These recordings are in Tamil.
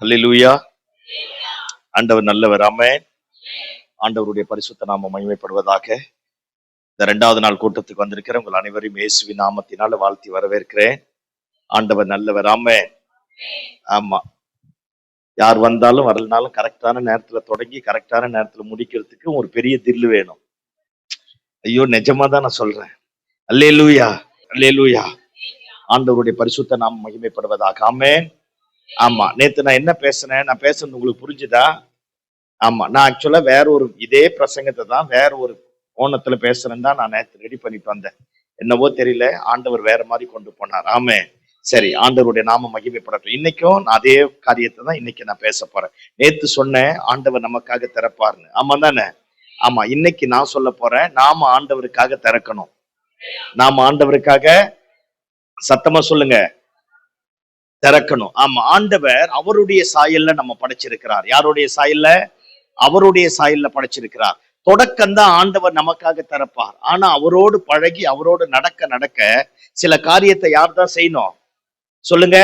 அல்லேலூயா. ஆண்டவர் நல்லவர். ஆமென். ஆண்டவருடைய பரிசுத்த நாமம் மகிமைப்படுவதாக. இந்த 2வது நாள் கூட்டத்துக்கு வந்திருக்கிற உங்கள் அனைவரையும் இயேசுவின் நாமத்தினால வாழ்த்தி வரவேற்கிறேன். ஆண்டவர் நல்லவர். ஆமென். ஆமா, யார் வந்தாலும் வரலனாலும் கரெக்டான நேரத்துல தொடங்கி கரெக்டான நேரத்துல முடிக்கிறதுக்கு ஒரு பெரிய தில்லு வேணும். ஐயோ, நிஜமா தான் நான் சொல்றேன். அல்லேலூயா, அல்லேலூயா. ஆண்டவருடைய பரிசுத்த நாமம் மகிமைப்படுவதாக. ஆமென். ஆமா, நேத்து நான் என்ன பேசுனேன், நான் பேசுறது உங்களுக்கு புரிஞ்சுதா? ஆமா, நான் ஆக்சுவலா வேற ஒரு இதே பிரசங்கத்தை தான் வேற ஒரு கோணத்துல பேசுறேன்னு தான் நான் நேத்து ரெடி பண்ணிட்டு வந்தேன். என்னவோ தெரியல, ஆண்டவர் வேற மாதிரி கொண்டு போனார். ஆமே, சரி, ஆண்டவருடைய நாம மகிமைப்படட்டும். இன்னைக்கும் நான் அதே காரியத்தை தான் இன்னைக்கு நான் பேச போறேன். நேத்து சொன்னேன் ஆண்டவர் நமக்காக திறப்பாருன்னு. ஆமா தானே? ஆமா, இன்னைக்கு நான் சொல்ல போறேன், நாம ஆண்டவருக்காக திறக்கணும். நாம ஆண்டவருக்காக சத்தமா சொல்லுங்க, திறக்கணும். ஆமா, ஆண்டவர் அவருடைய சாயல்ல நம்ம படைச்சிருக்கிறார். யாருடைய சாயல்ல? அவருடைய சாயல்ல படைச்சிருக்கிறார். தொடக்கம் தான் ஆண்டவர் நமக்காக திறப்பார். ஆனா அவரோடு பழகி அவரோடு நடக்க நடக்க சில காரியத்தை யார் தான் செய்யணும் சொல்லுங்க?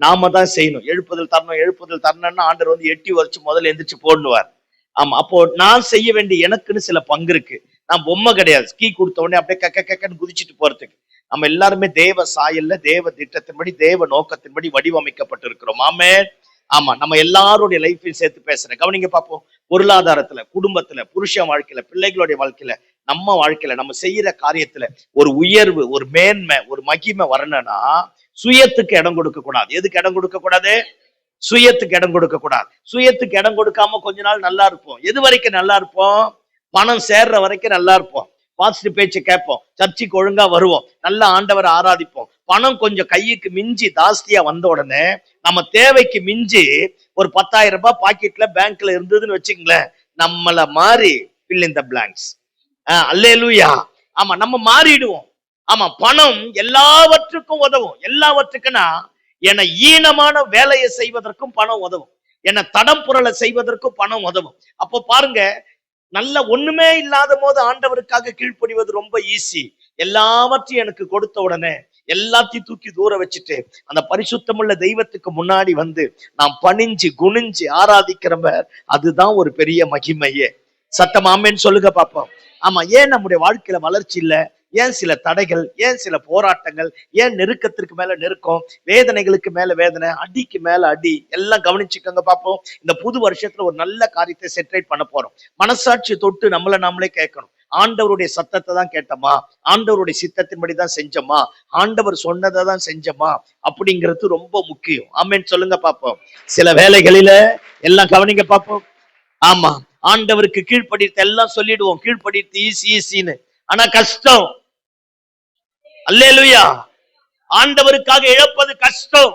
நாம தான் செய்யணும். எழுப்புதல் தரணும், எழுப்புதல் தரணும்னா ஆண்டவர் வந்து எட்டி வச்சு முதல்ல எந்திரிச்சு போடுவார். ஆமா, அப்போ நான் செய்ய வேண்டிய எனக்குன்னு சில பங்கு இருக்கு. நான் பொம்மை கிடையாது, கீ கொடுத்த உடனே அப்படியே கக்க கக்கன்னு குதிச்சுட்டு போறதுக்கு. நம்ம எல்லாருமே தேவ சாயல்ல தேவ திட்டத்தின்படி தேவ நோக்கத்தின்படி வடிவமைக்கப்பட்டிருக்கிறோம். ஆமென். ஆமா, நம்ம எல்லாருடைய லைஃபையும் சேர்த்து பேசுறேன். கவனிங்க பார்ப்போம். பொருளாதாரத்துல, குடும்பத்துல, புருஷன் வாழ்க்கையில, பிள்ளைகளுடைய வாழ்க்கையில, நம்ம வாழ்க்கையில, நம்ம செய்யற காரியத்துல ஒரு உயர்வு, ஒரு மேன்மை, ஒரு மகிமை வரணும்னா சுயத்துக்கு இடம் கொடுக்க கூடாது. எதுக்கு இடம் கொடுக்க கூடாது? சுயத்துக்கு இடம் கொடுக்க கூடாது. சுயத்துக்கு இடம் கொடுக்காம கொஞ்ச நாள் நல்லா இருப்போம். எது வரைக்கும் நல்லா இருப்போம்? பணம் சேர்ற வரைக்கும் நல்லா இருப்போம். பாசிட்டிவ் பேச்சு கேட்போம், சர்ச்சுக்கு ஒழுங்கா வருவோம், நல்ல ஆண்டவரை ஆராதிப்போம். பணம் கொஞ்சம் கைக்கு மிஞ்சி ஜாஸ்தியா வந்த உடனே நம்ம தேவைக்கு மிஞ்சி ஒரு 10,000 ரூபாய் பாக்கெட்ல பேங்க்ல இருந்ததுன்னு வச்சுங்களேன், நம்மள மாறி fill in the blanks. அல்லேலூயா. ஆமா, நம்ம மாறிடுவோம். ஆமா, பணம் எல்லாவற்றுக்கும் உதவும். எல்லாவற்றுக்குன்னா என ஈனமான வேலையை செய்வதற்கும் பணம் உதவும், என தடம் புரளை செய்வதற்கும் பணம் உதவும். அப்போ பாருங்க, நல்ல ஒண்ணுமே இல்லாத போது ஆண்டவருக்காக கீழ்ப்படிவது ரொம்ப ஈஸி. எல்லாவற்றையும் எனக்கு கொடுத்த உடனே எல்லாத்தையும் தூக்கி தூர வச்சுட்டு அந்த பரிசுத்தமுள்ள தெய்வத்துக்கு முன்னாடி வந்து நாம் பணிஞ்சு குனிஞ்சு ஆராதிக்கிறவர், அதுதான் ஒரு பெரிய மகிமையே. சத்தம் ஆமென்னு சொல்லுங்க பாப்போம். ஆமா, ஏன் நம்முடைய வாழ்க்கையில வளர்ச்சி இல்ல? ஏன் சில தடைகள்? ஏன் சில போராட்டங்கள்? ஏன் நெருக்கத்திற்கு மேல நெருக்கம், வேதனைகளுக்கு மேல வேதனை, அடிக்கு மேல அடி? எல்லாம் கவனிச்சுக்கோங்க பாப்போம். இந்த புது வருஷத்துல ஒரு நல்ல காரியத்தை செட்ரேட் பண்ண போறோம். மனசாட்சி தொட்டு நம்மள நாமளே கேட்கணும். ஆண்டவருடைய சத்தத்தை தான் கேட்டோமா? ஆண்டவருடைய சித்தத்தின்படி தான் செஞ்சோமா? ஆண்டவர் சொன்னதை தான் செஞ்சோமா? அப்படிங்கிறது ரொம்ப முக்கியம். ஆமென்னு சொல்லுங்க பாப்போம். சில வேலைகளில எல்லாம் கவனிங்க பாப்போம். ஆமா, ஆண்டவருக்கு கீழ்ப்படித்து எல்லாம் சொல்லிடுவோம், கீழ்ப்படித்து ஈஸி ஈஸின்னு. ஆனா கஷ்டம். அல்லேலூயா. ஆண்டவருக்காக இழப்பது கஷ்டம்.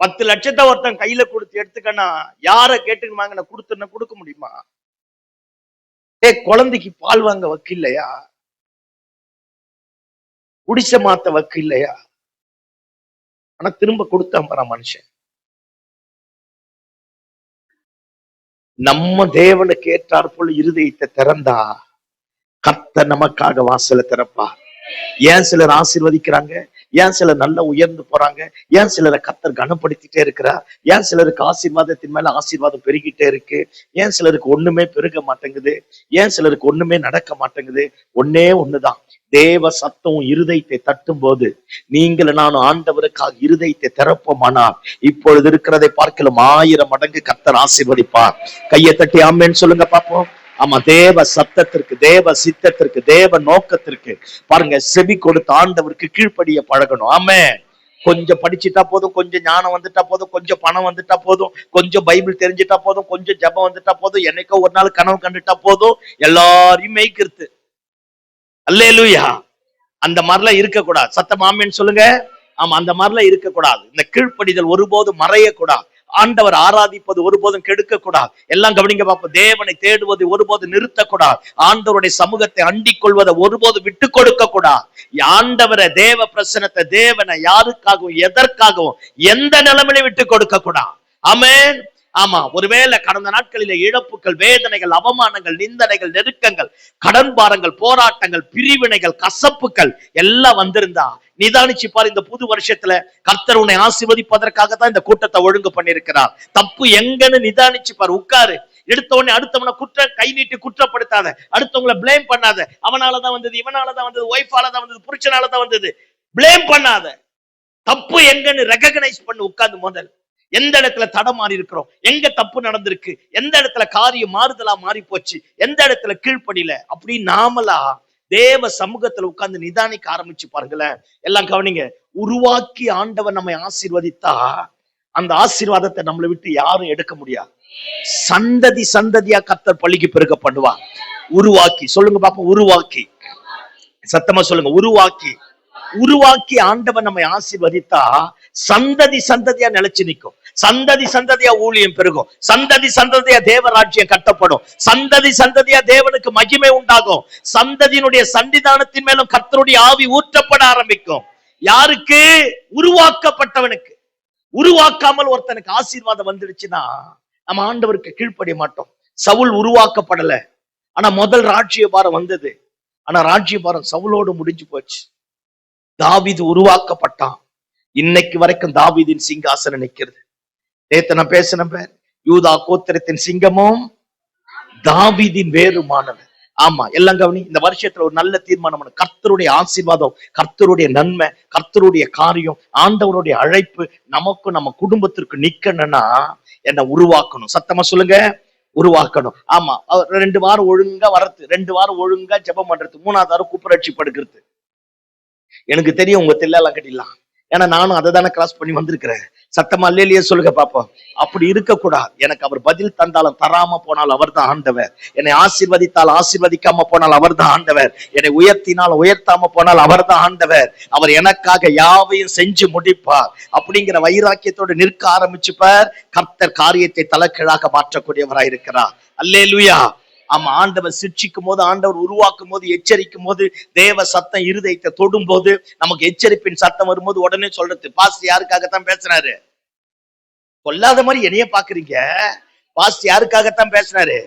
10 லட்சத்தை ஒருத்தன் கையில கொடுத்து எடுத்துக்கன்னா யார கேட்டு வாங்க கொடுக்க முடியுமா? குழந்தைக்கு பால் வாங்க வக்கு இல்லையா? குடிசை மாத்த வக்கு இல்லையா? ஆனா திரும்ப கொடுத்தான் பாரா மனுஷன். நம்ம தேவனுக்கு ஏற்றாற்போல் இருதயத்தை திறந்தா கர்த்தர் நமக்காக வாசலை திறப்பா. ஏன் சிலர் ஆசீர்வதிக்கிறாங்க? ஏன் சிலர் நல்லா உயர்ந்து போறாங்க? ஏன் சிலரை கர்த்தர் கனப்படுத்திட்டே இருக்கிறார்? ஏன் சிலருக்கு ஆசீர்வாதத்தின் மேல ஆசீர்வாதம் பெருகிட்டே இருக்கு? ஏன் சிலருக்கு ஒண்ணுமே பெருக மாட்டேங்குது? ஏன் சிலருக்கு ஒண்ணுமே நடக்க மாட்டேங்குது? ஒன்னே ஒண்ணுதான், தேவ சத்தம் இருதயத்தை தட்டும் போது நீங்கள் நானும் ஆண்டவருக்காக இருதயத்தை திறப்போமானால் இப்பொழுது இருக்கிறதை பார்க்கலாம் 1000 மடங்கு கர்த்தர் ஆசீர்வதிப்பார். கையை தட்டி ஆமென்னு சொல்லுங்க பாப்போம். ஆமா, தேவ சத்தத்திற்கு, தேவ சித்தத்திற்கு, தேவ நோக்கத்திற்கு பாருங்க செவி கொடுத்து ஆண்டவருக்கு கீழ்ப்படிய பழகணும். ஆமென். கொஞ்சம் படிச்சுட்டா போதும், கொஞ்சம் ஞானம் வந்துட்டா போதும், கொஞ்சம் பணம் வந்துட்டா போதும், கொஞ்சம் பைபிள் தெரிஞ்சுட்டா போதும், கொஞ்சம் ஜபம் வந்துட்டா போதும், என்னைக்கோ ஒரு நாள் கனவு கண்டுட்டா போதும், எல்லாரையும் மேய்க்கிறது. அல்லேலூயா. அந்த மாதிரிலாம் இருக்கக்கூடாது. சத்தம் ஆமென்னு சொல்லுங்க. ஆமா, அந்த மாதிரிலாம் இருக்கக்கூடாது. இந்த கீழ்ப்படிதல் ஒருபோதும் மறையக்கூடாது. ஆண்டவர் ஆராதிப்பது ஒருபோதும் கெடுக்க கூடாது. எல்லாம் கவனிங்க பாப்போம். தேவனை தேடுவது ஒருபோது நிறுத்தக்கூடாது. ஆண்டவருடைய சமூகத்தை அண்டிக் கொள்வதை ஒருபோது விட்டு கொடுக்க கூடாது. ஆண்டவரை, தேவ பிரசனத்தை, தேவனை யாருக்காகவும் எதற்காகவும் எந்த நிலைமையிலும் விட்டு கொடுக்க கூடாது. ஆமென். ஆமா, ஒருவேளை கடந்த நாட்களில இழப்புகள், வேதனைகள், அவமானங்கள், நிந்தனைகள், நெருக்கங்கள், கடன் பாரங்கள், போராட்டங்கள், பிரிவினைகள், கசப்புகள் எல்லாம் வந்திருந்தா நிதானிச்சு பாரு. இந்த புது வருஷத்துல கர்த்தர் உன்னை ஆசீர்வதிப்பதற்காக தான் இந்த கூட்டத்தை ஒழுங்கு பண்ணிருக்கிறார். தப்பு எங்கன்னு நிதானிச்சு பாரு. உட்காரு. எடுத்த உடனே அடுத்தவனை கை நீட்டி குற்றப்படுத்தாத, அடுத்தவங்களை பிளேம் பண்ணாத. அவனாலதான் வந்தது, இவனாலதான் வந்தது, ஒய்ஃபாலதான் வந்தது, புருஷனாலதான் வந்தது. பிளேம் பண்ணாத. தப்பு எங்கன்னு ரெகக்னைஸ் பண்ணு. உட்கார்ந்து முதல் எந்த இடத்துல தடமாறி இருக்கிறோம், எங்க தப்பு நடந்திருக்கு, எந்த இடத்துல காரியம் மாறுதலா மாறி போச்சு, எந்த இடத்துல கீழ்ப்படியில, அப்படி நாமலா தேவ சமூகத்துல உட்கார்ந்து நிதானிக்க ஆரம்பிச்சு பாருங்களேன். எல்லாம் கவனிங்க. உருவாக்கி ஆண்டவன் நம்மை ஆசீர்வதித்தா அந்த ஆசீர்வாதத்தை நம்மளை விட்டு யாரும் எடுக்க முடியாது. சந்ததி சந்ததியா கர்த்தர் பள்ளிக்கு பெருக பண்ணுவா. உருவாக்கி சொல்லுங்க பாப்போம். உருவாக்கி, சத்தமா சொல்லுங்க. உருவாக்கி. உருவாக்கி ஆண்டவன் நம்மை ஆசீர்வதித்தா சந்ததி சந்ததியா நிலைச்சு நிற்கும். சந்ததி சந்ததியா ஊழியம் பெருகும். சந்ததி சந்ததியா தேவராஜ்யம் கட்டப்படும். சந்ததி சந்ததியா தேவனுக்கு மகிமை உண்டாகும். சந்ததியினுடைய சன்னிதானத்தின் மேலும் கர்த்தருடைய ஆவி ஊற்றப்பட ஆரம்பிக்கும். யாருக்கு? உருவாக்கப்பட்டவனுக்கு. உருவாக்காமல் ஒருத்தனுக்கு ஆசீர்வாதம் வந்துடுச்சுன்னா நம்ம ஆண்டவருக்கு கீழ்ப்படிய மாட்டோம். சவுல் உருவாக்கப்படல, ஆனா முதல் ராஜ்யபாரம் வந்தது. ஆனா ராஜ்யபாரம் சவுலோடு முடிஞ்சு போச்சு. தாவீது உருவாக்கப்பட்டான். இன்னைக்கு வரைக்கும் தாவீதின் சிங்காசனம் நிக்கிறது. நேத்து நான் பேசின பேர் யூதா கோத்திரத்தின் சிங்கமும் தாவீதின் வேறுமானவன். ஆமா, எல்லாம் கவனி. இந்த வருஷத்துல ஒரு நல்ல தீர்மானம். கர்த்தருடைய ஆசீர்வாதம், கர்த்தருடைய நன்மை, கர்த்தருடைய காரியம், ஆண்டவருடைய அழைப்பு நமக்கும் நம்ம குடும்பத்திற்கு நிக்கணும்னா என்ன உருவாக்கணும். சத்தமா சொல்லுங்க. உருவாக்கணும். ஆமா, 2 வாரம் ஒழுங்கா வர்றது, 2 வாரம் ஒழுங்கா ஜெபம் பண்றது, 3ஆவது வாரம் கூப்பிரட்சி படுக்கிறது. எனக்கு தெரியும் உங்க தில்லாம் கட்டிடலாம். ஏன்னா நானும் அதை தானே கிராஸ் பண்ணி வந்திருக்கிறேன். சத்தமா இல்லையே சொல்லுங்க பாப்போம். அப்படி இருக்கக்கூடாது. எனக்கு அவர் பதில் தந்தாலும் தராம போனால் அவர் தான் ஆண்டவர். என்னை ஆசீர்வதித்தால் ஆசீர்வதிக்காம போனால் அவர் தான் ஆண்டவர். என்னை உயர்த்தினால் உயர்த்தாம போனால் அவர் தான் ஆண்டவர். அவர் எனக்காக யாவையும் செஞ்சு முடிப்பார். அப்படிங்கிற வைராக்கியத்தோடு நிற்க ஆரம்பிச்சுப்பார். கர்த்தர் காரியத்தை தலைக்கீழாக மாற்றக்கூடியவராய் இருக்கிறார். அல்லேலூயா. ஆமா, ஆண்டவர் சிட்சிக்கும் போது, ஆண்டவர் உருவாக்கும் போது, எச்சரிக்கும் போது, தேவ சத்தம் இருதயத்தை தொடும் போது, நமக்கு எச்சரிப்பின் சத்தம் வரும்போது உடனே சொல்றது, பாஸ்ட் யாருக்காகத்தான் பேசினாரு? கொல்லாத மாதிரி என்னைய பாக்குறீங்க. பாஸ்ட் யாருக்காகத்தான் பேசினாரு?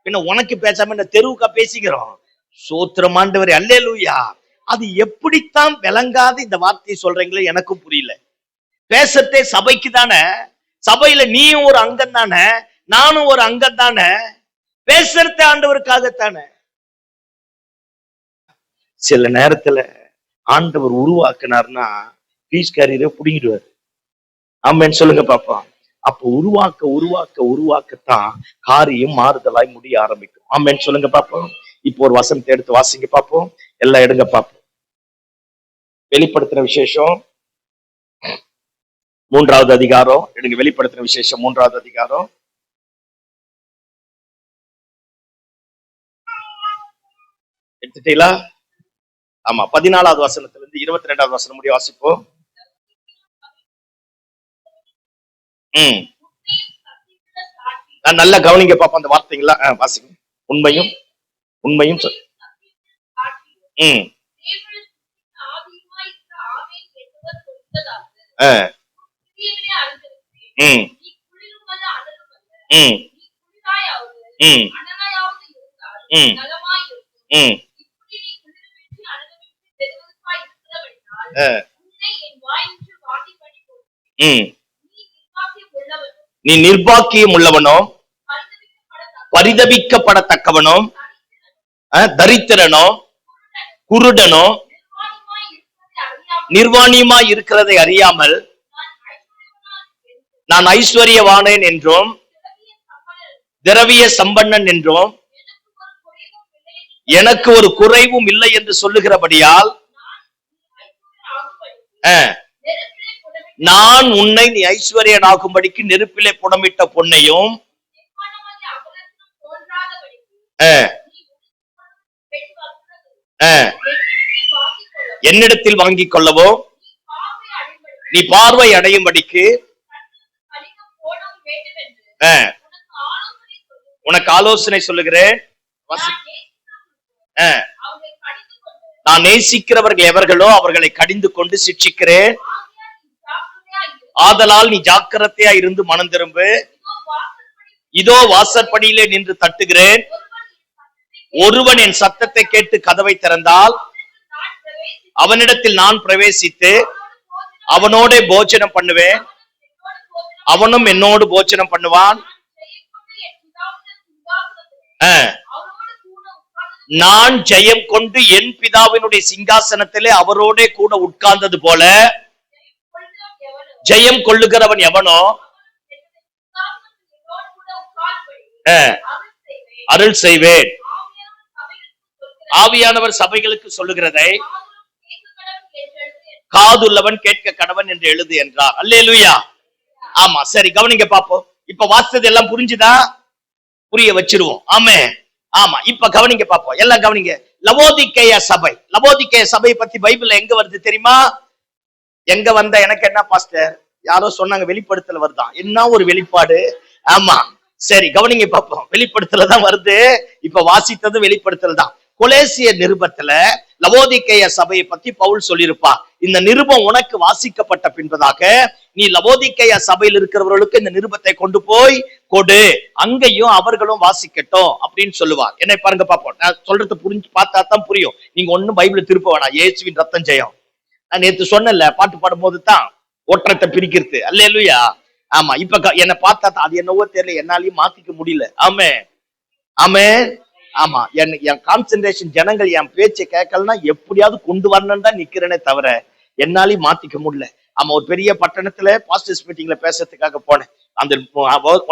பின்ன உனக்கு பேசாம என்ன தெருவுக்கா பேசிக்கிறோம்? சோத்திரம் ஆண்டவரே, அல்லேலூயா. அது எப்படித்தான் விளங்காது இந்த வார்த்தையை சொல்றீங்களே எனக்கும் புரியல. பேசத்தே சபைக்கு தானே. சபையில நீயும் ஒரு அங்கம் தானே, நானும் ஒரு அங்கம் தானே. பேசுறது ஆண்டவருக்காகத்தானே. சில நேரத்துல ஆண்டவர் உருவாக்குனார்னா பீஸ் கேரியரை புடிங்கிடுவார். ஆமென் சொல்லுங்க பாப்பா. அப்ப உருவாக்க உருவாக்க உருவாக்கத்தான் காரியம் மாறுதலாய் முடிய ஆரம்பிக்கும். ஆமென் சொல்லுங்க பாப்போம். இப்போ ஒரு வசனத்தை எடுத்து வாசிங்க பாப்போம். எல்லாம் எடுங்க பாப்போம். வெளிப்படுத்தின விசேஷம் 3வது அதிகாரம் எடுங்க. வெளிப்படுத்தின விசேஷம் 3வது அதிகாரம் எடுத்துட்டீங்களா? ஆமா, 14வது வசனத்துல இருந்து 22வது வசனம் முடிய வாசிப்போம். நல்லா கவனிங்க பாப்போம் அந்த வார்த்தைங்களா. வாசிங்க. உண்மையும் உண்மையும் நீ நிர்பாக்கியம் உள்ளவனோ, பரிதபிக்கப்படத்தக்கவனோ, தரித்திரனோ, குருடனோ, நிர்வாணியமா இருக்கிறதை அறியாமல் நான் ஐஸ்வர்யவானேன் என்றும் திரவிய சம்பன்னன் என்றும் எனக்கு ஒரு குறைவும் இல்லை என்று சொல்லுகிறபடியால் நான் உன்னை நீ ஐஸ்வர்யனாகும்படிக்கு நெருப்பிலே புடமிட்ட பொன்னையும் என்னிடத்தில் வாங்கிக் கொள்ளவோ நீ பார்வை அடையும்படிக்கு உனக்கு ஆலோசனை சொல்லுகிறேன். நான் நேசிக்கிறவர்கள் எவர்களோ அவர்களை கடிந்து கொண்டு சிட்சிக்கிறேன். ஆதலால் நீ ஜாக்கிரதையா இருந்து மனம் திரும்பு. இதோ வாசற்படியிலே நின்று தட்டுகிறேன். ஒருவன் என் சத்தத்தை கேட்டு கதவை திறந்தால் அவனிடத்தில் நான் பிரவேசித்து அவனோட போஜனம் பண்ணுவேன், அவனும் என்னோடு போஜனம் பண்ணுவான். நான் ஜெயம் கொண்டு என் பிதாவினுடைய சிங்காசனத்திலே அவரோட கூட உட்கார்ந்தது போல ஜெயம் கொள்ளுகிறவன் எவனோ அருள் செய்வேன். ஆவியானவர் சபைகளுக்கு சொல்லுகிறதை காதுள்ளவன் கேட்க கடவன் என்று எழுது என்றார். அல்லேலூயா. ஆமா, சரி, கவனிங்க பாப்போம். இப்ப வாசித்தது எல்லாம் புரிஞ்சுதா? புரிய வச்சிருவோம். ஆமே. ஆமா, இப்ப கவனிங்க பாப்போம். எல்லாம் கவனிங்க. லவோதிக்கேய சபை, லவோதிக்கேய சபை பத்தி பைபிள்ல எங்க வருது தெரியுமா? எங்க வந்த எனக்கு என்ன பாஸ்டர், யாரோ சொன்னாங்க வெளிப்படுத்தல வருதான். என்ன ஒரு வெளிப்பாடு. ஆமா, சரி, கவனிங்க பாப்போம். வெளிப்படுத்தல தான் வருது. இப்ப வாசித்தது வெளிப்படுத்தல் தான். கொலேசிய நிருபத்துல லவோதிக்கேய சபையை பத்தி பவுல் சொல்லியிருப்பா. இந்த நிருபம் உனக்கு வாசிக்கப்பட்ட பின்பதாக நீ லவோதிக்கேய சபையில் இருக்கிறவர்களுக்கு இந்த நிருபத்தை கொண்டு போய் கொடு, அங்கேயும் அவர்களும் வாசிக்கட்டும் அப்படின்னு சொல்லுவார். என்னை பாருங்க பாப்போம். நான் சொல்றது புரிஞ்சு பார்த்தா தான் புரியும். நீங்க ஒன்னும் பைபிள திருப்ப வேணாம். இயேசுவின் ரத்தம் ஜெயம். நான் நேத்து சொன்னல, பாட்டு பாடும் போது தான் ஒற்றத்தை பிரிக்கிறது. அல்லேலூயா. ஆமா, இப்ப என்ன பார்த்தா தான் அது என்னவோ தெரியல, என்னாலையும் மாத்திக்க முடியல. ஆமே ஆமே. ஆமா, என் கான்சென்ட்ரேஷன் ஜனங்கள் என் பேச்சை கேட்கலன்னா எப்படியாவது கொண்டு வரணும்னு தான் நிக்கிறேனே தவிர என்னாலையும் மாத்திக்க முடியல. ஆமா, ஒரு பெரிய பட்டணத்துல பாஸ்டர்ஸ் மீட்டிங்ல பேசுறதுக்காக போனேன். அந்த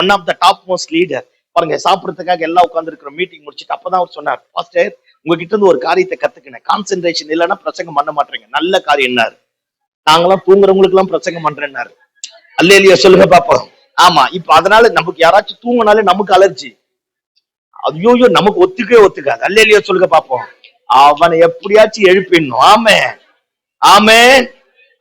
one of the top most leader பாருங்க, சாப்பிடறதுக்காக எல்லாம் உட்கார்ந்து இருக்கிற மீட்டிங் முடிச்சுட்டு அப்பதான் அவர் சொன்னார், பாஸ்டர் உங்ககிட்ட இருந்து ஒரு காரியத்தை கத்துக்கினேன். கான்சென்ட்ரேஷன் இல்லைன்னா பிரசங்கம் பண்ண மாட்டேங்க. நல்ல காரியம் என்னாரு, நாங்களாம் தூங்குறவங்களுக்கு எல்லாம் பிரசங்கம் பண்றேன்னாரு. அல்லேலூயா சொல்லுங்க பாப்போம். ஆமா, இப்ப அதனால நமக்கு யாராச்சும் தூங்கினாலே நமக்கு அலர்ஜி. ஐயோ, நமக்கு ஒத்துக்காது. அல்லேலூயா சொல்லுங்க பாப்போம். அவனை எப்படியாச்சும் எழுப்பிடணும். ஆமே ஆமே.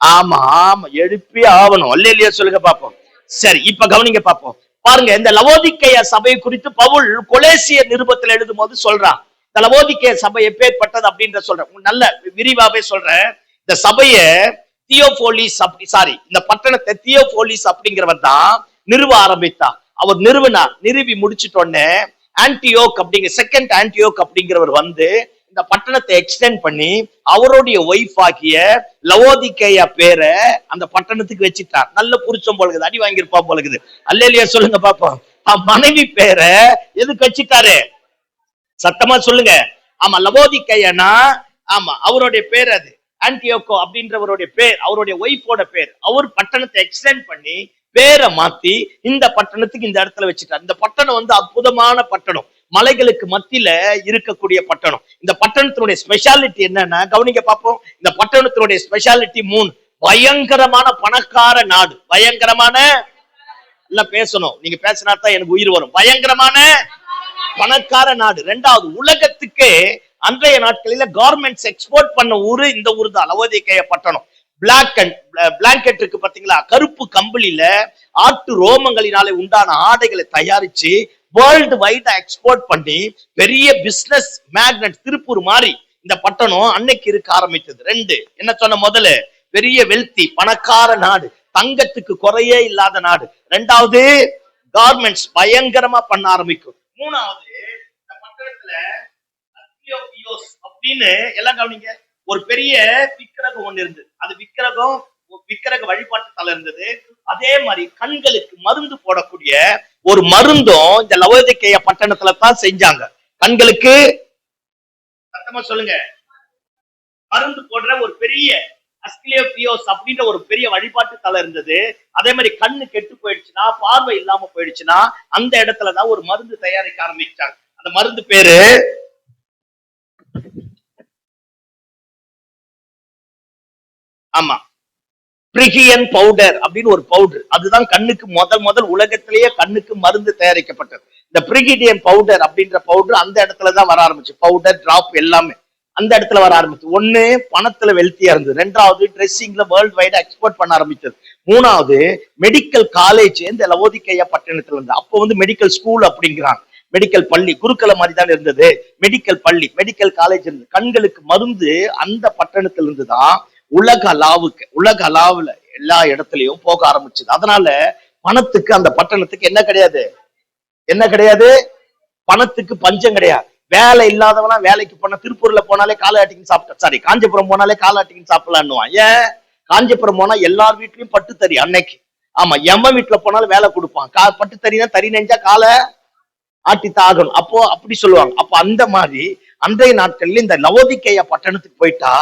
ஆமா ஆமா, எழுப்பி ஆகணும். அல்லேலூயா சொல்லுங்க பாப்போம். சரி, இப்ப கவனிங்க பாப்போம். பாருங்க, இந்த லவோதிக்கேய சபை குறித்து பவுல் கொலேசிய நிருபத்தில் எழுதும் போது சொல்றான். இந்த லவோதிக்கேய சபை எப்பேற்பட்டது அப்படின்ற சொல்றேன், நல்ல விரிவாவே சொல்றேன். இந்த சபைய தியோபோலிஸ் இந்த பட்டணத்தை தியோபோலிஸ் அப்படிங்கிறவர் தான் நிறுவ ஆரம்பித்தார். அவர் நிறுவி முடிச்சிட்டோன்னே ஆன்டியோக் செகண்ட் ஆன்டியோக் அப்படிங்கிறவர் வந்து இந்த பட்டணத்தை எக்ஸ்டெண்ட் பண்ணி அவருடைய ஒய்ஃப் ஆகிய லவோதிக்கேயா பேரை அந்த பட்டணத்துக்கு வச்சுட்டார். நல்ல புருஷம் போலகுது, அடி வாங்கியிருப்பா போலகுது. அல்லேலூயா சொல்லுங்க பாப்போம். மனைவி பேரை எதுக்கு வச்சுட்டாரு? சத்தமா சொல்லுங்க. ஆமா, லவோதிக்கேயனா, ஆமா, அவருடைய பேர் அது. ஆன்டியோக்கோ அப்படின்றவருடைய பேர், அவருடைய ஒய்ஃபோட பேர். அவர் பட்டணத்தை எக்ஸ்டெண்ட் பண்ணி பேரை மாத்தி இந்த பட்டணத்துக்கு இந்த இடத்துல வச்சுட்டார். இந்த பட்டணம் வந்து அற்புதமான பட்டணம், மலைகளுக்கு மத்தியில இருக்கக்கூடிய பட்டணம். இந்த பட்டணத்தினுடைய ஸ்பெஷாலிட்டி என்னன்னா, கவனிக்க பார்ப்போம். இந்த பட்டணத்தினுடைய ஸ்பெஷாலிட்டி 3. பயங்கரமான பணக்கார நாடு. பயங்கரமான, எல்லாம் பேசணும், நீங்க பேசினா தான் எனக்கு உயிர் வரும். பயங்கரமான பணக்கார நாடு. 2வது, உலகத்துக்கு அன்றைய நாட்களில கார்மெண்ட்ஸ் எக்ஸ்போர்ட் பண்ண ஊரு இந்த ஊர் தான், லவோதிக்கேய பட்டணம். பிளாங்கெட் இருக்கு பாத்தீங்களா, கருப்பு கம்பளியில ஆட்டு ரோமங்களினாலே உண்டான ஆடைகளை தயாரிச்சு வேர்ல்டு வைடா எக்ஸ்போர்ட் பண்ணி பெரிய பிசினஸ் மேக்னட், திருப்பூர் மாதிரி இந்த பட்டணம் அன்னைக்கு இருக்க ஆரம்பித்தது. 2, என்ன சொன்ன, முதல்ல பெரிய வெல்தி பணக்கார நாடு, தங்கத்துக்கு குறையே இல்லாத நாடு. 2வது, கார்மெண்ட்ஸ் பயங்கரமா பண்ண ஆரம்பிக்கும். 3வது, இந்த பட்டணத்துல அப்படின்னு எல்லாம் கவனிங்க, ஒரு பெரிய விக்கிரகம் ஒண்ணு இருந்தது. அது விக்கிரக வழிபாட்டு தலை இருந்தது. அதே மாதிரி கண்களுக்கு மருந்து போடக்கூடிய ஒரு மருந்தும் இந்த லவோதிக்கேய பட்டணத்துல தான் செஞ்சாங்க. கண்களுக்கு, சத்தமா சொல்லுங்க, மருந்து போடுற ஒரு பெரிய அஸ்கிலியோபியோஸ் அப்படின்ற ஒரு பெரிய வழிபாட்டு தலை இருந்தது. அதே மாதிரி கண்ணு கெட்டு போயிடுச்சுன்னா, பார்வை இல்லாம போயிடுச்சுன்னா அந்த இடத்துலதான் ஒரு மருந்து தயாரிக்க ஆரம்பிச்சாங்க. அந்த மருந்து பேரு, ஆமா, பிரிகியன் பவுடர் அப்படின்னு ஒரு பவுடர். அதுதான் கண்ணுக்கு முதல் உலகத்திலேயே கண்ணுக்கு மருந்து தயாரிக்கப்பட்டது. இந்த பிரிகிடியன் பவுடர் அப்படின்ற பவுடர் அந்த இடத்துலதான் வர ஆரம்பிச்சு. பவுடர், டிராப் எல்லாமே அந்த இடத்துல வர ஆரம்பிச்சு. 1, பணத்துல வெல்த்தியா இருந்தது. 2வது, ட்ரெஸ்ஸிங்ல வேர்ல்டு வைடா எக்ஸ்போர்ட் பண்ண ஆரம்பிச்சது. 3வது, மெடிக்கல் காலேஜ் இந்த லவோதிக்கேய பட்டணத்துல இருந்து. அப்போ வந்து மெடிக்கல் ஸ்கூல் அப்படிங்கிறாங்க, மெடிக்கல் பள்ளி, குருக்கள மாதிரி தான் இருந்தது. மெடிக்கல் பள்ளி, மெடிக்கல் காலேஜ் இருந்தது. கண்களுக்கு மருந்து அந்த பட்டணத்துல இருந்துதான் உலக அளாவுல எல்லா இடத்துலயும் போக ஆரம்பிச்சது. அதனால பணத்துக்கு அந்த பட்டணத்துக்கு என்ன கிடையாது, என்ன கிடையாது? பணத்துக்கு பஞ்சம் கிடையாது. வேலை இல்லாதவனா வேலைக்கு போனா திருப்பூர்ல போனாலே காலாட்டிக்கு சாப்பிட்ட, சாரி காஞ்சிபுரம் போனாலே காலாட்டிக்கு சாப்பிடலான்னுவான். ஏன்? காஞ்சிபுரம் போனா எல்லார் வீட்லயும் பட்டு தறி அன்னைக்கு. ஆமா, எம்ம வீட்டுல போனாலும் வேலை கொடுப்பான். பட்டு தறினா தறி நெஞ்சா காலை ஆட்டி தாகணும். அப்போ அப்படி சொல்லுவாங்க. அப்போ அந்த மாதிரி அன்றைய நாட்கள்ல இந்த லவோதிக்கேயா பட்டணத்துக்கு போயிட்டா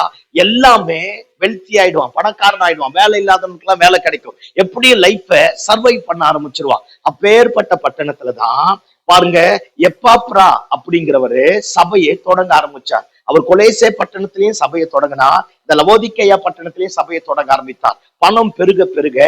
எல்லாமே வெல்த்தி ஆயிடுவான், பணக்காரன் ஆயிடுவான், வேலை இல்லாதவனுக்கு எல்லாம் வேலை கிடைக்கும், எப்படியும் லைஃப சர்வை பண்ண ஆரம்பிச்சிருவான். அப்பேற்பட்ட பட்டணத்துலதான் பாருங்க எப்பாப்ரா அப்படிங்கிறவரு சபையை தொடங்க ஆரம்பிச்சார். அவர் கொலேசே பட்டணத்திலையும் சபையை தொடங்கினா, இந்த லவோதிக்கேயா பட்டணத்திலையும் சபையை தொடங்க ஆரம்பித்தார். பணம் பெருக பெருக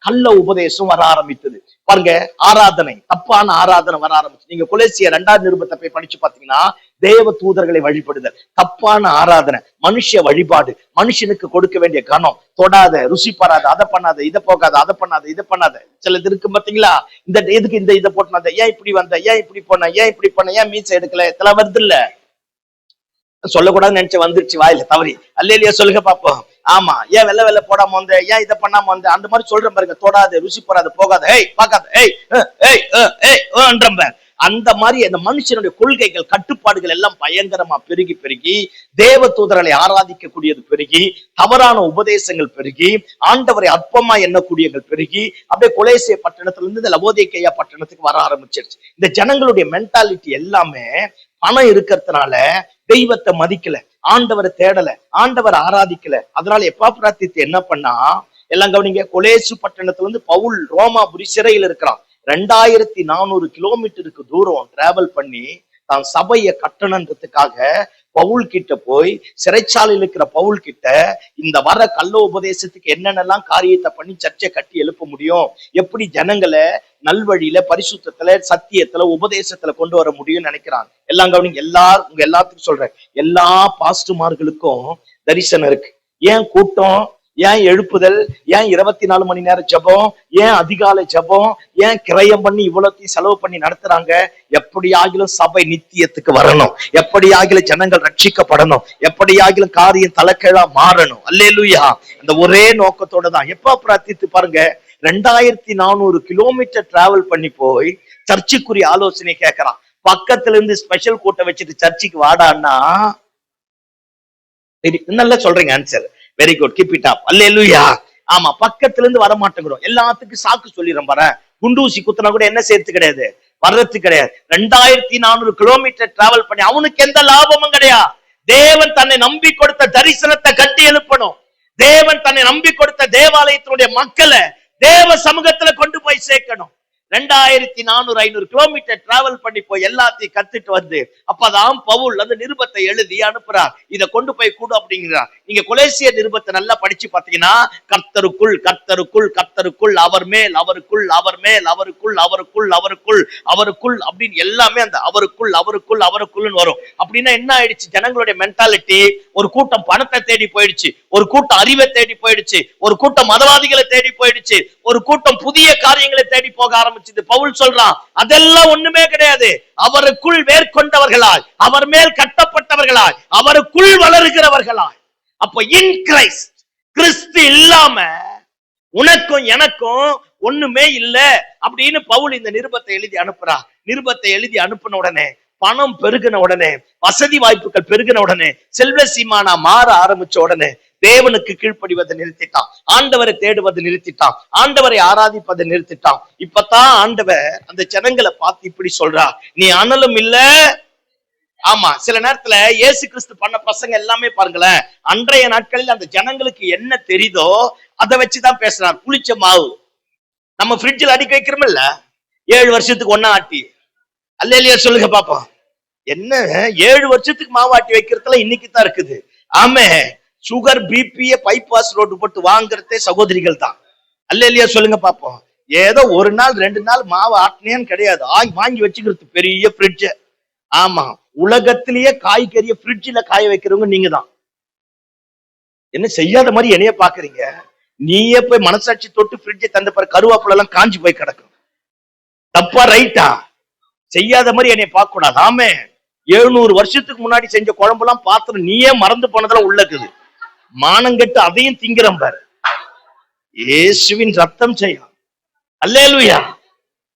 கள்ள உபதேசம் வர ஆரம்பித்தது. பாருங்க, ஆராதனை, தப்பான ஆராதனை வர ஆரம்பிச்சு. நீங்க கொலேசிய 2வது நிருபத்தை போய் படிச்சு பாத்தீங்கன்னா, தேவ தூதர்களை வழிபடுதல், தப்பான ஆராதனை, மனுஷ வழிபாடு, மனுஷனுக்கு கொடுக்க வேண்டிய கனம், தொடாத, ருசி பாராத, அதை பண்ணாத, இதை போகாத, அதை பண்ணாத, இதை பண்ணாத, சிலது இருக்கு பாத்தீங்களா? இந்த எதுக்கு இந்த இதை போட்டு, ஏன் இப்படி வந்த, ஏன் இப்படி போன, ஏன் இப்படி பண்ண, ஏன் மீசை எடுக்கல, இதெல்லாம் வருது இல்ல? சொல்லக்கூடாதுன்னு நினைச்ச வந்துருச்சு வாயில தவறி. அல்லேலியா சொல்லுங்க பாப்போம். ஆமா, ஏன் வெள்ள வெள்ள போடாம வந்த, ஏன் இதை பண்ணாம வந்த, அந்த மாதிரி சொல்ற பாருங்க. தொடாது, ருசி போடாது, போகாத, ஏய் பாக்காத, அந்த மாதிரி அந்த மனுஷனுடைய கொள்கைகள், கட்டுப்பாடுகள் எல்லாம் பயங்கரமா பெருகி பெருகி தேவ தூதர்களை ஆராதிக்கக்கூடியது பெருகி, தவறான உபதேசங்கள் பெருகி, ஆண்டவரை அற்பமா எண்ணக்கூடியங்கள் பெருகி, அப்படியே கொலேசிய பட்டணத்துல இருந்து இந்த லவோதிக்கேயா பட்டணத்துக்கு வர ஆரம்பிச்சிருச்சு. இந்த ஜனங்களுடைய மென்டாலிட்டி எல்லாமே பணம் இருக்கிறதுனால தெய்வத்தை மதிக்கல, ஆண்டவரை தேடல, ஆண்டவரை ஆராதிக்கல. அதனால எப்பாப்ராத்தித்து என்ன பண்ணா, எல்லாம் கவனிங்க, கொலேசு பட்டணத்துல இருந்து பவுல் ரோமாபுரி சிறையில் இருக்கிறான். 2400 கிலோமீட்டருக்கு தூரம் டிராவல் பண்ணி தான் சபையை கட்டணன்றதுக்காக பவுல் கிட்ட போய், சிறைச்சாலையில் இருக்கிற பவுல் கிட்ட இந்த வர கள்ள உபதேசத்துக்கு என்னென்னலாம் காரியத்தை பண்ணி சர்ச்சை கட்டி எழுப்ப முடியும், எப்படி ஜனங்களை நல்வழியில, பரிசுத்தத்துல, சத்தியத்துல, உபதேசத்துல கொண்டு வர முடியும்னு நினைக்கிறாங்க. எல்லாம் கவனிங்க, உங்க எல்லாத்துக்கும் சொல்றேன், எல்லா பாஸ்டுமார்களுக்கும் தரிசனம் இருக்கு. ஏன் கூட்டம், ஏன் எழுப்புதல், ஏன் 24 மணி நேரம் ஜபம், ஏன் அதிகாலை ஜபம், ஏன் கிரயம் பண்ணி இவ்வளத்தையும் செலவு பண்ணி நடத்துறாங்க? எப்படி ஆகிலும் சபை நித்தியத்துக்கு வரணும், எப்படி ஆகிலும் ஜனங்கள் ரட்சிக்கப்படணும், எப்படி ஆகிலும் காரியம் தலைக்கீழா மாறணும். அல்லேலூயா. அந்த ஒரே நோக்கத்தோட தான். எப்பாப்ராத்தித்து பாருங்க, 2400 கிலோமீட்டர் டிராவல் பண்ணி போய் சர்ச்சுக்குரிய ஆலோசனை கேட்கறான். பக்கத்துல இருந்து ஸ்பெஷல் கூட்டம் வச்சுட்டு சர்ச்சுக்கு வாடான்னா, நல்லா சொல்றீங்க answer, very good, keep it up. Hallelujah. ஆமா, பக்கத்துல இருந்து வர மாட்டேங்கிறோம், எல்லாத்துக்கும் சாக்கு சொல்லிடுறோம். பாரு, குண்டூசி குத்துனா கூட என்ன சேர்த்து கிடையாது, வர்றது கிடையாது. 2400 கிலோமீட்டர் டிராவல் பண்ணி அவனுக்கு எந்த லாபமும் கிடையாது. தேவன் தன்னை நம்பி கொடுத்த தரிசனத்தை கட்டி எழுப்பணும். தேவன் தன்னை நம்பி கொடுத்த தேவாலயத்தினுடைய மக்களை தேவ சமூகத்துல கொண்டு போய் சேர்க்கணும். 2400-500 கிலோமீட்டர் டிராவல் பண்ணி போய் எல்லாத்தையும் கத்துட்டு வந்து, அப்பதான் பவுல் அந்த நிருபத்தை எழுதி அனுப்புறார். இதை கொண்டு போய் கூடு அப்படிங்கிறார். நீங்க கொலேசிய நிருபத்தை நல்லா படிச்சு பாத்தீங்கன்னா, கர்த்தருக்குள் கர்த்தருக்குள் கர்த்தருக்குள் அவர் மேல் அவருக்குள் அவர் மேல் அவருக்குள் அவருக்குள் அவருக்குள் அவருக்குள் அப்படின்னு எல்லாமே அந்த அவருக்குள் அவருக்குள் அவருக்குள்னு வரும். அப்படின்னா என்ன ஆயிடுச்சு? ஜனங்களுடைய மென்டாலிட்டி, ஒரு கூட்டம் பணத்தை தேடி போயிடுச்சு, ஒரு கூட்டம் அறிவை தேடி போயிடுச்சு, ஒரு கூட்டம் மதவாதிகளை தேடி போயிடுச்சு, ஒரு கூட்டம் புதிய காரியங்களை தேடி போக ஆரம்பிச்சு. பவுல் சொல்றான், அதெல்லாம் ஒண்ணுமே கிடையாது. அவருக்குள் வேர்கொண்டவர்களாய், அவர் மேல் கட்டப்பட்டவர்களாய், அவருக்குள் வளருகிறவர்களாய். அப்ப இன் கிரைஸ்ட், கிறிஸ்து இல்லாம உனக்கும் எனக்கும் ஒண்ணுமே இல்ல அப்படின்னு பவுல் இந்த நிருபத்தை எழுதி அனுப்புறா. நிருபத்தை எழுதி அனுப்பின உடனே, பணம் பெருகின உடனே, வசதி வாய்ப்புகள் பெருகின உடனே, செல்வ சீமானா மாற ஆரம்பிச்ச உடனே தேவனுக்கு கீழ்ப்படிவதை நிறுத்திட்டான், ஆண்டவரை தேடுவதை நிறுத்திட்டான், ஆண்டவரை ஆராதிப்பதை நிறுத்திட்டான். இப்பதான் ஆண்டவர் அந்த ஜனங்களை பார்த்து இப்படி சொல்றா, நீ அனலும் இல்ல. ஆமா, சில நேரத்துல இயேசு கிறிஸ்து பண்ண பசங்க எல்லாமே பாருங்களேன், அன்றைய நாட்களில் அந்த ஜனங்களுக்கு என்ன தெரியுதோ அதை வச்சுதான் பேசுறார். புளிச்ச மாவு நம்ம ஃப்ரிட்ஜில் அடிக்க வைக்கிறோம்ல, 7 வருஷத்துக்கு ஒன்னா ஆட்டி, அல்லேலியா சொல்லுங்க பாப்போம். என்ன 7 வருஷத்துக்கு மாவாட்டி வைக்கிறதுல இன்னைக்கு தான் இருக்குது. ஆமே, சுகர் பிபிய பைபாஸ் ரோடு போட்டு வாங்குறதே சகோதரிகள் தான். அல்லேலியா சொல்லுங்க பாப்போம். ஏதோ ஒரு நாள் 2 நாள் மாவு ஆட்டினேன்னு கிடையாது, வாங்கி வச்சுக்கிறது பெரிய ஃப்ரிட்ஜ். ஆமா, உலகத்திலேயே காய்கறிய ஃப்ரிட்ஜில் காய வைக்கிறவங்க நீங்க தான். என்ன செய்யாத மாதிரி என்னைய பாக்குறீங்க? நீயே போய் மனசாட்சி தொட்டு ஃப்ரிட்ஜை தந்த பிறகு கருவேப்பிலை எல்லாம் காஞ்சி போய் கிடக்கும். தப்பா ரைட்டா? செய்யாத மாதிரி என்னைய பார்க்க கூடாது. ஆமே, 700 வருஷத்துக்கு முன்னாடி செஞ்ச குழம்புலாம் பாத்திரம் நீயே மறந்து போனதெல்லாம் உள்ளக்குது. மானங்கெட்டு அதையும் திங்கிறோம் பாரு. இயேசுவின் ரத்தம் செய்யும். அல்லேலூயா.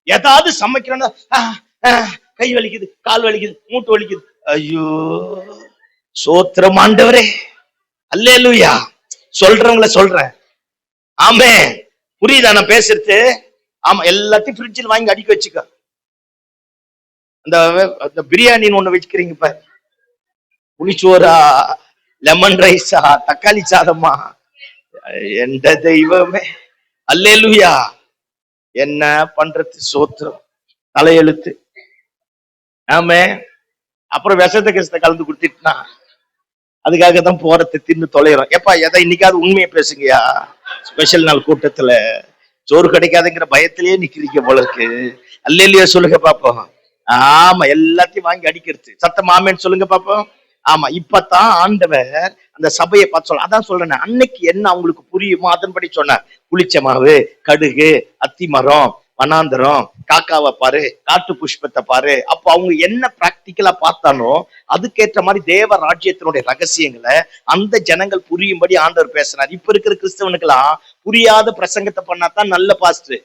ஏதாவது சமைக்கிறோம்னா கை வலிக்குது, கால் வலிக்குது, மூட்டு வலிக்குது. ஐயோ சோத்திரம் ஆண்டவரே, அல்லேலூயா. சொல்றவங்கள சொல்றேன். ஆமே, புரியுதா நான் பேசுறது? ஆமா, எல்லாத்தையும் ஃப்ரிட்ஜில் வாங்கி அடிக்க வச்சுக்க. அந்த பிரியாணின்னு ஒண்ணு வச்சுக்கிறீங்க இப்ப, புளிச்சோரா, லெமன் ரைஸா, தக்காளி சாதமா, எந்த தெய்வமே, அல்லேலூயா. என்ன பண்றது? சோத்திரம், தலையெழுத்து. ஆமே, அப்புறம் விஷத்தை கலந்து கொடுத்துட்டுனா அதுக்காக தான் போறதை தின்னு தொலைறோம். எப்பா எதை இன்னைக்காவது உண்மையை பேசுங்கயா. ஸ்பெஷல் நாள் கூட்டத்துல சோறு கிடைக்காதுங்கிற பயத்திலேயே நிக்கிறீங்க போல இருக்கு. அல்லேலூயா சொல்லுங்க பாப்போம். ஆமா, எல்லாத்தையும் வாங்கி அடிக்கிறது. சத்தம் ஆமேன்னு சொல்லுங்க பாப்போம். ஆமா, இப்பதான் ஆண்டவர் அந்த சபையை பார்த்து சொல்ல. அதான் சொல்றேன், அன்னைக்கு என்ன அவங்களுக்கு புரியுமோ அதன்படி சொன்ன. புளிச்ச மாவு, கடுகு, அத்தி மரம், வனாந்தரம், காக்காவை பாரு, காட்டு புஷ்பத்தை பாரு. அப்போ அவங்க என்ன பிராக்டிக்கலா பார்த்தானோ அதுக்கேற்ற மாதிரி தேவ ராஜ்யத்தினுடைய ரகசியங்களை அந்த ஜனங்கள் புரியும்படி ஆண்டவர் பேசினார். இப்ப இருக்கிற கிறிஸ்தவனுக்கெல்லாம் புரியாத பிரசங்கத்தை பண்ணாதான் நல்ல பாஸ்டர்,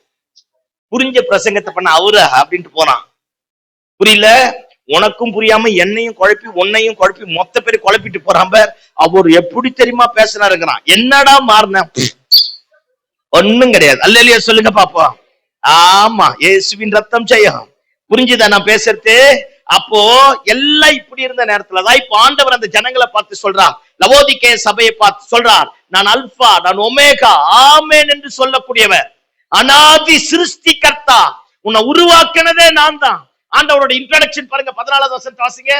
புரிஞ்ச பிரசங்கத்தை பண்ண அவரு அப்படின்ட்டு போறான். புரியல, உனக்கும் புரியாம என்னையும் குழப்பி உன்னையும் குழப்பி மொத்த பேரை குழப்பிட்டு போறான். அவர் எப்படி தெரியுமா பேசினாருங்கிறான். என்னடா மாறின? ஒண்ணும் கிடையாது. அல்லேலூயா சொல்லுங்க பாப்போம். ஆமா, இயேசுவின் ரத்தம் ஜெயம். புரிஞ்சுதா நான் பேசுறது? அப்போ எல்லாம் இப்படி இருந்த நேரத்துலதான் இப்ப ஆண்டவர் அந்த ஜனங்களை பார்த்து சொல்றார், லவோதிக்கேய சபையை பார்த்து சொல்றார், நான் அல்பா, நான் ஒமேகா, ஆமேன் என்று சொல்லக்கூடியவர், அனாதி சிருஷ்டிகர்த்தா, உன்னை உருவாக்கினதே நான் தான். ஆண்டவரோட இன்ட்ரோடக்ஷன் பாருங்க, 14வது வசனத்தை வாசிங்க.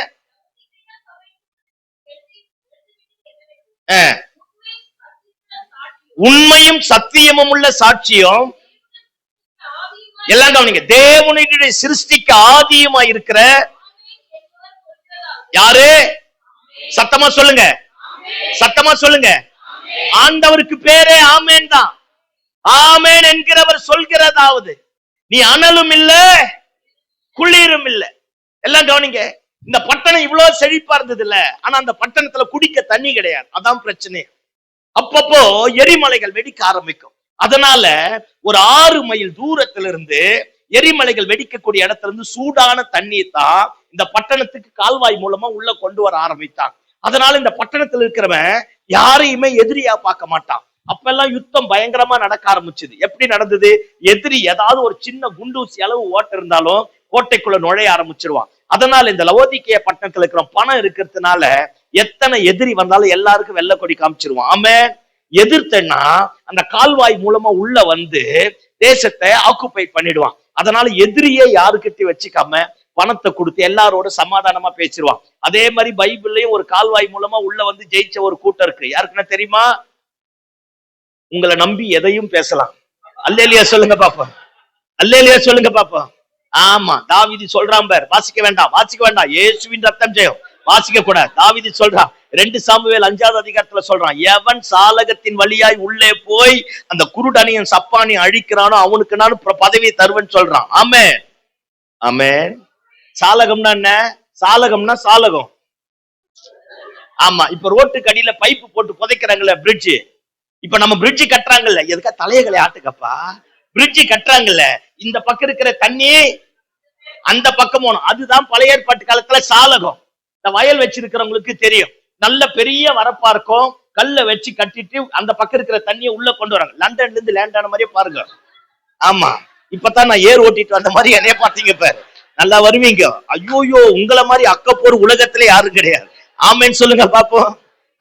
உண்மையும் சத்தியமும் உள்ள சாட்சியம் எல்லாம் கவனிங்க. தேவனுடைய சிருஷ்டிக்கு ஆதியமா இருக்கிற யாரு? சத்தமா சொல்லுங்க, சத்தமா சொல்லுங்க. ஆண்டவருக்கு பேரே ஆமேன் தான். ஆமேன் என்கிறவர் சொல்கிறதாவது, நீ அனலும் இல்ல குளிரும் இல்ல. எல்லாம் கவனிங்க. இந்த பட்டணம் இவ்வளவு செழிப்பா இருந்தது இல்ல, ஆனா அந்த பட்டணத்துல குடிக்க தண்ணி கிடையாது. அதான் பிரச்சனை. அப்பப்போ எரிமலைகள் வெடிக்க ஆரம்பிக்கும். அதனால ஒரு 6 மைல் தூரத்துல இருந்து எரிமலைகள் வெடிக்கக்கூடிய இடத்துல இருந்து சூடான தண்ணியை தான் இந்த பட்டணத்துக்கு கால்வாய் மூலமா உள்ள கொண்டு வர ஆரம்பித்தாங்க. அதனால இந்த பட்டணத்துல இருக்கிறவன் யாரையுமே எதிரியா பார்க்க மாட்டான். அப்பெல்லாம் யுத்தம் பயங்கரமா நடக்க ஆரம்பிச்சது. எப்படி நடந்தது? எதிரி ஏதாவது ஒரு சின்ன குண்டூசி அளவு ஓட்ட இருந்தாலும் கோட்டைக்குள்ள நுழைய ஆரம்பிச்சிருவான். அதனால இந்த லவோதிக்கேய பட்டணத்துல இருக்கிற பணம் இருக்கிறதுனால எத்தனை எதிரி வந்தாலும் எல்லாருக்கும் வெள்ளை கொடி காமிச்சிருவான். ஆமென். எதிர்த்தன்னா அந்த கால்வாய் மூலமா உள்ள வந்து தேசத்தை ஆக்குபை பண்ணிடுவான். அதனால எதிரியே யாருக்கிட்ட வச்சுக்காம பணத்தை கொடுத்து எல்லாரோட சமாதானமா பேசிடுவான். அதே மாதிரி பைபிள்லயும் ஒரு கால்வாய் மூலமா உள்ள வந்து ஜெயிச்ச ஒரு கூட்டம் இருக்கு. யாருக்குன்னா தெரியுமா? உங்களை நம்பி எதையும் பேசலாம். அல்லேலூயா சொல்லுங்க பாப்போம். அல்லேலூயா சொல்லுங்க பாப்போம். ஆமா, தாவீது சொல்றான் பார், வாசிக்க வேண்டாம், வாசிக்க வேண்டாம், இயேசுவின் ரத்தம் ஜெயம், வாசிக்க கூடாது. தாவீது சொல்றான், 2 சாமுவேல் 5வது அதிகாரத்துல சொல்றான், எவன் சாலகத்தின் வழியாய் உள்ளே போய் அந்த குருடனியின் சப்பானி அழிக்கிறானோ அவனுக்கு நான் பதவியை தருவேன்னு சொல்றான். ஆமென், ஆமென். சாலகம்னா என்ன? சாலகம்னா சாலகம். ஆமா, இப்ப ரோட்டுக்கு அடியில பைப்பு போட்டு புதைக்கிறாங்கல்ல, பிரிட்ஜ். இப்ப நம்ம பிரிட்ஜ் கட்டுறாங்கல்ல, எதுக்கா தலையகளை ஆட்டுக்கப்பா, பிரிட்ஜ் கட்டுறாங்கல்ல, இந்த பக்கம் இருக்கிற தண்ணி அந்த பக்கம் போகணும். அதுதான் பழைய ஏற்பாட்டு காலத்துல சாலகம். இந்த வயல் வச்சிருக்கிறவங்களுக்கு தெரியும். நல்ல பெரிய வரப்பா இருக்கும், கல்ல வச்சு கட்டிட்டு அந்த பக்கம் இருக்கிற தண்ணியை உள்ள கொண்டு வராங்க. லண்டன்ல இருந்து லேண்ட் ஆன மாதிரியே பாருங்க. ஆமா, இப்பதான் நான் ஏர் ஓட்டிட்டு வந்த மாதிரி என்னைய பாத்தீங்க பாரு, நல்லா வருவீங்க. ஐயோயோ, உங்களை மாதிரி அக்கப்போர் உலகத்துல யாரும் கிடையாது. ஆமேன்னு சொல்லுங்க பாப்போம்.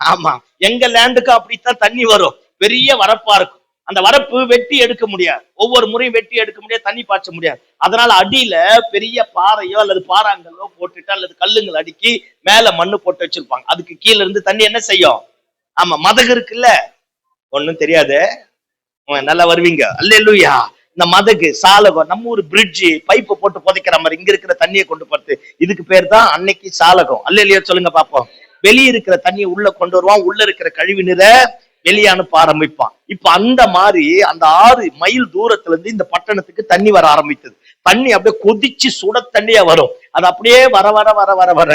ஆமா, எங்க லேண்டுக்கு அப்படித்தான் தண்ணி வரும். பெரிய வரப்பா இருக்கும். அந்த வரப்பு வெட்டி எடுக்க முடியாது, ஒவ்வொரு முறையும் வெட்டி எடுக்க முடியாது, தண்ணி பாய்ச்ச முடியாது. அதனால அடியில பெரிய பாறையோ அல்லது பாறாங்கல்லோ போட்டுட்டு அல்லது கல்லுங்கள் அடுக்கி மேல மண்ணு போட்டு வச்சிருப்பாங்க. அதுக்கு கீழே இருந்து தண்ணி என்ன செய்யும்? ஆமா, மதகு இருக்குல்ல, ஒண்ணும் தெரியாது, நல்லா வருவீங்க. அல்லேலூயா. இந்த மதகு சாலகம், நம்ம ஊர் பிரிட்ஜ் பைப்பு போட்டு புதைக்கிற மாதிரி இங்க இருக்கிற தண்ணியை கொண்டு போறது, இதுக்கு பேர் தான் அன்னைக்கு சாலகம். அல்லேலூயா சொல்லுங்க பாப்போம். வெளியே இருக்கிற தண்ணியை உள்ள கொண்டு வருவான், உள்ள இருக்கிற கழிவு நீரை வெளியே அனுப்ப ஆரம்பிப்பான். இப்ப அந்த மாதிரி அந்த 6 மைல் தூரத்துல இருந்து இந்த பட்டணத்துக்கு தண்ணி வர ஆரம்பித்தது. தண்ணி அப்படியே கொதிச்சு சுட தண்ணியா வரும். அது அப்படியே வர வர வர வர வர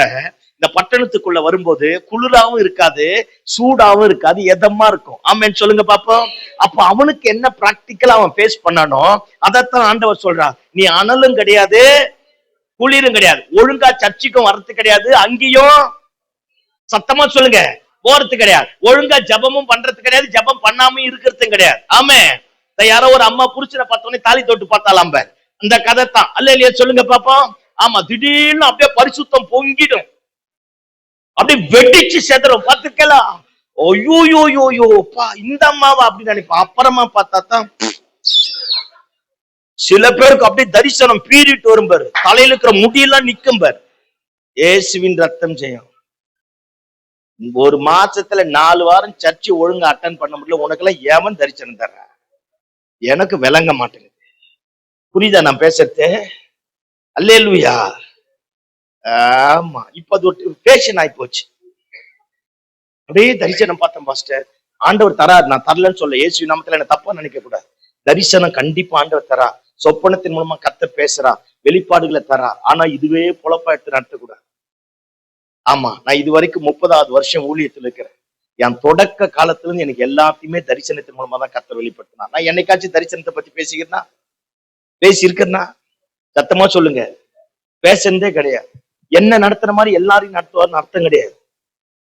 இந்த பட்டணத்துக்குள்ள வரும்போது குளிராவும் இருக்காது, சூடாவும் இருக்காது, எதமா இருக்கும். ஆமென் சொல்லுங்க பாப்போம். அப்ப அவனுக்கு என்ன பிராக்டிக்கலா அவன் பேஸ் பண்ணானோ அதைத்தான் ஆண்டவர் சொல்றான். நீ அனலும் கிடையாது குளிரும் கிடையாது. ஒழுங்கா சர்ச்சுக்கும் வர்றது கிடையாது, அங்கேயும் சத்தமா சொல்லுங்க போறது கிடையாது. ஒழுங்கா ஜபமும் பண்றது கிடையாது, ஜபம் பண்ணாம இருக்கிறதும் கிடையாது. ஆமே. யாரோ ஒரு அம்மா புருஷனை பார்த்தோன்னே தாலி தொட்டு பார்த்தாலாம் பார், அந்த கதை தான். அல்ல இல்லையா சொல்லுங்க பாப்போம். ஆமா, திடீர்னு அப்படியே பரிசுத்தம் பொங்கிடும், அப்படியே வெடிச்சு செதறும். பார்த்துக்கலாம். ஓயோயோயோயோப்பா இந்த அம்மாவா அப்படின்னு நினைப்பா. அப்புறமா பார்த்தா தான் சில பேருக்கு அப்படியே தரிசனம் பீறிட்டு வரும் பாரு, தலையில இருக்கிற முடியெல்லாம் நிக்கும் பாரு. இயேசுவின் ரத்தம் செய்யும். ஒரு மாசத்துல 4 வாரம் சர்ச்சு ஒழுங்கா அட்டன் பண்ண முடியல, உனக்கெல்லாம் எவன் தரிசனம் தர? எனக்கு விளங்க மாட்டேங்குது. புரியுதா நான் பேசுறது? அல்லேலூயா. ஆமா, இப்ப அது ஒரு பேஷன் ஆகி போச்சு. அப்படியே தரிசனம் பார்த்தேன் பாஸ்டர், ஆண்டவர் தரார், நான் தரலன்னு சொல்ல, இயேசு நாமத்துல என்ன தப்பா நினைக்க கூடாது. தரிசனம் கண்டிப்பா ஆண்டவர் தரா, சொப்பனத்தின் மூலமா கர்த்தர் பேசுறா, வெளிப்பாடுகளை தரா. ஆனா இதுவே பொழப்பா எடுத்து நடத்தக்கூடாது. ஆமா, நான் இது வரைக்கும் 30வது வருஷம் ஊழியத்துல இருக்கிறேன். என் தொடக்க காலத்துல இருந்து எனக்கு எல்லாத்தையுமே தரிசனத்தின் மூலமா தான் கர்த்தர் வெளிப்படுத்தினா. நான் என்னைக்காச்சும் தரிசனத்தை பத்தி பேசி இருக்கிறேன்னா சத்தமா சொல்லுங்க, பேசுறதே கிடையாது. என்ன நடத்துற மாதிரி எல்லாரையும் நடத்துவார்னு அர்த்தம் கிடையாது.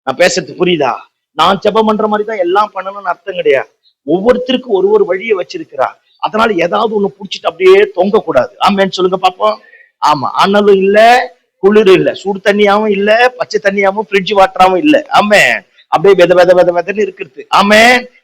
நான் பேசுறது புரியுதா? நான் ஜெபம் பண்ற மாதிரி தான் எல்லாம் பண்ணணும்னு அர்த்தம் கிடையாது. ஒவ்வொருத்தருக்கும் ஒரு வழியை வச்சிருக்கிறா. அதனால ஏதாவது ஒண்ணு புடிச்சிட்டு அப்படியே தொங்க கூடாது. ஆமேன்னு சொல்லுங்க பாப்போம். ஆமா, அனலும் இல்ல, குளிர் இல்ல, சுடு தண்ணியாவும் இல்ல, பச்சை தண்ணியாவும் ஃப்ரிட்ஜ் வாட்டராவும் இல்ல. ஆமே, அப்படியே வெதன்னு இருக்கிறது. ஆமே,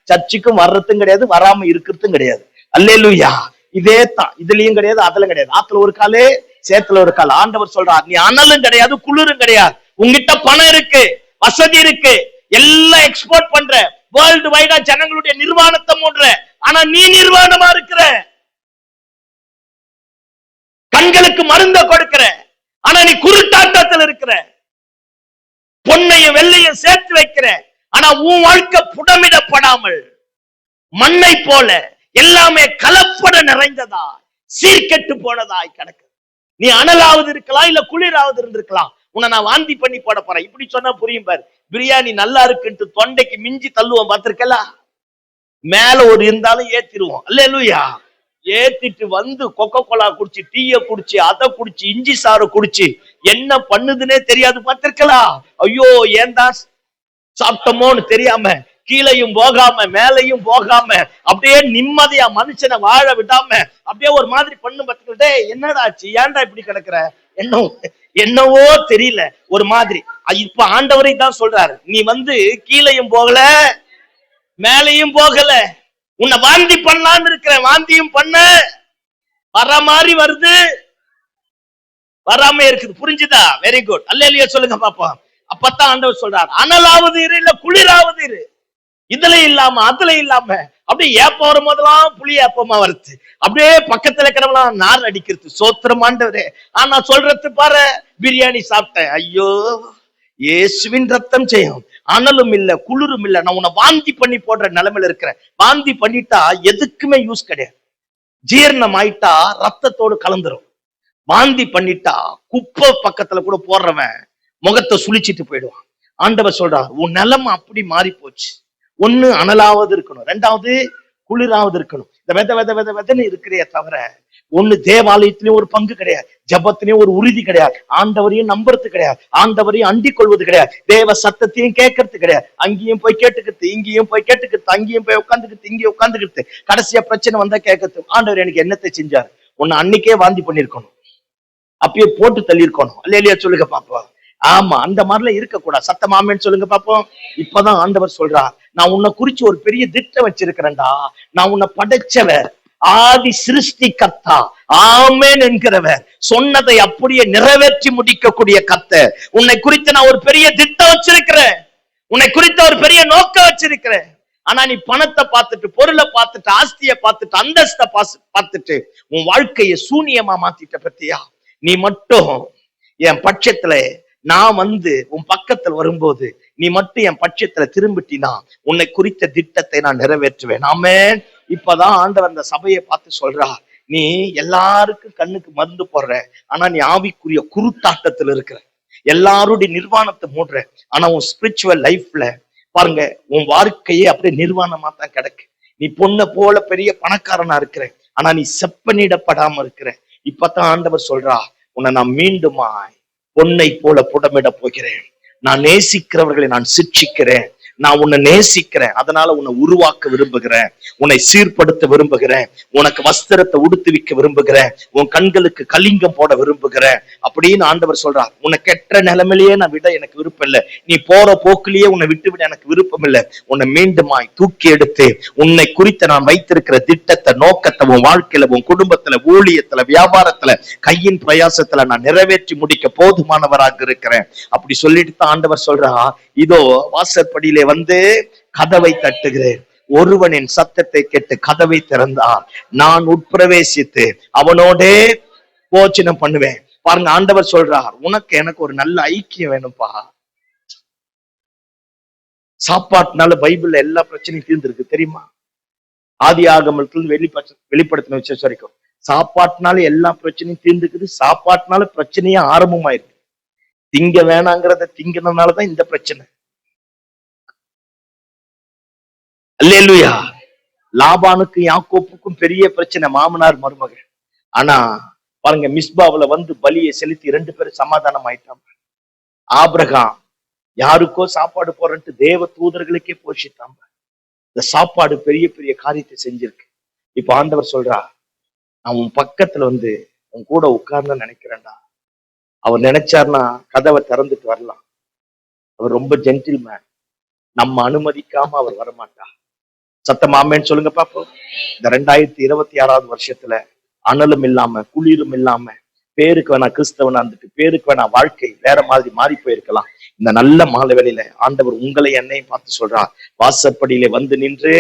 சர்ச்சுக்கும் வர்றதும் கிடையாது, வராம இருக்கிறதும் கிடையாது. அல்லேலூயா. இதே தான், இதுலயும் கிடையாது, அதுல கிடையாது. ஆத்துல ஒரு காலு, சேத்துல ஒரு கால். ஆண்டவர் சொல்றார், நீ அனலும் கிடையாது, குளிரும் கிடையாது. உங்ககிட்ட பணம் இருக்கு, வசதி இருக்கு, எல்லாம் எக்ஸ்போர்ட் பண்ற, வேர்ல்டு வைடா ஜனங்களுடைய நிர்வாணத்தை மூடுற. ஆனா நீ நிர்வாணமா இருக்கிற. கண்களுக்கு மருந்த கொடுக்கிற, ஆனா நீ குருட்டாட்டத்தில் இருக்கிற. பொன்னையும் வெள்ளையும் சேர்த்து வைக்கிற, ஆனா உன் வாழ்க்கை புடமிடப்படாமல் மண்ணை போல எல்லாமே கலப்பட நிறைந்ததாய் சீர்கெட்டு போனதாய் கிடக்கு. நீ அனலாவது இருக்கலாம், இல்ல குளிராவது இருந்திருக்கலாம். உன்னை நான் வாந்தி பண்ணி போட போறேன். இப்படி சொன்னா புரியும் பாரு. பிரியாணி நல்லா இருக்குன்ட்டு தொண்டைக்கு மிஞ்சி தள்ளுவோம், பார்த்திருக்கலாம். மேல ஒரு இருந்தாலும் ஏத்திடுவோம். அல்லேலூயா. ஏத்திட்டு வந்து கொக்கோ கோலா குடிச்சு, டீய குடிச்சு, அதை குடிச்சு, இஞ்சி சாறு குடிச்சு என்ன பண்ணுதுன்னே தெரியாது, பார்த்திருக்கலாம். ஐயோ ஏன்டா சாப்பிட்டோமோன்னு தெரியாம, கீழையும் போகாம மேலையும் போகாம அப்படியே நிம்மதியா மனுஷனை வாழ விடாம அப்படியே ஒரு மாதிரி பண்ணு. பார்த்துக்கிட்டே என்னடா ஆச்சு, ஏன்டா இப்படி கிடக்குற, என்னவோ தெரியல ஒரு மாதிரி. இப்ப ஆண்டவரை தான் சொல்றாரு, நீ கீழையும் போகல மேலையும் போகல, உன்னை வாந்தி பண்ணலான்னு இருக்கிற, வாந்தியும் பண்ண வர மாதிரி வருது, வராம இருக்குது. புரிஞ்சுதா? Very good. அல்லேலூயா சொல்லுங்க பாப்போம். அப்பதான் ஆண்டவர் சொல்றாரு, அனலாவது இரு, இல்ல குளிராவது இரு. இதுல இல்லாம அதுல இல்லாம அப்படியே ஏப்பம் வரும் போதெல்லாம் புளி ஏப்பமா வருது, அப்படியே பக்கத்துல இருக்கிறவங்களாம் நார் அடிக்கிறது. சோத்திரம் ஆண்டவரே. ஆனா சொல்றது பாரு, பிரியாணி சாப்பிட்டேன், ஐயோ இயேசுவின் ரத்தம் செய்யும். அனலும் இல்ல குளிரும் இல்ல, நான் உன்னை வாந்தி பண்ணி போடுற நிலைமையில இருக்கிறேன். வாந்தி பண்ணிட்டா எதுக்குமே யூஸ் கிடையாது. ஜீரணம் ஆயிட்டா ரத்தத்தோடு கலந்துரும். வாந்தி பண்ணிட்டா குப்பை பக்கத்துல கூட போடுறவன் முகத்தை சுழிச்சிட்டு போயிடுவான். ஆண்டவர் சொல்றார், உன் நிலைமை அப்படி மாறி போச்சு. ஒண்ணு அனலாவது இருக்கணும், ரெண்டாவது குளிராவது இருக்கணும். இந்த வெதன்னு இருக்கிறே தவிர ஒண்ணு தேவாலயத்திலயும் ஒரு பங்கு கிடையாது, ஜபத்திலயும் ஒரு உறுதி கிடையாது, ஆண்டவரையும் நம்புறது கிடையாது, ஆண்டவரையும் அண்டிக் கொள்வது கிடையாது, தேவ சத்தத்தையும் கேட்கறது கிடையாது. அங்கேயும் போய் கேட்டுக்கிறது, இங்கேயும் போய் கேட்டுக்கிறது, அங்கேயும் போய் உட்காந்துக்கிறது, இங்கேயும் உட்காந்துக்கிறது. கடைசியா பிரச்சனை வந்தா கேட்கறது, ஆண்டவர் எனக்கு என்னத்தை செஞ்சாரு, உன்னை அன்னைக்கே வாந்தி பண்ணிருக்கணும், அப்பயே போட்டு தள்ளி இருக்கணும். அல்லேலூயா சொல்லுங்க பாப்போம். ஆமா, அந்த மாதிரிலாம் இருக்கக்கூடாது. சத்தமாமேன்னு சொல்லுங்க பாப்போம். இப்பதான் ஆண்டவர் சொல்றா, நான் உன்னை குறிச்சு ஒரு பெரிய திட்டம் வச்சிருக்கிறேன்டா. நான் உன்னை படைச்சவர், ஆதி சிருஷ்டி கர்த்தா, ஆமேன் என்கிறவர், சொன்னதை அப்படியே நிறைவேற்றி முடிக்கக்கூடிய கர்த்தர். உன்னை குறித்து நான் ஒரு பெரிய திட்டம் வச்சிருக்கிறேன், உன்னை குறித்த ஒரு பெரிய நோக்கம் வச்சிருக்கிறேன். ஆனா நீ பணத்தை பார்த்துட்டு, பொருளை பார்த்துட்டு, ஆஸ்தியை பார்த்துட்டு, அந்தஸ்தை பார்த்துட்டு உன் வாழ்க்கையை சூனியமா மாத்திட்ட பத்தியா? நீ மட்டும் என் பட்சத்துல, நான் உன் பக்கத்துல வரும்போது நீ மட்டும் என் பட்சத்துல திரும்பிட்டினா உன்னை குறித்த திட்டத்தை நான் நிறைவேற்றுவேன். ஆமென். இப்பதான் ஆண்டவர் அந்த சபையை பார்த்து சொல்றா, நீ எல்லாருக்கும் கண்ணுக்கு மருந்து போடுற, ஆனா நீ ஆவிக்குரிய குருட்டாட்டத்துல இருக்கிற, எல்லாருடைய நிர்வாணத்தை மூடுற. ஆனா உன் ஸ்பிரிச்சுவல் லைஃப்ல பாருங்க, உன் வாழ்க்கையே அப்படியே நிர்வாணமா தான் கிடக்கு. நீ பொண்ணை போல பெரிய பணக்காரனா இருக்கிற, ஆனா நீ செப்பனிடப்படாம இருக்கிற. இப்பதான் ஆண்டவர் சொல்றா, உன்னை நான் மீண்டுமாய் பொன்னை போல புடமிட போகிறேன். நான் நேசிக்கிறவர்களை நான் சிட்சிக்கிறேன். நான் உன்னை நேசிக்கிறேன், அதனால உன்னை உருவாக்க விரும்புகிறேன், உன்னை சீர்படுத்த விரும்புகிறேன், உனக்கு வஸ்திரத்தை உடுத்துவிக்க விரும்புகிறேன், உன் கண்களுக்கு கலிங்கம் போட விரும்புகிறேன் அப்படின்னு ஆண்டவர் சொல்றார். உன்னை கெட்ட நிலைமையிலேயே நான் விட எனக்கு விருப்பம் இல்லை, நீ போற போக்கிலேயே உன்னை விட்டு விட எனக்கு விருப்பம் இல்லை. உன்னை மீண்டுமாய் தூக்கி எடுத்து உன்னை குறித்த நான் வைத்திருக்கிற திட்டத்தை, நோக்கத்தை உன் வாழ்க்கையில, உன் குடும்பத்துல, ஊழியத்துல, வியாபாரத்துல, கையின் பிரயாசத்துல நான் நிறைவேற்றி முடிக்க போதுமானவராக இருக்கிறேன் அப்படி சொல்லிட்டு தான் ஆண்டவர் சொல்றா, இதோ வாசற்படியிலே வந்து கதவை தட்டுகிறேன், ஒருவன் என் சத்தத்தை கேட்டு கதவை திறந்தார், நான் உட்பிரவேசித்து அவனோடே போஜனம் பண்ணுவேன். பாருங்க, ஆண்டவர் சொல்றார், உனக்கு எனக்கு ஒரு நல்ல ஐக்கியம் வேணும்பா. சாப்பாட்டுனால பைபிள்ல எல்லா பிரச்சனையும் தீர்ந்துருக்கு தெரியுமா? ஆதி ஆகமத்திலிருந்து வெளிப்படுத்தின விசேஷம் வரைக்கும் சாப்பாட்டுனால எல்லா பிரச்சனையும் தீர்ந்துக்குது. சாப்பாட்டுனால பிரச்சனையே ஆரம்பமாயிருக்கு. திங்க வேணாங்கிறத திங்கிறதுனாலதான் இந்த பிரச்சனை. அல்லேலூயா. லாபானுக்கும் யாக்கோப்புக்கும் பெரிய பிரச்சனை, மாமனார் மருமகன். ஆனா பாருங்க, மிஸ்பாவுல வந்து பலியை செலுத்தி 2 பேரும் சமாதானம் ஆயிட்டாங்க. ஆபிரகாம் யாருக்கோ சாப்பாடு போறன்ட்டு தேவ தூதர்களுக்கே போஷித்தாங்க. இந்த சாப்பாடு பெரிய பெரிய காரியத்தை செஞ்சிருக்கு. இப்ப ஆண்டவர் சொல்றா, நான் உன் பக்கத்துல வந்து உன் கூட உட்கார்ந்து நினைக்கிறேன்டா. அவர் நினைச்சார்னா கதவை திறந்துட்டு வரலாம். அவர் ரொம்ப ஜென்டில்மேன், நம்ம அனுமதிக்காம அவர் வரமாட்டார். சத்தமாமேன்னு சொல்லுங்க பாப்போம். இந்த 2026 வருஷத்துல அனலும் இல்லாம குளிரும் இல்லாம, பேருக்கு வேணா கிறிஸ்தவனா இருந்துட்டு பேருக்கு வேணா வாழ்க்கை வேற மாதிரி மாறி போயிருக்கலாம். இந்த நல்ல மாலை வேளையில ஆண்டவர் உங்களை என்னையும் பார்த்து சொல்றார், வாசற்படியிலே வந்து நின்று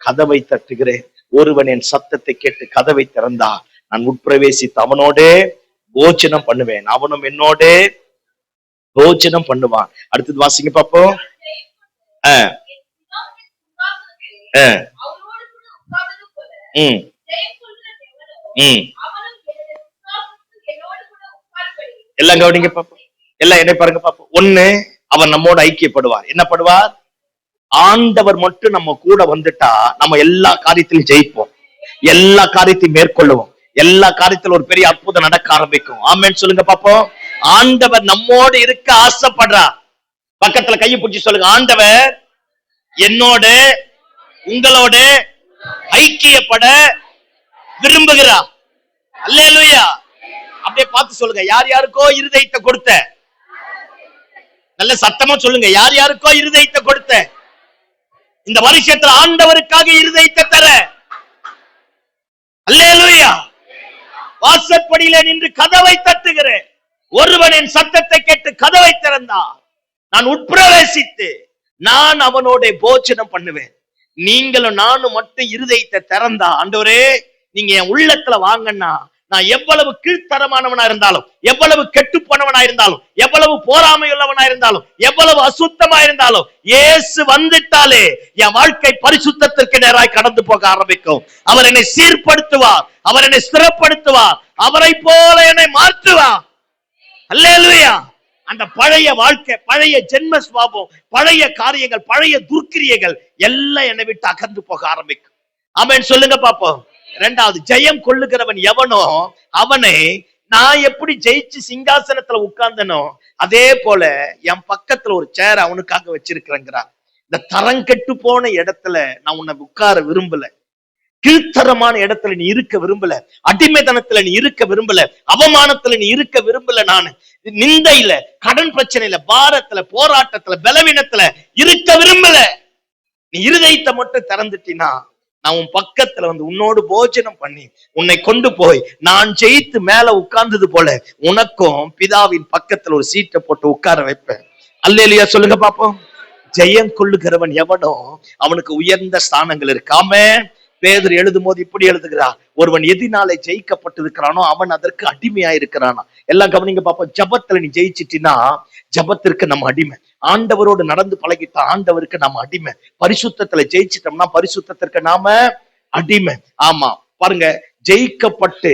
கதவை தட்டுகிறேன், ஒருவன் என் சத்தத்தை கேட்டு கதவை திறந்தா நான் உட்பிரவேசித்து அவனோடே போஜனம் பண்ணுவேன், அவனும் என்னோட போஜனம் பண்ணுவான். அடுத்தது வாசிங்க பாப்போம். எல்லாம் கவனிங்க பாப்போம், எல்லாம் என்ன பாருங்க பாப்போம். ஒண்ணு, அவர் நம்மோட ஐக்கியப்படுவார். என்ன படுவார்? ஆண்டவர் மட்டும் நம்ம கூட வந்துட்டா நம்ம எல்லா காரியத்திலும் ஜெயிப்போம், எல்லா காரியத்தையும் மேற்கொள்ளுவோம், எல்லா காரியத்திலும் ஒரு பெரிய அற்புதம் நடக்க ஆரம்பிக்கும். ஆமென் சொல்லுங்க பாப்போம். ஆண்டவர் நம்மோடு இருக்க ஆசைப்படுறார். பக்கத்துல கையை பிடிச்சி சொல்லுங்க, ஆண்டவர் என்னோட உங்களோட ஐக்கியப்பட விரும்புகிறார். அல்லேலூயா. அப்படியே பார்த்து சொல்லுங்க, யார் யாருக்கோ இருதயத்தை கொடுத்த, நல்ல சத்தமா சொல்லுங்க, யார் யாருக்கோ இருதயத்தை கொடுத்த, இந்த வருஷத்துல ஆண்டவருக்காக இருதயத்தை தர. அல்லேலூயா. வாசற்படியில நின்று கதவை தட்டுகிறேன், ஒருவன் என் சத்தத்தை கேட்டு கதவை திறந்தான், நான் உட்பிரவேசித்து நான் அவனோட போஜனம் பண்ணுவேன். நீங்களும் நானும் மட்டும் இருதயத்தை திறந்தா, ஆண்டவரே நீங்க என் உள்ளத்துல வாங்கன்னா, நான் எவ்வளவு கீழ்த்தரமானவனா இருந்தாலும், எவ்வளவு கெட்டு போனவனா இருந்தாலும், எவ்வளவு போராமையுள்ளவனா இருந்தாலும், எவ்வளவு அசுத்தமா இருந்தாலும், இயேசு வந்துட்டாலே என் வாழ்க்கை பரிசுத்தத்திற்கு நேராய் கடந்து போக ஆரம்பிக்கும். அவர் என்னை சீர்படுத்துவார், அவர் என்னை ஸ்திரப்படுத்துவார், அவரை போல என்னை மாற்றுவார். அல்லேலூயா. அந்த பழைய வாழ்க்கை, பழைய ஜென்ம சுவாபம், பழைய காரியங்கள், பழைய துர்க்கிரியைகள் எல்லாம் என்னை விட்டு அகன்று போக ஆரம்பிக்கும். ஆமென் சொல்லுங்க பாப்போம். 2வது, ஜெயம் கொள்ளுகிறவன் எவனோ அவனை நான் எப்படி ஜெயிச்சு சிங்காசனத்துல உட்கார்ந்தனோ அதே போல என் பக்கத்துல ஒரு சேர் அவனுக்காக வச்சிருக்கிறேங்கிறார். இந்த தரங்கெட்டு போன இடத்துல நான் உன்னை உட்கார விரும்பல, கீழ்த்தரமான இடத்துல நீ இருக்க விரும்பல, அடிமைத்தனத்துல நீ இருக்க விரும்பல, அவமானத்துல நீ இருக்க விரும்பல, நான் நிந்தையில, கடன் பிரச்சனையில, பாரத்துல, போராட்டத்துல, பலவீனத்துல இருக்க விரும்பல. நீ இருதயத்தை மட்டும் திறந்துட்டினா நான் உன் பக்கத்துல வந்து உன்னோடு போஜனம் பண்ணி உன்னை கொண்டு போய் நான் ஜெயித்து மேல உட்கார்ந்தது போல உனக்கும் பிதாவின் பக்கத்துல ஒரு சீட்டை போட்டு உட்கார வைப்பேன். அல்லேலூயா சொல்லுங்க பாப்போம். ஜெயம் கொள்ளுகிறவன் எவனோ அவனுக்கு உயர்ந்த ஸ்தானங்கள் இருக்காமே. பேதுரு எழுதும் போது இப்படி எழுதுகிறார், ஒருவன் எதினாலே ஜெயிக்கப்பட்டிருக்கிறானோ அவன் அதற்கு அடிமையா இருக்கிறானா. எல்லாம் கவனிங்க பாப்போம். ஜபத்துல நீ ஜெயிச்சிட்டினா ஜபத்திற்கு நம்ம அடிமை, ஆண்டவரோடு நடந்து பழகிட்டா ஆண்டவருக்கு நாம அடிமை, பரிசுத்தத்துல ஜெயிச்சிட்டோம்னா பரிசுத்தத்திற்கு நாம அடிமை. ஆமா பாருங்க, ஜெயிக்கப்பட்டு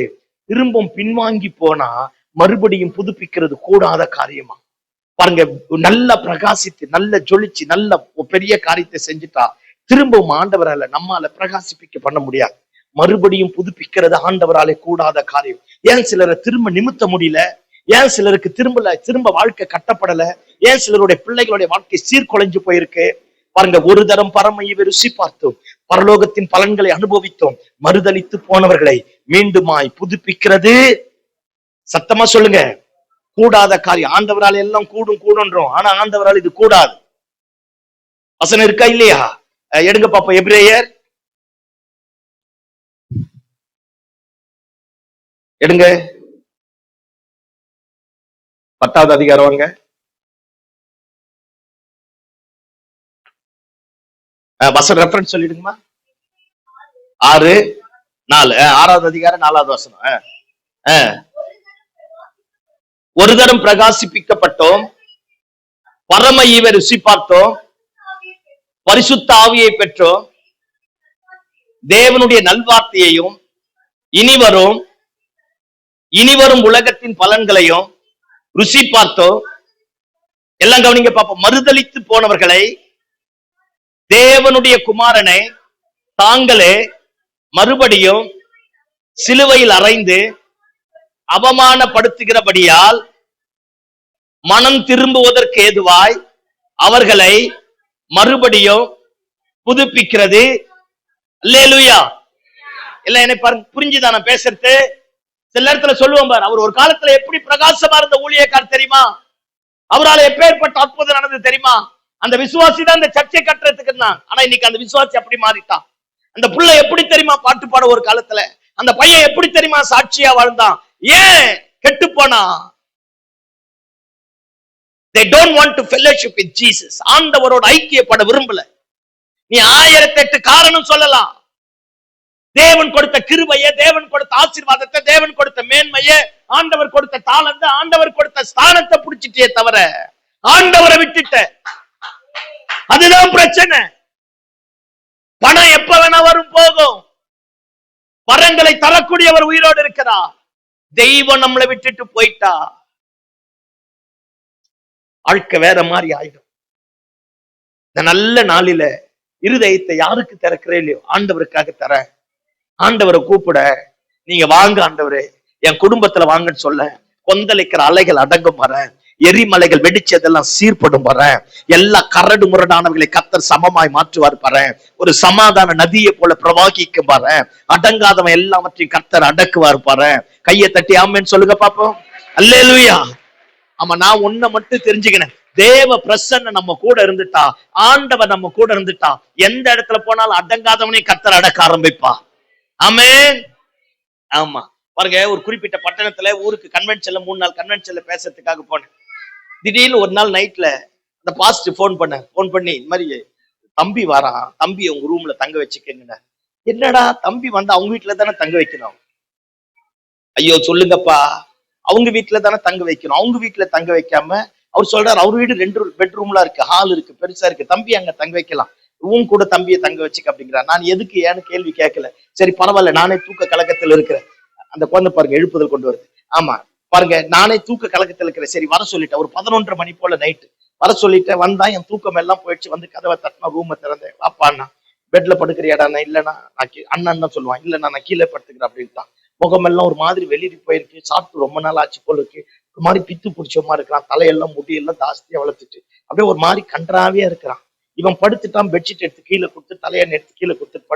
திரும்பவும் பின்வாங்கி போனா மறுபடியும் புதுப்பிக்கிறது கூடாத காரியமா. பாருங்க, நல்ல பிரகாசித்து நல்ல ஜொலிச்சு நல்ல பெரிய காரியத்தை செஞ்சுட்டா திரும்பவும் ஆண்டவரால நம்மால பிரகாசிப்பிக்க பண்ண முடியாது. மறுபடியும் புதுப்பிக்கிறது ஆண்டவராலே கூடாத காரியம். ஏன் சிலரை திரும்ப நிமித்த முடியல? ஏன் சிலருக்கு திரும்ப வாழ்க்கை கட்டப்படல? ஏன் சிலருடைய பிள்ளைகளுடைய வாழ்க்கை சீர்குலைஞ்சு போயிருக்கு? பாருங்க, ஒரு தரம் பரம ஈவை ருசி பார்த்தோம், பரலோகத்தின் பலன்களை அனுபவித்தோம். மறுதலித்து போனவர்களை மீண்டுமாய் புதுப்பிக்கிறது. சத்தமா சொல்லுங்க, கூடாத காரியம். ஆண்டவரால் எல்லாம் கூடுன்றோம், ஆனா ஆண்டவரால் இது கூடாது. வசனம் இருக்கா இல்லையா? எடுங்க பாப்போம், எபிரேயர் எடுங்க, 10வது அதிகாரம் வாங்க. வசனம் ரெஃபரன்ஸ் சொல்லிடுங்கம்மா. 6:4, 6வது அதிகாரம் 4வது வசனம். ஒரு தரம் பிரகாசிப்பிக்கப்பட்டோம், பரம ஈவை ருசி பார்த்தோம், பரிசுத்த ஆவியை பெற்றோம், தேவனுடைய நல்வார்த்தையையும் இனிவரும் உலகத்தின் பலன்களையும் ருசி பார்த்தோம். எல்லாம் கவனிங்க பாப்போம். மறுதலித்து போனவர்களை தேவனுடைய குமாரனை தாங்களே மறுபடியும் சிலுவையில் அறைந்து அவமானப்படுத்துகிறபடியால் மனம் திரும்புவதற்கு ஏதுவாய் அவர்களை மறுபடியும் புதுப்பிக்கிறது. அல்லேலூயா. எல்லாம் என்ன பாருங்க, புரிஞ்சுதான் நான் பேசுறது? சில நேரத்துல சொல்லுவோம் பாரு, அவர் ஒரு காலத்துல எப்படி பிரகாசமா இருந்த ஊழியக்காரர் தெரியுமா? அவரால் எப்பேற்பட்ட அற்புதம் நடந்தது தெரியுமா? அந்த விசுவாசி தான் இந்த சர்ச்சை கட்டுறதுக்கு இருந்தான். ஆனா இன்னைக்கு அந்த விசுவாசி அப்படி மாறிட்டான். அந்த புள்ள எப்படி தெரியுமா பாட்டு பாட ஒரு காலத்துல? அந்த பையன் எப்படி தெரியுமா சாட்சியா வாழ்ந்தான்? ஏன் கெட்டு போனா? They don't want to fellowship with Jesus. ஆண்டவரோட ஐக்கியப்பட விரும்பல. நீ 1008 காரணம் சொல்லலாம். தேவன் கொடுத்த கிருபையை, தேவன் கொடுத்த ஆசீர்வாதத்தை, தேவன் கொடுத்த மேன்மையை, ஆண்டவர் கொடுத்த தாளத்தை, ஆண்டவர் கொடுத்த ஸ்தானத்தை பிடிச்சிட்டே தவிர ஆண்டவரை விட்டுட்ட. அதுதான் பிரச்சனை. பணம் எப்ப வேணா வரும் போகும். வரங்களை தரக்கூடியவர் உயிரோடு இருக்கிறார். தெய்வம் நம்மளை விட்டுட்டு போயிட்டா வாழ்க்கை வேற மாதிரி ஆயிடும். இந்த நல்ல நாளில இருதயத்தை யாருக்கு திறக்கிறே இல்லையோ ஆண்டவருக்காக தர, ஆண்டவரை கூப்பிட, நீங்க வாங்க ஆண்டவரே என் குடும்பத்துல வாங்கன்னு சொல்ல, கொந்தளிக்கிற அலைகள் அடங்கும் வர, எரிமலைகள் வெடிச்சதெல்லாம் சீர்படும் வர, எல்லா கரடு முரடானவர்களை கர்த்தர் சமமாய் மாற்றுவார் பாரு. ஒரு சமாதான நதியை போல பிரவாகிக்கும் பாரு. அடங்காதவன் எல்லாவற்றையும் கர்த்தர் அடக்குவார் பாரு. கையை தட்டி ஆமென்னு சொல்லுங்க பாப்போம். அல்லேலூயா. ஆமா, நான் ஒன்ன மட்டும் தெரிஞ்சுக்கினேன், தேவ பிரசன்ன நம்ம கூட இருந்துட்டா, ஆண்டவர் நம்ம கூட இருந்துட்டா, எந்த இடத்துல போனாலும் அடங்காதவனே கர்த்தர் அடக்க ஆரம்பிப்பா. ஆமென். ஆமா, பாருங்க, ஒரு குறிப்பிட்ட பட்டணத்துல ஊருக்கு கன்வென்ஷன்ல 3 நாள் கன்வென்ஷன்ல பேசுறதுக்காக போனேன். திடீர்னு ஒரு நாள் நைட்ல அந்த பாஸ்ட் போன் பண்ணி இந்த மாதிரி தம்பி வரான், தம்பி உங்க ரூம்ல தங்க வச்சுக்கங்க. என்னடா தம்பி வந்தா அவங்க வீட்டுல தானே தங்க வைக்கணும்? ஐயோ சொல்லுங்கப்பா, அவங்க வீட்டுல தானே தங்க வைக்கணும். அவங்க வீட்டுல தங்க வைக்காம அவர் சொல்றாரு, அவர் வீடு 2 பெட்ரூம்லாம் இருக்கு, ஹால் இருக்கு, பெருசா இருக்கு, தம்பி அங்க தங்க வைக்கலாம், ரூம் கூட தம்பியை தங்க வச்சுக்க அப்படிங்கிறார். நான் எதுக்கு ஏன்னு கேள்வி கேட்கல. சரி பரவாயில்ல, நானே தூக்க கலக்கத்தில் இருக்கிறேன். அந்த குழந்தை பாருங்க எழுப்புதல் கொண்டு வருது. ஆமா பாருங்க, நானே தூக்க கலக்கத்தில் இருக்கிறேன். சரி வர சொல்லிட்டேன். ஒரு 11:30 மணி போல நைட்டு வர சொல்லிட்டேன். வந்தா என் தூக்கம் எல்லாம் போயிடுச்சு. வந்து கதவை தட்டினா, ரூமை திறந்தேன். வாப்பாண்ணா பெட்ல படுக்கிறியாடாண்ணா? இல்லைண்ணா நான் அண்ணன் தான் சொல்லுவான். இல்லைண்ணா நான் கீழே படுத்துக்கிறேன் அப்படின்ட்டான். முகமெல்லாம் ஒரு மாதிரி வெளியே போயிருக்கு, சாப்பிட்டு ரொம்ப நாள் ஆச்சு போல இருக்கு, ஒரு மாதிரி பித்து பிடிச்சமா இருக்கிறான், தலையெல்லாம் முடியெல்லாம் ஜாஸ்தியா வளர்த்துட்டு அப்படியே ஒரு மாதிரி கன்றாவியா இருக்கிறான். இவன் படுத்துட்டான், பெட்ஷீட் எடுத்து கீழே கொடுத்து, தலையணை எடுத்து கீழே கொடுத்துட்டு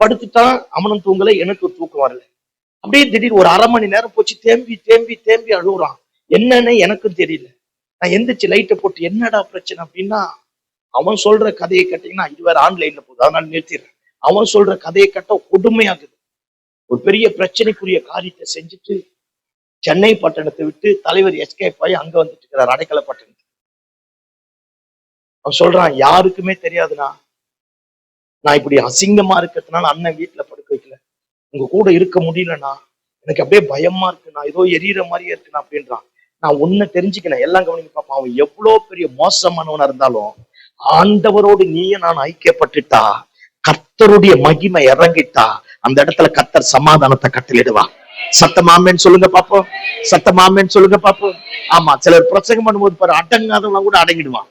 படுத்துட்டான். அவனும் தூங்கல, எனக்கு தூக்கம் வரல. அப்படியே திடீர்னு ஒரு 1/2 மணி நேரம் போச்சு, தேம்பி அழுகுறான். என்னன்னு எனக்கும் தெரியல. நான் எந்திரிச்சு லைட்டை போட்டு, என்னடா பிரச்சனை அப்படின்னா, அவன் சொல்ற கதையை கேட்டீங்கன்னா, இது வேற ஆன்லைன்ல போகுது, அதனால நிறுத்திடுறேன். அவன் சொல்ற கதையை கேட்ட கொடுமையாகுது. ஒரு பெரிய பிரச்சனைக்குரிய காரியத்தை செஞ்சுட்டு சென்னை பட்டணத்தை விட்டு தலைவர் எஸ்கேப் ஆகி அங்க வந்துட்டு இருக்கிறார், அடைக்கல பட்டணத்துக்கு. அவன் சொல்றான், யாருக்குமே தெரியாதுண்ணா, நான் இப்படி அசிங்கமா இருக்கிறதுனால அண்ணன் வீட்டுல படுக்க வைக்கல, உங்க கூட இருக்க முடியலண்ணா, எனக்கு அப்படியே பயமா இருக்குண்ணா, ஏதோ எரியற மாதிரியே இருக்குண்ணா அப்படின்றான். நான் ஒண்ணு தெரிஞ்சுக்கிறேன், எல்லாம் கவனிக்க பாப்பா, அவன் எவ்வளவு பெரிய மோசமானவனா இருந்தாலும் ஆண்டவரோடு நீயும் நான் ஐக்கியப்பட்டுட்டா, கர்த்தருடைய மகிமை இறங்கிட்டா, அந்த இடத்துல கர்த்தர் சமாதானத்தை கட்டளிடுவா. சத்தமாமேன்னு சொல்லுங்க பாப்போம், சத்தமாமேன்னு சொல்லுங்க பாப்போம். ஆமா, சிலர் பிரசங்கம் பண்ணும்போது பாரு, அடங்காதவங்க கூட அடங்கிடுவான்.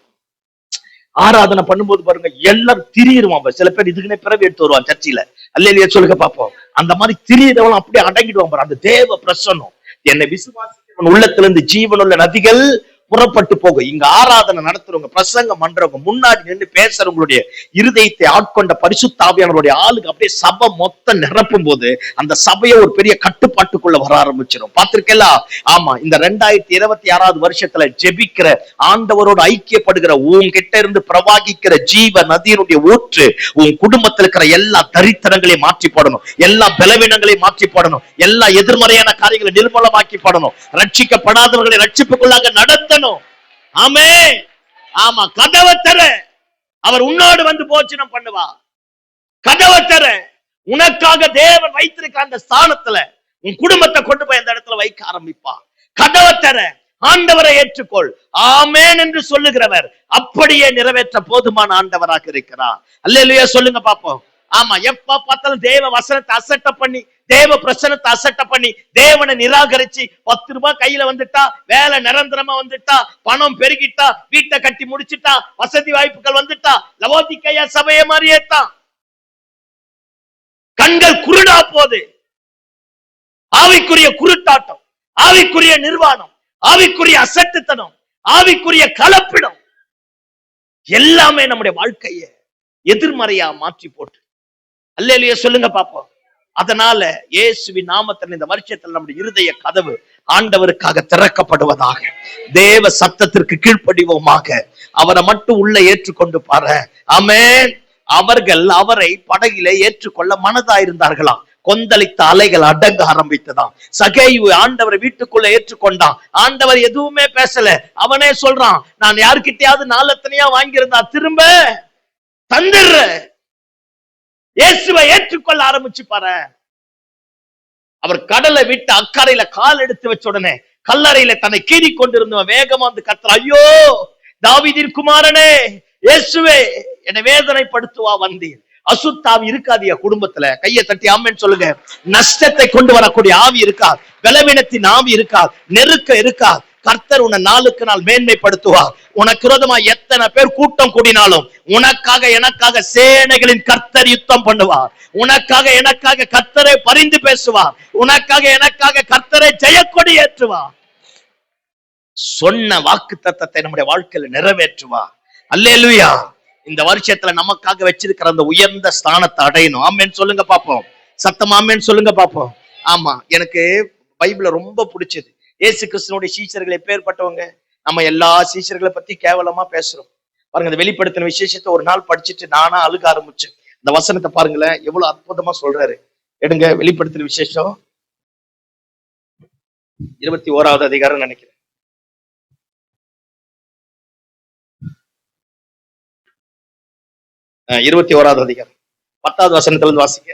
ஆராதனை பண்ணும்போது பாருங்க எல்லாரும் திரியிருவான். சில பேர் இதுக்குன்னே பிறவி எடுத்து வருவான் சர்ச்சில. அல்லேலூயா சொல்லுங்க பாப்போம். அந்த மாதிரி திரியறவன் அப்படியே அடங்கிடுவான் பாரு. அந்த தேவ பிரசன்னம் என்னை விசுவாசிக்கிறவன் உள்ளத்திலிருந்து ஜீவனுள்ள நதிகள் புறப்பட்டு போகும். இங்க ஆராதனை நடத்துறவங்க, பிரசங்கம் பண்றவங்க, முன்னாடி நின்று பேசுறவங்களுடைய இருதயத்தை ஆட்கொண்ட பரிசுத்த ஆவியானவருடைய ஆளுக்கு அப்படியே சபை மொத்தம் நிரப்பும் போது அந்த சபையை ஒரு பெரிய கட்டுப்பாட்டுக்குள்ள வர ஆரம்பிச்சிடும். பார்த்திருக்கேன். ஆமா, இந்த 2026 வருஷத்துல ஜெபிக்கிற, ஆண்டவரோடு ஐக்கியப்படுகிற, உன்கிட்ட இருந்து பிரவாகிக்கிற ஜீவ நதியினுடைய ஊற்று உன் குடும்பத்தில் இருக்கிற எல்லா தரித்திரங்களையும் மாற்றி போடணும், எல்லா பலவீனங்களையும் மாற்றி போடணும், எல்லா எதிர்மறையான காரியங்களை நிர்மூலமாக்கி போடணும், ரட்சிக்கப்படாதவர்களை ரட்சிப்புக்குள்ளாக நடத்தணும். ஆமே. ஆமா, கதவை தர அவர் உன்னோடு வந்து போச்சனம் பண்ணுவா. கதவை தர உனக்காக தேவன் வைத்திருக்க அந்த ஸ்தானத்துல உன் குடும்பத்தை கொண்டு போய் அந்த இடத்துல வைக்க ஆரம்பிப்பா. கதவை தர ஆண்டவரை ஏற்றுக்கொள். ஆமேன் என்று சொல்லுகிறவர் அப்படியே நிறைவேற்ற போதுமான ஆண்டவராக இருக்கிறார். அல்லேலூயா சொல்லுங்க பாப்போம். ஆமா, எப்ப பார்த்தாலும் தேவ வசனத்தை அசட்ட பண்ணி, தேவ பிரசனத்தை அசட்ட பண்ணி, தேவனை நிராகரிச்சு 10 ரூபாய் கையில வந்துட்டா, வேலை நிரந்தரமா வந்துட்டா, பணம் பெருகிட்டா, வீட்டை கட்டி முடிச்சுட்டா, வசதி வாய்ப்புகள் வந்துட்டா, லவோதிக்கேயா சபையை மாதிரியே தான். கண்கள் குருடா போது. ஆவிக்குரிய குருட்டாட்டம், ஆவிக்குரிய நிர்வாணம், ஆவிக்குரிய அசட்டுத்தனம், ஆவிக்குரிய கலப்பிடம் எல்லாமே நம்முடைய வாழ்க்கையை எதிர்மறையா மாற்றி போட்டு. அல்லேலூயா சொல்லுங்க பாப்போம். அதனால இயேசுவின் நாமத்தில் இந்த வருஷத்தில் நம்முடைய இருதய கதவு ஆண்டவருக்காக திறக்கப்படுவதாக. தேவ சத்தத்திற்கு கீழ்ப்படிவோமாக. அவரை மட்டும் உள்ள ஏற்றுக்கொண்டு பாரு. ஆமென். அவர்கள் அவரை படகிலே ஏற்றுக்கொள்ள மனதாயிருந்தார்களாம். கொந்தளித்த அலைகள் அடங்க ஆரம்பித்ததாம். சகேயு ஆண்டவரை வீட்டுக்குள்ள ஏற்றுக்கொண்டான். ஆண்டவர் எதுவுமே பேசல. அவனே சொல்றான், நான் யாருக்கிட்டையாவது நாலத்தனையா வாங்கியிருந்தா திரும்ப தந்துடுற. இயேசுவை ஏற்றுக்கொள்ள ஆரம்பிச்சு பாரு. அவர் கடலை விட்டு அக்கறையில கால் எடுத்து வச்ச உடனே கல்லறையில தன்னை கீறி கொண்டிருந்தவன் வேகமா வந்து கத்துற, ஐயோ தாவீதின் குமாரனே இயேசுவே என்னை வேதனைப்படுத்துவா வந்தீர். அசுத்தாவி இருக்காதியா குடும்பத்துல? கையை தட்டி ஆமென் சொல்லுங்க. நஷ்டத்தை கொண்டு வரக்கூடிய ஆவி இருக்கா? பலவீனத்தின் ஆவி இருக்கா? நெருக்க இருக்கா? கர்த்தர் உன்னை நாளுக்கு நாள் மேன்மைப்படுத்துவார். உனக்கு விரோதமா எத்தனை பேர் கூட்டம் கூடினாலும் உனக்காக எனக்காக சேனைகளின் கர்த்தர் யுத்தம் பண்ணுவார். உனக்காக எனக்காக கர்த்தரை பரிந்து பேசுவார். உனக்காக எனக்காக கர்த்தரை ஜெயக்கொடி ஏற்றுவார். சொன்ன வாக்கு தத்தத்தை நம்முடைய வாழ்க்கையில நிறைவேற்றுவார். அல்லேலூயா. இந்த வருஷத்துல நமக்காக வச்சிருக்கிற அந்த உயர்ந்த ஸ்தானத்தை அடையணும். ஆமென் சொல்லுங்க பாப்போம். சத்தம் ஆமென் சொல்லுங்க பாப்போம். ஆமா, எனக்கு பைபிள ரொம்ப பிடிச்சது. இயேசு கிறிஸ்துனுடைய சீஷர்கள் எப்பேற்பட்டவங்க. நம்ம எல்லா சீஷர்களை பத்தி கேவலமா பேசுறோம் பாருங்க. இந்த வெளிப்படுத்தின விசேஷத்தை ஒரு நாள் படிச்சுட்டு நானா அழுக ஆரம்பிச்சேன். இந்த வசனத்தை பாருங்களேன், எவ்வளவு அற்புதமா சொல்றாரு. எடுங்க, வெளிப்படுத்தின விசேஷம் 21வது அதிகாரம் நினைக்கிறேன். 21வது அதிகாரம் 10வது வசனத்துல இருந்து வாசிக்க.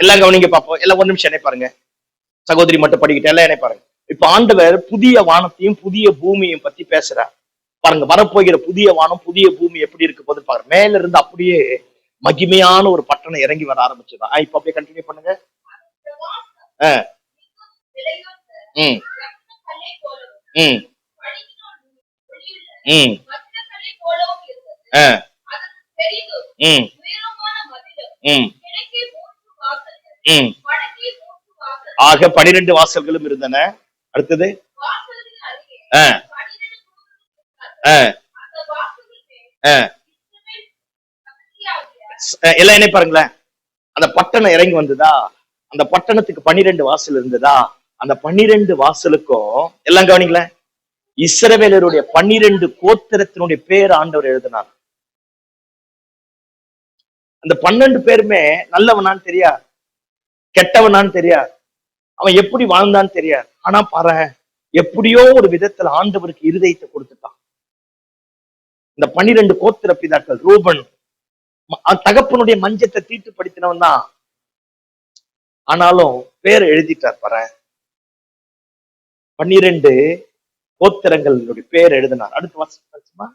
எல்லாம் கவனிங்க பாப்போம். எல்லாம் ஒரு நிமிஷம் என்ன பாருங்க. சகோதரி மட்டும் படிக்கிட்டு எல்லாம் என்ன பாருங்க. இப்ப ஆண்டவர் புதிய வானத்தையும் புதிய பூமியையும் பத்தி பேசுறார் பாருங்க. வரப்போகிற புதிய வானம் புதிய பூமி எப்படி இருக்கு போது பாருங்க. மேல இருந்து அப்படியே மகிமையான ஒரு பட்டணம் இறங்கி வர ஆரம்பிச்சுதான். இப்ப அப்படியே கண்டினியூ பண்ணுங்க. ஆக 12 வாசல்களும் இருந்தன. அடுத்தது எல்லாம் என்ன பாருங்களேன். அந்த பட்டணம் இறங்கி வந்ததா, அந்த பட்டணத்துக்கு 12 வாசல் இருந்ததா, அந்த 12 வாசலுக்கும் எல்லாம் கவனிங்களேன். இஸ்ரவேலருடைய 12 கோத்திரத்தினுடைய பேர் ஆண்டவர் எழுதினார். அந்த 12 பேருமே நல்லவனான்னு தெரியாது, கெட்டவனான்னு தெரியாது, அவன் எப்படி வாழ்ந்தான்னு தெரியாது. ஆனா பாரு, எப்படியோ ஒரு விதத்துல ஆண்டவருக்கு இருதயத்தை கொடுத்துட்டான். இந்த 12 கோத்திர பிதாக்கள், ரூபன் தகப்பனுடைய மஞ்சத்தை தீட்டுப்படுத்தினவன் தான். ஆனாலும் பேரை எழுதிட்டார் பாரு. 12 கோத்திரங்களுடைய பேர் எழுதினார். அடுத்த வருஷமா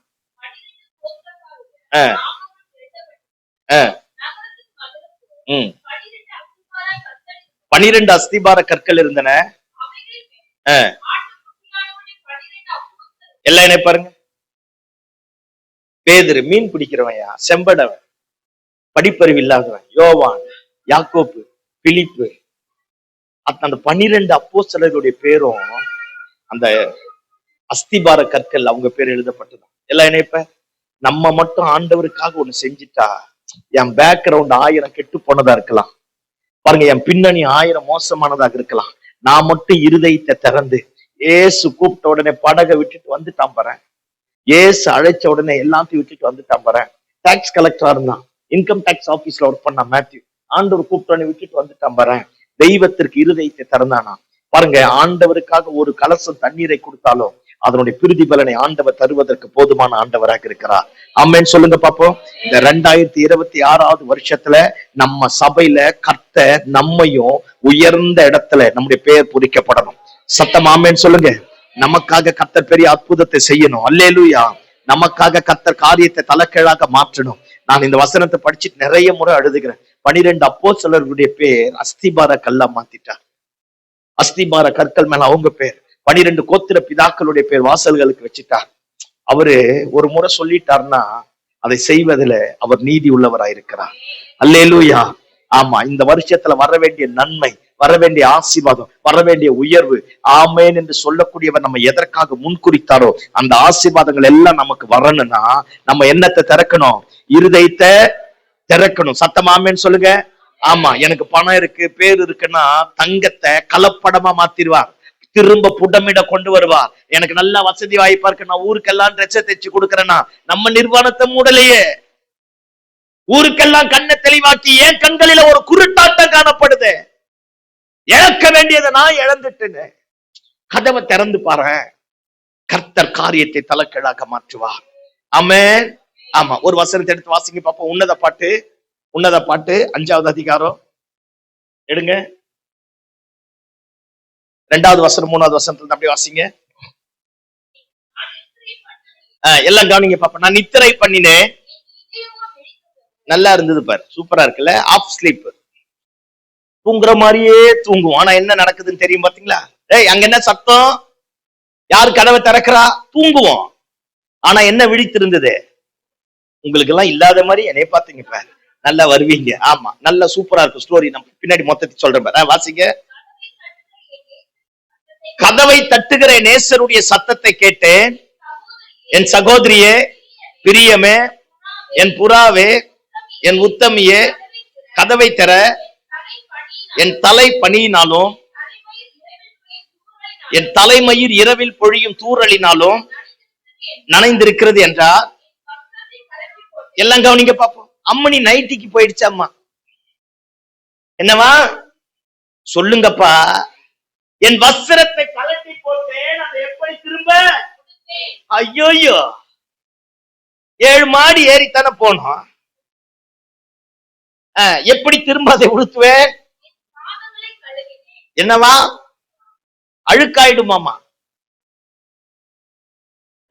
அஹ், ம். 12 அஸ்திபார கற்கள் இருந்தன. அஹ், எல்லாம் என்ன பாருங்க, பேதுரு மீன் பிடிக்கிறவன்யா, செம்படவன், படிப்பறிவு இல்லாதவன், யோவான், யாக்கோப்பு, பிலிப்பு, அந்த 12 அப்போஸ்தலர்களுடைய பேரும் அந்த அஸ்திபார கற்கள் அவங்க பேர் எழுதப்பட்டது. எல்லாம் இணைப்ப நம்ம மட்டும் ஆண்டவருக்காக ஒண்ணு செஞ்சுட்டா, என் பேக்ரவுண்ட் 1000 கெட்டு போனதா இருக்கலாம் பாருங்க, என் பின்னணி 1000 மோசமானதாக இருக்கலாம், நான் மட்டும் இருதயத்தை திறந்து ஏசு கூப்பிட்ட உடனே படகை விட்டுட்டு வந்துட்டான் பாரு, ஏசு அழைச்ச உடனே எல்லாத்தையும் விட்டுட்டு வந்துட்டான் பாரு. டாக்ஸ் கலெக்டரா இருந்தான், இன்கம் டாக்ஸ் ஆபீஸ்ல ஒர்க் பண்ண மேத்யூ, ஆண்டவர் கூப்பிட்ட உடனே விட்டுட்டு வந்துட்டான் பாரு. தெய்வத்திற்கு இருதயத்தை திறந்தானா பாருங்க. ஆண்டவருக்காக ஒரு கலசம் தண்ணீரை கொடுத்தாலும் அதனுடைய பிரிதி பலனை ஆண்டவர் தருவதற்கு போதுமான ஆண்டவராக இருக்கிறார். ஆமென் சொல்லுங்க பாப்போம். இந்த 2026வது வருஷத்துல நம்ம சபையில கர்த்தர் நம்மையும் உயர்ந்த இடத்துல நம்முடைய பெயர் பொறிக்கப்படணும். சத்தம் ஆமென் சொல்லுங்க. நமக்காக கர்த்தர் பெரிய அற்புதத்தை செய்யணும். அல்லேலூயா. நமக்காக கர்த்தர் காரியத்தை தலைக்கீழாக மாற்றணும். நான் இந்த வசனத்தை படிச்சுட்டு நிறைய முறை அழுதுகிறேன். 12 அப்போஸ்தலர்களுடைய பேர் அஸ்திபார கல்லா மாத்திட்டார். அஸ்திபார கற்கள் மேல அவங்க பேர், 12 கோத்திர பிதாக்களுடைய பேர் வாசல்களுக்கு வச்சுட்டார். அவரு ஒரு முறை சொல்லிட்டார்னா அதை செய்வதில் அவர் நீதி உள்ளவராயிருக்கிறார். அல்லேலூயா. ஆமா, இந்த வருஷத்துல வர வேண்டிய நன்மை, வர வேண்டிய ஆசீர்வாதம், வர வேண்டிய உயர்வு, ஆமேன் என்று சொல்லக்கூடியவர் நம்ம எதற்காக முன்குறித்தாரோ அந்த ஆசீர்வாதங்கள் எல்லாம் நமக்கு வரணும்னா நம்ம என்னத்தை திறக்கணும்? இருதயத்தை திறக்கணும். சத்தம் ஆமேன்னு சொல்லுங்க. ஆமா, எனக்கு பணம் இருக்கு, பேர் இருக்குன்னா தங்கத்தை கலப்படமா மாத்திருவார், திரும்ப புடமிட கொண்டு வருவார். எனக்கு நல்ல வசதி வாய்ப்பா இருக்கு, நான் ஊருக்கெல்லாம் ட்ரெஸ் தைச்சு கொடுக்கறேன்னா நம்ம நிர்வாணத்தை மூடலையே. ஊருக்கெல்லாம் கண்ணை தெளிவாக்கி ஏன் கண்களில ஒரு குருட்டாட்டம் காணப்படுது. இழக்க வேண்டியதை நான் இழந்துட்டேன்னு கதவை திறந்து பாரு, கர்த்தர் காரியத்தை தலைக்கீழாக மாற்றுவார். ஆமென். ஆமா, ஒரு வசனத்தை எடுத்து வாசிங்க பாப்போம். உன்னத பாட்டு, உன்னத பாட்டு 5வது அதிகாரம் எடுங்க, 2வது வசனம் 3வது வசனத்துல அப்படியே வாசிங்க. எல்லாம் கவனிங்க பாப்பா. நான் நித்திரை பண்ணினேன், நல்லா இருந்தது பாரு, சூப்பரா இருக்குல்ல. ஆஃப் ஸ்லீப், தூங்குற மாதிரியே தூங்குவோம், ஆனா என்ன நடக்குதுன்னு தெரியும் பாத்தீங்களா? ஏய், அங்க என்ன சத்தம்? யார் கதவை திறக்கிறா? தூங்குவோம், ஆனா என்ன விழித்திருந்தது? உங்களுக்கு எல்லாம் இல்லாத மாதிரி என்னைய பாத்தீங்க பாரு, நல்லா வருவீங்க. ஆமா, நல்ல சூப்பரா இருக்கும் ஸ்டோரி. நம்ம பின்னாடி மொத்தத்தை சொல்றேன் பாரு, வாசிங்க. கதவை தட்டுகிற நேசருடைய சத்தத்தை கேட்டேன், என் சகோதரியே, பிரியமே, என் புறாவே, என் உத்தமியே, கதவை தர, என் தலை பணியினாலும் என் தலைமயிர் இரவில் பொழியும் தூறலினாலும் நனைந்திருக்கிறது என்றார். எல்லாம் கவனிங்க பாப்போம். அம்மணி நைட்டிக்கு போயிடுச்சு. அம்மா என்னவா சொல்லுங்கப்பா? என் வஸ்திரத்தை கலட்டி போட்டேன், அதை எப்படி திரும்ப? ஐயோயோ, 7 மாடி ஏறித்தானே போனோம், எப்படி திரும்ப அதை உடுத்துவேன்? என்னவா அழுக்காயிடுமாமா?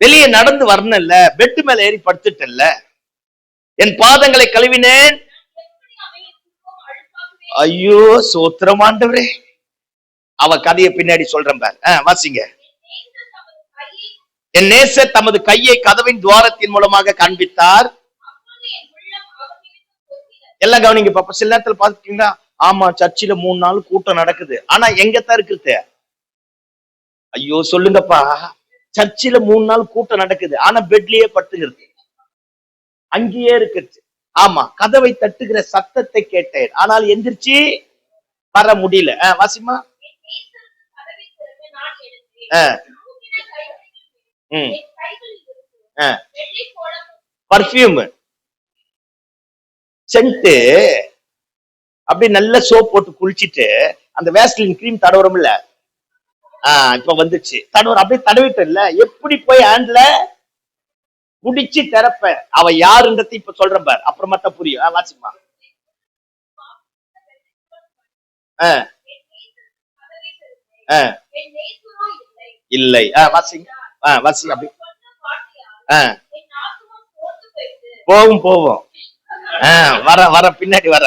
வெளியே நடந்து வரணும்ல, பெட்டு மேல ஏறி படுத்துட்டேன்ல, என் பாதங்களை கழுவினேன். ஐயோ சோத்திரம் ஆண்டவரே. அவ கதையை பின்னாடி சொல்றேன் பார், வாசிங்க. என் நேசர் தமது கையை கதவின் துவாரத்தின் மூலமாக காண்பித்தார். எல்லாம் கவனிங்க பாப்பா. சில நேரத்துல பாத்துட்டீங்களா? ஆமா, சர்ச்சில 3 நாள் கூட்டம் நடக்குது, ஆனா எங்கத்தான் இருக்குது? ஐயோ சொல்லுங்கப்பா, சர்ச்சில 3 நாள் கூட்டம் நடக்குது, ஆனா பெட்லயே படுத்துக்கிறது, அங்கேயே இருக்குது. ஆமா, கதவை தட்டுகிற சத்தத்தை கேட்டேன், ஆனால் எந்திரிச்சு வர முடியல. வாசிமா. பர்ஃபியூம், சென்ட், அப்படி நல்ல சோப் போட்டு குளிச்சுட்டு அந்த வேஸ்லின் கிரீம் தடவுறோம் இல்ல, இப்ப வந்துச்சு தடவுற, அப்படியே தடவிட்டு இல்ல, எப்படி போய் ஹேண்ட்ல குடிச்சு திறப்ப. அவ யாருன்றதை இப்ப சொல்றேன் பார், அப்புறமா தான் புரியும். வாசிமா. இல்லை. வாசிங்க. வாசி. அப்படி போவோம் போவோம். வர வர பின்னாடி வர.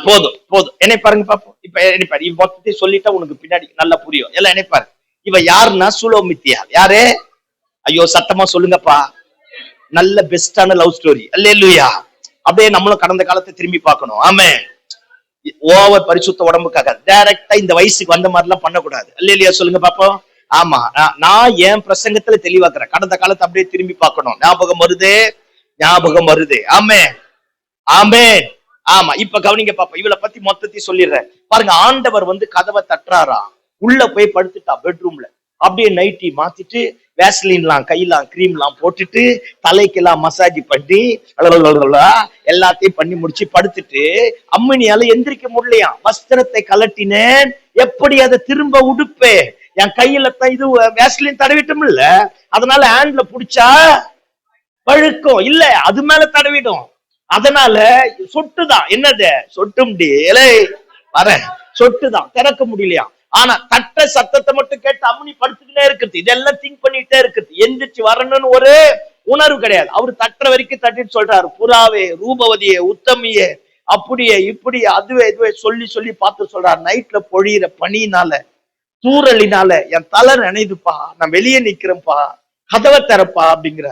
போதும் போதும், என்னை பாருங்க பாப்போம். இப்ப என்னைப்பாரு மொத்தத்தை சொல்லிட்டா உனக்கு பின்னாடி நல்லா புரியும். எல்லாம் என்னைப்பாரு, இவ யாருன்னா சுலோமித்தியா. யாரு? ஐயோ சத்தமா சொல்லுங்கப்பா. நல்ல பெஸ்டான லவ் ஸ்டோரி. அல்லேலூயா. அப்படியே நம்மளும் கடந்த காலத்தை திரும்பி பார்க்கணும். ஆமே. ஓவர் பரிசுத்த உடம்புக்காக டைரக்டா இந்த வயசுக்கு வந்த மாதிரி எல்லாம் பண்ணக்கூடாது. அல்லேலூயா சொல்லுங்க பாப்போம். ஆமா, நான் என் பிரசங்கத்துல தெளிவாக்குறேன். கடந்த காலத்தை அப்படியே திரும்பி பார்க்கணும். ஞாபகம் வருது, ஞாபகம் வருது. ஆமே ஆமே. ஆமா, இப்ப கவனிங்க பாப்பா. இவளை பத்தி மொத்தத்தையும் சொல்லிடுறேன் பாருங்க. ஆண்டவர் கதவை தட்டுறாரா, உள்ள போய் படுத்துட்டா பெட்ரூம்ல. அப்படியே நைட்டி மாத்திட்டு வேஸ்லின்லாம் கையெல்லாம் கிரீம்லாம் போட்டுட்டு தலைக்கெல்லாம் மசாஜ் பண்ணி எல்லாத்தையும் பண்ணி முடிச்சு படுத்துட்டு அம்மினியால எந்திரிக்க முடியலையா. வஸ்திரத்தை கலட்டினேன், எப்படி அதை திரும்ப உடுப்பேன்? என் கையில இது வேஸ்லின் தடவிட்டும் இல்ல, அதனால ஹேண்ட்ல புடிச்சா பழுக்கும் இல்ல, அது மேல தடவிடும். அதனால சொட்டுதான். என்னது சொட்டும் வர சொட்டுதான், திறக்க முடியலையா. ஆனா தட்ட சத்தத்தை மட்டும் கேட்டு அம்மனி படுத்துக்கிட்டே இருக்குது. இதெல்லாம் திங்க் பண்ணிட்டே இருக்குது. எந்திரிச்சு வரணும்னு ஒரு உணர்வு கிடையாது. அவரு தட்டுற வரைக்கும் தட்டிட்டு சொல்றாரு, புறாவே, ரூபவதியே, உத்தமியே, அப்படியே இப்படி அதுவே இதுவே சொல்லி சொல்லி பார்த்து சொல்றாரு. நைட்ல பொழியிற பனினால தூரலினால என் தலை நினைதுப்பா, நான் வெளியே நிக்கிறேன்ப்பா, கதவை திறப்பா அப்படிங்கிற.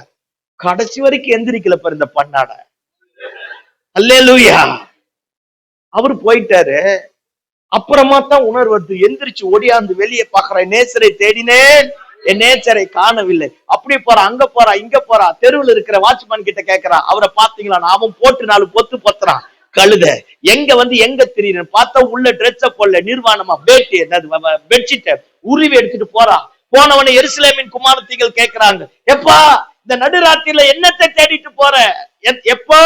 கடைசி வரைக்கும் எந்திரிக்கல பாரு இந்த பண்ணாட. அல்லேலூயா. அவரு போயிட்டாரு. அப்புறமா தான் உணர்வு வருது. எந்திரிச்சு ஓடியாந்து வெளியே பாக்குறேன். நேச்சரை தேடினேன், என் நேச்சரை காணவில்லை. அப்படி போறா, அங்க போறா, இங்க போறா. தெருவில் இருக்கிற வாட்ச்மேன் கிட்ட கேட்கறான், அவரை பாத்தீங்களா? அவன் போட்டு 4 பொத்து பொத்துறான். கழுத எங்க திடீர்னு பார்த்தா உள்ள ட்ரெஸ்ஸ போடல, நிர்வாணமா பேட்டி பெட்ஷீட்டை உருவி எடுத்துட்டு போறா. போனவனை எருசலேமின் குமாரத்திகள் கேட்கிறாங்க, எப்பா இந்த நடுராத்திரில என்னத்தை தேடிட்டு போற? எப்போ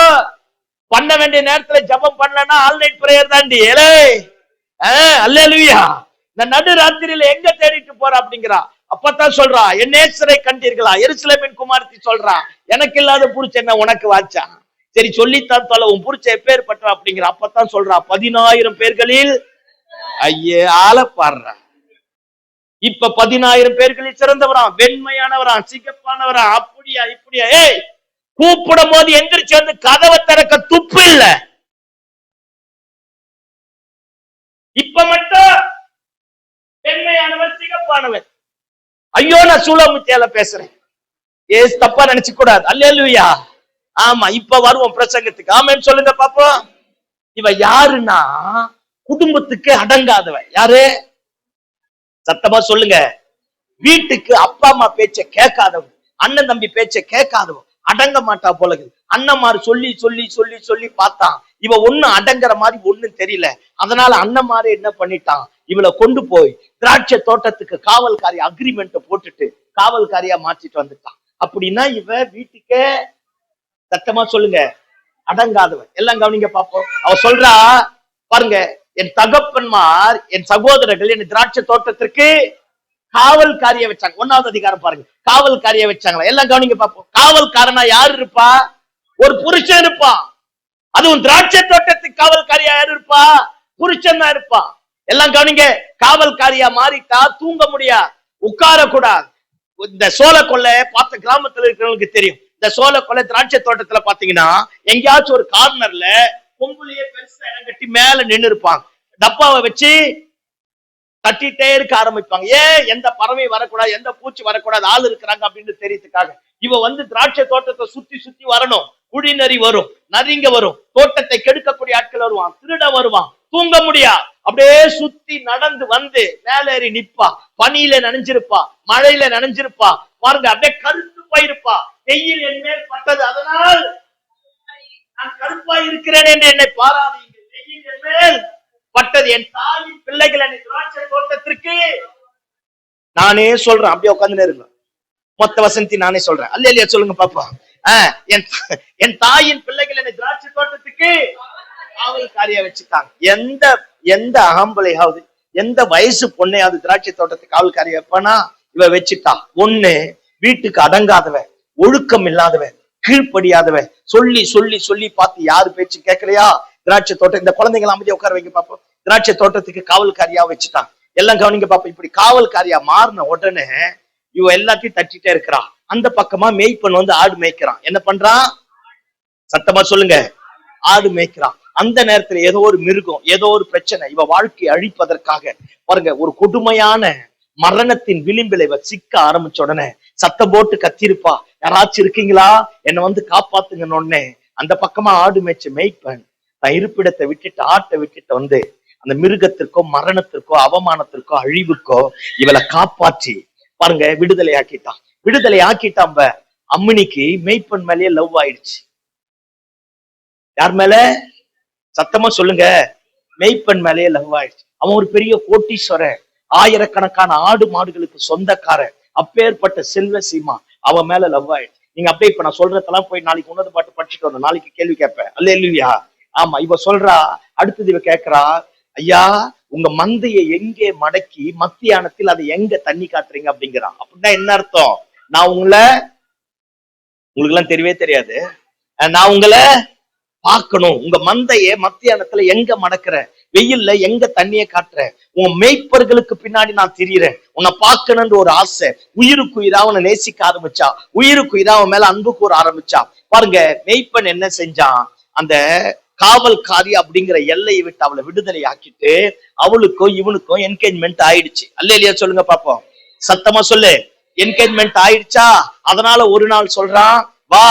பண்ண வேண்டிய நேரத்துல ஜபம் பண்ணலன்னா ஆல் நைட் பிரேயர் தாண்டி. அல்லேலூயா. இந்த நடுராத்திரியில எங்க தேடிட்டு போற அப்படிங்கிறா. அப்பதான் சொல்றா, என் நேச்சரை கண்டீர்களா? எருசலேமின் குமாரத்தி சொல்றா, எனக்கு இல்லாத புடிச்ச என்ன உனக்கு வாச்சா? சரி சொல்லித்தான் தொலை, உன் புடிச்ச எப்பேர் பற்ற அப்படிங்கிற. அப்பதான் சொல்றா, 10,000 பேர்களில் ஐயே ஆள பாடுறா. இப்ப 10,000 பேர்களில் சிறந்தவரா, வெண்மையானவரா, சிகப்பானவரா, அப்படியா இப்படியா. ஏய், கூப்பிடும் போது எந்திரிச்சு கதவை திறக்க துப்பு இல்ல. இப்ப மட்டும் வெண்மையானவர், சிகப்பானவர். ஐயோ நான் சூலமுத்தியால பேசுறேன், ஏசு தப்பா நினைச்சு கூடாது. அல்லேலூயா. ஆமா, இப்ப வருவோம் பிரசங்கத்துக்கு. ஆமேன்னு சொல்லுங்க பாப்போம். இவ யாருன்னா குடும்பத்துக்கு அடங்காதவ. யாரு? சத்தமா சொல்லுங்க. வீட்டுக்கு அப்பா அம்மா பேச்ச கேட்காதவ, அண்ணன் தம்பி பேச்ச கேட்காதவ, அடங்க மாட்டா போல. அண்ணன்மாரு சொல்லி சொல்லி சொல்லி சொல்லி பார்த்தான். இவ ஒண்ணு அடங்குற மாதிரி ஒண்ணும் தெரியல. அதனால அண்ணன்மாரு என்ன பண்ணிட்டான், இவளை கொண்டு போய் திராட்சை தோட்டத்துக்கு காவல்காரி அக்ரிமெண்ட் போட்டுட்டு காவல்காரியா மாற்றிட்டு வந்துட்டான். அப்படின்னா இவ வீட்டுக்கே, சத்தமா சொல்லுங்க, அடங்காதவன். எல்லாம் கவனிங்க பாப்போம். அவ சொல்றா பாருங்க, என் தகப்பன்மார் என் சகோதரர்கள் என் திராட்சை தோட்டத்திற்கு காவல்காரியை வச்சாங்க. 1வது அதிகாரம் பாருங்க, காவல்காரியை வச்சாங்களா. எல்லாம் கவனிங்க பாப்போம். காவல்காரனா யாரு இருப்பா? ஒரு புருஷன் இருப்பான். அதுவும் திராட்சை தோட்டத்துக்கு காவல்காரியா யாரு இருப்பா? புருஷன் தான் இருப்பான். எல்லாம் கவனிங்க. காவல்காரியா மாறிட்டா தூங்க முடியா, உட்கார கூடாது. இந்த சோழ கொள்ளை பார்த்த கிராமத்துல இருக்கிறவங்களுக்கு தெரியும். இந்த சோழ கொள்ளை திராட்சை தோட்டத்துல பாத்தீங்கன்னா எங்கேயாச்சும் ஒரு கார்னர்ல கொம்புலயே பெருசா இடம் கட்டி மேல நின்று இருப்பாங்க. டப்பாவை வச்சு தட்டிட்டே இருக்க ஆரம்பிப்பாங்க. ஏன்? எந்த பறவை வரக்கூடாது, எந்த பூச்சி வரக்கூடாது, ஆள் இருக்கிறாங்க அப்படின்னு தெரியறதுக்காக. இவ திராட்சை தோட்டத்தை சுத்தி சுத்தி வரணும். குடி நரி வரும், நரிங்க வரும், தோட்டத்தை கெடுக்கக்கூடிய ஆட்கள் வருவான், திருட வருவான், தூங்க முடியா. அப்படியே சுத்தி நடந்து மேலேறி நிப்பா. பனியில நனைஞ்சிருப்பா, மழையில நனைஞ்சிருப்பா. பாருங்க, அப்படியே கருத்து போயிருப்பா. வெயில் என் மேல் பட்டது, அதனால் நான் கருப்பா இருக்கிறேன் என்று என்னை பாராதீங்க. வெயில் என் மேல் பட்டது, என் தாயின் பிள்ளைகள் என்னை திராட்சை தோட்டத்திற்கு. நானே சொல்றேன், அப்படியே உட்காந்து இருங்க. மொத்த வசந்தி நானே சொல்றேன். அல்லேலூயா சொல்லுங்க பாப்பா. என் தாயின் பிள்ளைகள் என்னை திராட்சை தோட்டத்துக்கு காவல்காரியா வச்சுட்டாங்க. எந்த ஆம்பளையாவது, எந்த வயசு பொண்ணையாவது திராட்சை தோட்டத்துக்கு காவல்காரியா வைப்பானா? இவ வச்சுட்டா. ஒண்ணு, வீட்டுக்கு அடங்காதவ, ஒழுக்கம் இல்லாதவன், கீழ்ப்படியாதவன், சொல்லி சொல்லி சொல்லி பார்த்து யாரு பேச்சு கேட்கலையா? திராட்சை தோட்டம், இந்த குழந்தைங்களை அமைதியா உட்கார வைக்க பார்ப்போம். திராட்சை தோட்டத்துக்கு காவல்காரியா வச்சுட்டான். எல்லாம் கவனிங்க பார்ப்போம். இப்படி காவல்காரியா மாறின உடனே இவ எல்லாத்தையும் தட்டிட்டே இருக்கிறான். அந்த பக்கமா மேய்ப்பன் வந்து ஆடு மேய்க்கிறான். என்ன பண்றான்? சத்தமா சொல்லுங்க. ஆடு மேய்க்கிறான். அந்த நேரத்துல ஏதோ ஒரு மிருகம், ஏதோ ஒரு பிரச்சனை இவ வாழ்க்கையை அழிப்பதற்காக பாருங்க ஒரு கொடுமையான மரணத்தின் விளிம்பில் இவ சிக்க ஆரம்பிச்ச உடனே சத்தம் போட்டு கத்திருப்பா, யாராச்சும் இருக்கீங்களா, என்னை வந்து காப்பாத்துங்கன்னு உடனே அந்த பக்கமா ஆடு மேய்ச்ச மேய்ப்பன் தன் இருப்பிடத்தை விட்டுட்டு, ஆட்டை விட்டுட்டு வந்து அந்த மிருகத்திற்கோ மரணத்திற்கோ அவமானத்திற்கோ அழிவுக்கோ இவளை காப்பாற்றி பாருங்க விடுதலை ஆக்கிட்டான். விடுதலை ஆக்கிட்டான். அம்மினிக்கு மேய்ப்பன் மேலேயே லவ் ஆயிடுச்சு. யார் மேல? சத்தமா சொல்லுங்க. மேய்ப்பன் மேலேயே லவ் ஆயிடுச்சு. அவன் ஒரு பெரிய கோட்டீஸ்வரன், ஆயிரக்கணக்கான ஆடு மாடுகளுக்கு சொந்தக்காரன், அப்பேற்பட்ட செல்வ சீமா. அவன் மேல லவ் ஆயிடுச்சு. நீங்க அப்படியே இப்ப நான் சொல்றதெல்லாம் போய் நாளைக்கு உன்னத பாட்டு படிச்சுட்டு வரணும். நாளைக்கு கேள்வி கேட்பேன். அல்லேலூயா. ஆமா, இவ சொல்றா. அடுத்தது இவ கேட்கிறா, ஐயா உங்க மந்தையை எங்கே மடக்கி மத்தியானத்தில் அதை எங்க தண்ணி காட்டுறீங்க அப்படிங்கிறான். அப்படின்னா என்ன அர்த்தம்? நான் உங்களுக்கு எல்லாம் தெரியவே தெரியாது. நான் உங்களை பார்க்கணும். உங்க மந்தைய மத்தியானத்துல எங்க மடக்கிற, வெயில்ல எங்க தண்ணிய காட்டுற, உன் மேய்ப்பர்களுக்கு பின்னாடி நான் திரியிறேன், உன்னை பார்க்கணும்னு ஒரு ஆசை. உயிருக்கு உயிரா அவனை நேசிக்க ஆரம்பிச்சா, உயிருக்கு உயிரா அவன் மேல அன்பு கூற ஆரம்பிச்சா. பாருங்க மேய்ப்பன் என்ன செஞ்சான்? அந்த காவல்காரி அப்படிங்கிற எல்லையை விட்டு அவளை விடுதலை ஆக்கிட்டு அவளுக்கும் இவனுக்கும் என்கேஜ்மெண்ட் ஆயிடுச்சு. அல்லேலூயா சொல்லுங்க பாப்போம். சத்தமா சொல்லு. என்கேஜ்மெண்ட் ஆயிடுச்சா? அதனால ஒரு நாள் சொல்றான், வா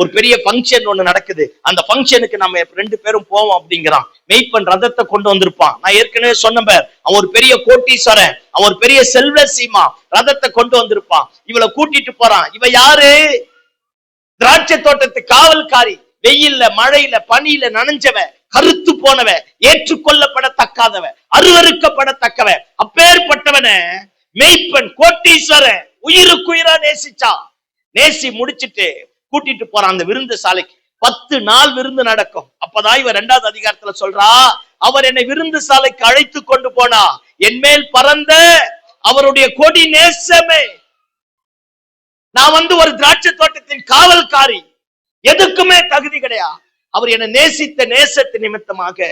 ஒரு பெரிய பங்கன் ஒண்ணு நடக்குது, அந்த பங்கனுக்கு நம்ம 2 பேரும் போவோம் அப்படிங்கிறான். மேய்ப்பன் ரதத்தை கொண்டு வந்திருப்பான். நான் ஏற்கனவே சொன்ன பேர், அவன் ஒரு பெரிய கோட்டீஸ்வரன், அவன் ஒரு பெரிய செல்வ சீமா, ரதத்தை கொண்டு வந்திருப்பான். இவளை கூட்டிட்டு போறான். இவ யாரு? திராட்சை தோட்டத்து காவல்காரி. வெயில்ல மழையில பனியில நனைஞ்சவ, கருத்து போனவ, ஏற்றுக்கொள்ளப்படத்தக்காதவ, அருவருக்கப்படத்தக்கவ, அப்பேற்பட்டவன மேய்ப்பன் கோட்டீஸ்வரன் உயிருக்கு உயிரா நேசிச்சா. நேசி முடிச்சிட்டு கூட்டிட்டு போறான் அந்த விருந்து சாலைக்கு. 10 நாள் விருந்து நடக்கும். அப்பதான் இவ 2வது அதிகாரத்துல சொல்றா, அவர் என்னை விருந்து சாலைக்கு அழைத்து கொண்டு போனா, என் மேல் பறந்த அவருடைய கொடி நேசமே. நான் வந்து ஒரு திராட்சை தோட்டத்தின் காவல்காரி, எதுக்குமே தகுதி கிடையாது. அவர் என்னை நேசித்த நேசத்து நிமித்தமாக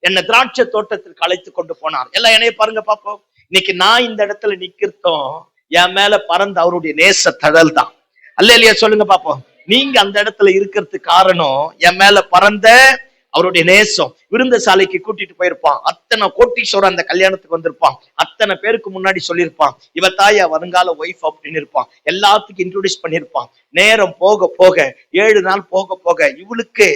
என்னை திராட்சை தோட்டத்திற்கு அழைத்து கொண்டு போனார். எல்லாம் என்னைய பாருங்க பாப்போம். இன்னைக்கு நான் இந்த இடத்துல நிக்கிறதும் என் மேல பறந்த அவருடைய நேச தழல் தான். அல்லேலூயா சொல்லுங்க பாப்போம். நீங்க அந்த இடத்துல இருக்கிறதுக்கு காரணம் என் மேல பறந்த அவருடைய நேசம். விருந்த சாலைக்கு கூட்டிட்டு போயிருப்பான். அத்தனை கோட்டீஸ்வரன் அந்த கல்யாணத்துக்கு வந்திருப்பான். அத்தனை பேருக்கு முன்னாடி சொல்லியிருப்பான், இவ தாயா வருங்கால ஒய்ஃப் அப்படின்னு இருப்பான். எல்லாத்துக்கும் இன்ட்ரோடியூஸ் பண்ணிருப்பான். நேரம் போக போக 7 நாள் போக போக இவளுக்கு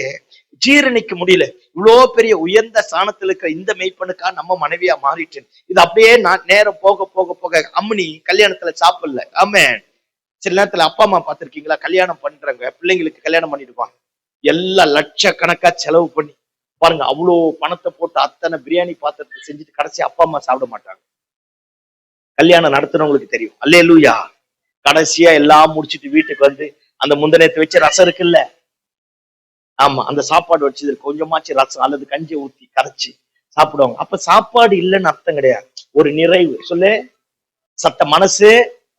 ஜீரணிக்க முடியல. இவ்வளோ பெரிய உயர்ந்த ஸ்தானத்துல இருக்கிற இந்த மெய்ப்பனுக்கா நம்ம மனைவியா மாறிட்டு, இது அப்படியே நான் நேரம் போக போக போக அம்மினி கல்யாணத்துல சாப்பிடல. ஆமே, சில நேரத்துல அப்பா அம்மா பார்த்திருக்கீங்களா, கல்யாணம் பண்றவங்க பிள்ளைங்களுக்கு கல்யாணம் பண்ணிடுவாங்க. எல்லாம் லட்சக்கணக்கா செலவு பண்ணி பாருங்க, அவ்வளோ பணத்தை போட்டு அத்தனை பிரியாணி பாத்திரத்தை செஞ்சுட்டு கடைசி அப்பா அம்மா சாப்பிட மாட்டாங்க. கல்யாணம் நடத்துறவங்களுக்கு தெரியும். அல்லேலூயா. கடைசியா எல்லாம் முடிச்சுட்டு வீட்டுக்கு வந்து அந்த முந்தினத்தை வச்சு ரசம் இருக்குல்ல, ஆமா அந்த சாப்பாடு வச்சது கொஞ்சமாச்சு ரசம் அல்லது கஞ்சி ஊத்தி கரைச்சி சாப்பிடுவாங்க. அப்ப சாப்பாடு இல்லைன்னு அர்த்தம் கிடையாது, ஒரு நிறைவு. சொல்லு சத்த மனசு,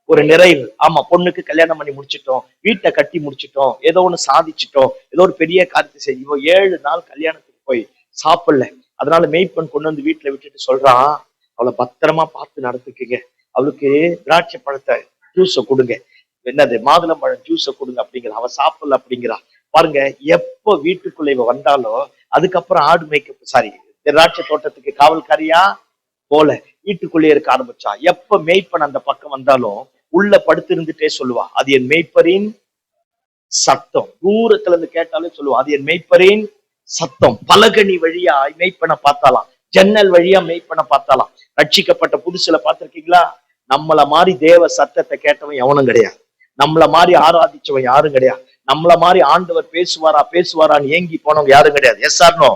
ஒரு நிறைவு. ஆமா, பொண்ணுக்கு கல்யாணம் பண்ணி முடிச்சிட்டோம், வீட்டை கட்டி முடிச்சிட்டோம், ஏதோ ஒண்ணு சாதிச்சிட்டோம், ஏதோ ஒரு பெரிய காரியத்தை செய்வோம். 7 நாள் கல்யாணத்துக்கு போய் சாப்பிடல. அதனால மேய்ப்பன் கொண்டு வந்து வீட்டுல விட்டுட்டு சொல்றான், அவளை பத்திரமா பார்த்து நடத்துக்குங்க, அவளுக்கு திராட்சை பழத்தை ஜூஸ கொடுங்க, என்னது மாதுளம்பழம் ஜூஸ கொடுங்க அப்படிங்கிற. அவ சாப்பிடல அப்படிங்கிறா. பாருங்க, எப்ப வீட்டுக்குள்ள இவ வந்தாலோ அதுக்கப்புறம் ஆடு மேய்க்க திராட்சை தோட்டத்துக்கு காவல்காரியா போல வீட்டுக்குள்ளே இருக்க ஆரம்பிச்சா. எப்ப மேய்ப்பன் அந்த பக்கம் வந்தாலும் உள்ள படுத்து இருந்துட்டே சொல்லுவா, அது என் மேய்ப்பரின் சத்தம். தூரத்துல இருந்து கேட்டாலே சொல்லுவா, அது என் மேய்ப்பரின் சத்தம். பலகனி வழியா மேய்ப்பனை பார்த்தாலாம், ஜன்னல் வழியா மேய்ப்பனை பார்த்தாலாம். ரட்சிக்கப்பட்ட புதுசுல பார்த்திருக்கீங்களா? நம்மள மாதிரி தேவ சத்தத்தை கேட்டவன் எவனும் கிடையாது, நம்மள மாதிரி ஆராதிச்சவன் யாரும் கிடையாது, நம்மள மாதிரி ஆண்டவர் பேசுவாரான்னு ஏங்கி போனவங்க யாரும் கிடையாது. S R no?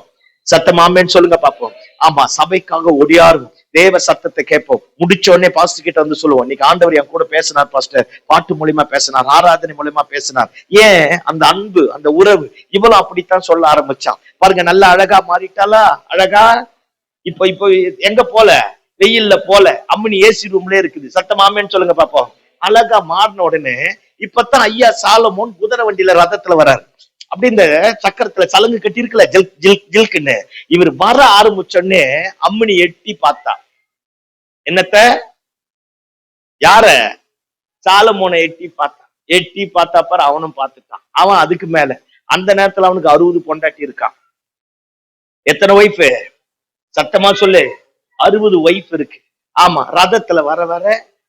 சத்தமாமேன்னு சொல்லுங்க பாப்போம். ஆமா, சபைக்காக ஒடியாரும் தேவ சத்தத்தை கேட்போம். முடிச்ச உடனே பாஸ்டர் கிட்ட வந்து சொல்லுவோம், இன்னைக்கு ஆண்டவர் என் கூட பேசினார் பாஸ்டர், பாட்டு மூலியமா பேசினார், ஆராதனை மூலியமா பேசினார். ஏன்? அந்த அன்பு, அந்த உறவு. இவளும் அப்படித்தான் சொல்ல ஆரம்பிச்சான். பாருங்க, நல்ல அழகா மாறிட்டாளா? அழகா இப்போ எங்க போல, வெயில்ல போல, அம்மினி ஏசி ரூம்ல இருக்குது. சத்தமாமேன்னு சொல்லுங்க பாப்போம். அழகா மாறின உடனே இப்பதான் ஐயா சாலமோன் குதிரை வண்டியில ரதத்துல வர்றாரு. அப்படி இந்த சக்கரத்துல சலங்கு கட்டி இருக்குல்ல, ஜில் ஜில் ஜில்குன்னு. இவர் வர ஆரம்பிச்சோடனே அம்மனி எட்டி பார்த்தா. என்னத்த? யார? சாலமோனை எட்டி பார்த்தான். எட்டி பார்த்தா பாரு, அவனும் பார்த்துட்டான். அவன் அதுக்கு மேல. அந்த நேரத்துல அவனுக்கு 60 பொண்டாட்டி இருக்கான். எத்தனை ஒய்ஃப்? சத்தமா சொல்லு. 60 ஒய்ஃப் இருக்கு. ஆமா, ரதத்துல வர வர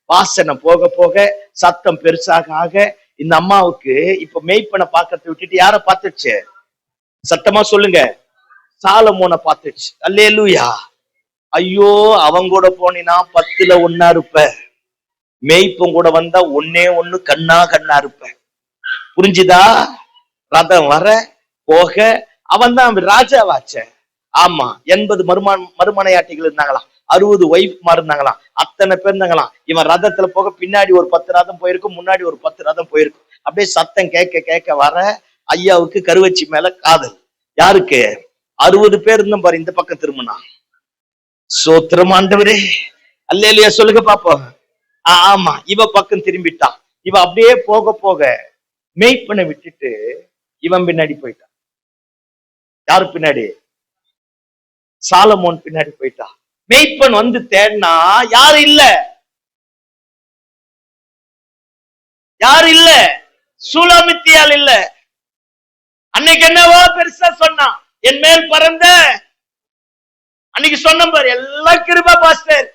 வாசனை போக போக சத்தம் பெருசாக ஆக இந்த அம்மாவுக்கு இப்ப மேய்ப்பனை பார்க்கறத விட்டுட்டு யார பார்த்துச்சு? சத்தமா சொல்லுங்க. சாலமோனை பார்த்துச்சு. அல்லேலூயா. ஐயோ, அவங்க கூட போனீனா 10ல் 1 இருப்ப. மேய்ப்பன் கூட வந்தா 1 கண்ணா இருப்ப. புரிஞ்சுதா? ரதம் வர போக அவன் தான் ராஜாவாச்ச. ஆமா, 80 மறுமனையாட்டிகள் இருந்தாங்களாம், 60 ஒய்ஃப் இருந்தாங்களாம், அத்தனை பேர் இருந்தாங்களாம். இவன் ரதத்துல போக பின்னாடி ஒரு 10 ரதம் போயிருக்கும், முன்னாடி ஒரு 10 ரதம் போயிருக்கும். அப்படியே சத்தம் கேட்க கேட்க வர ஐயாவுக்கு கருவச்சி மேல காதல். யாருக்கு? 60 பேர் இருந்தும் பாரு, இந்த பக்கம் திரும்பினா. சோத்திரம் ஆண்டவரே, அல்லேலூயா சொல்லுங்க பாப்போம். ஆமா, இவ பக்கம் திரும்பிட்டான். இவ அப்படியே போக போக மேய்ப்பனை விட்டுட்டு இவன் பின்னாடி போயிட்டான். யாரு பின்னாடி? சாலமோன் பின்னாடி போயிட்டா. மேய்ப்பன் வந்து தேடினா யாரு இல்ல. யாரு இல்ல? சூலாமித்தியால் இல்ல. அன்னைக்கு என்னவோ பெருசா சொன்னான், என் மேல் பறந்த. அன்னைக்கு சொன்ன பாரு, எல்லாம் கிருபா பாஸ்டர்,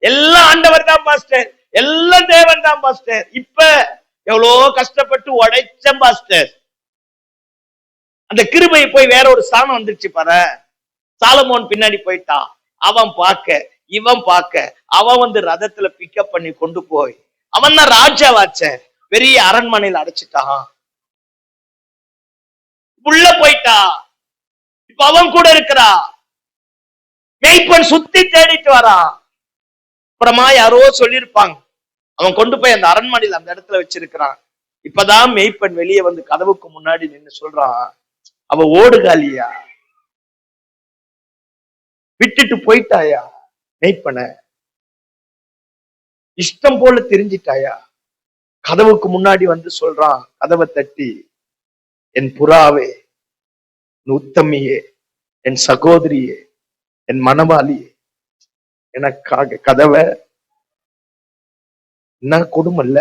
எல்லாம் ஆண்டவர் தான் பாஸ்டர், எல்லாம் தேவன் தான் பாஸ்டர். இப்ப எவ்வளவு கஷ்டப்பட்டு உடைச்சம் பாஸ்டர். அந்த கிருபை போய் வேற ஒரு ஸ்தானம் வந்துருச்சு பாரு. சாலமோன் பின்னாடி போயிட்டா. அவன் பார்க்க இவன் பார்க்க அவன் வந்து ரதத்துல பிக்கப் பண்ணி கொண்டு போய் அவன் தான் ராஜாவாச்ச. பெரிய அரண்மனையில அடைச்சிட்டான். உள்ள போயிட்டா. இப்ப அவன் கூட இருக்கிறா. மேய்ப்பன் சுத்தி தேடிட்டு வரான். அப்புறமா யாரோ சொல்லியிருப்பாங்க, அவன் கொண்டு போய் அந்த அரண்மனையில அந்த இடத்துல வச்சிருக்கிறான். இப்பதான் மேய்ப்பன் வெளியே வந்து கதவுக்கு முன்னாடி நின்று சொல்றான், அவ ஓடுகாலியா, விட்டுட்டு போயிட்டாயா, மேய்ப்பன இஷ்டம் போல தெரிஞ்சிட்டாயா. கதவுக்கு முன்னாடி வந்து சொல்றான், கதவை தட்டி, என் புறாவே, என் உத்தமியே, என் சகோதரியே, என் மனவாளியே, எனக்காக கதவை. என்ன கொடுமை இல்ல?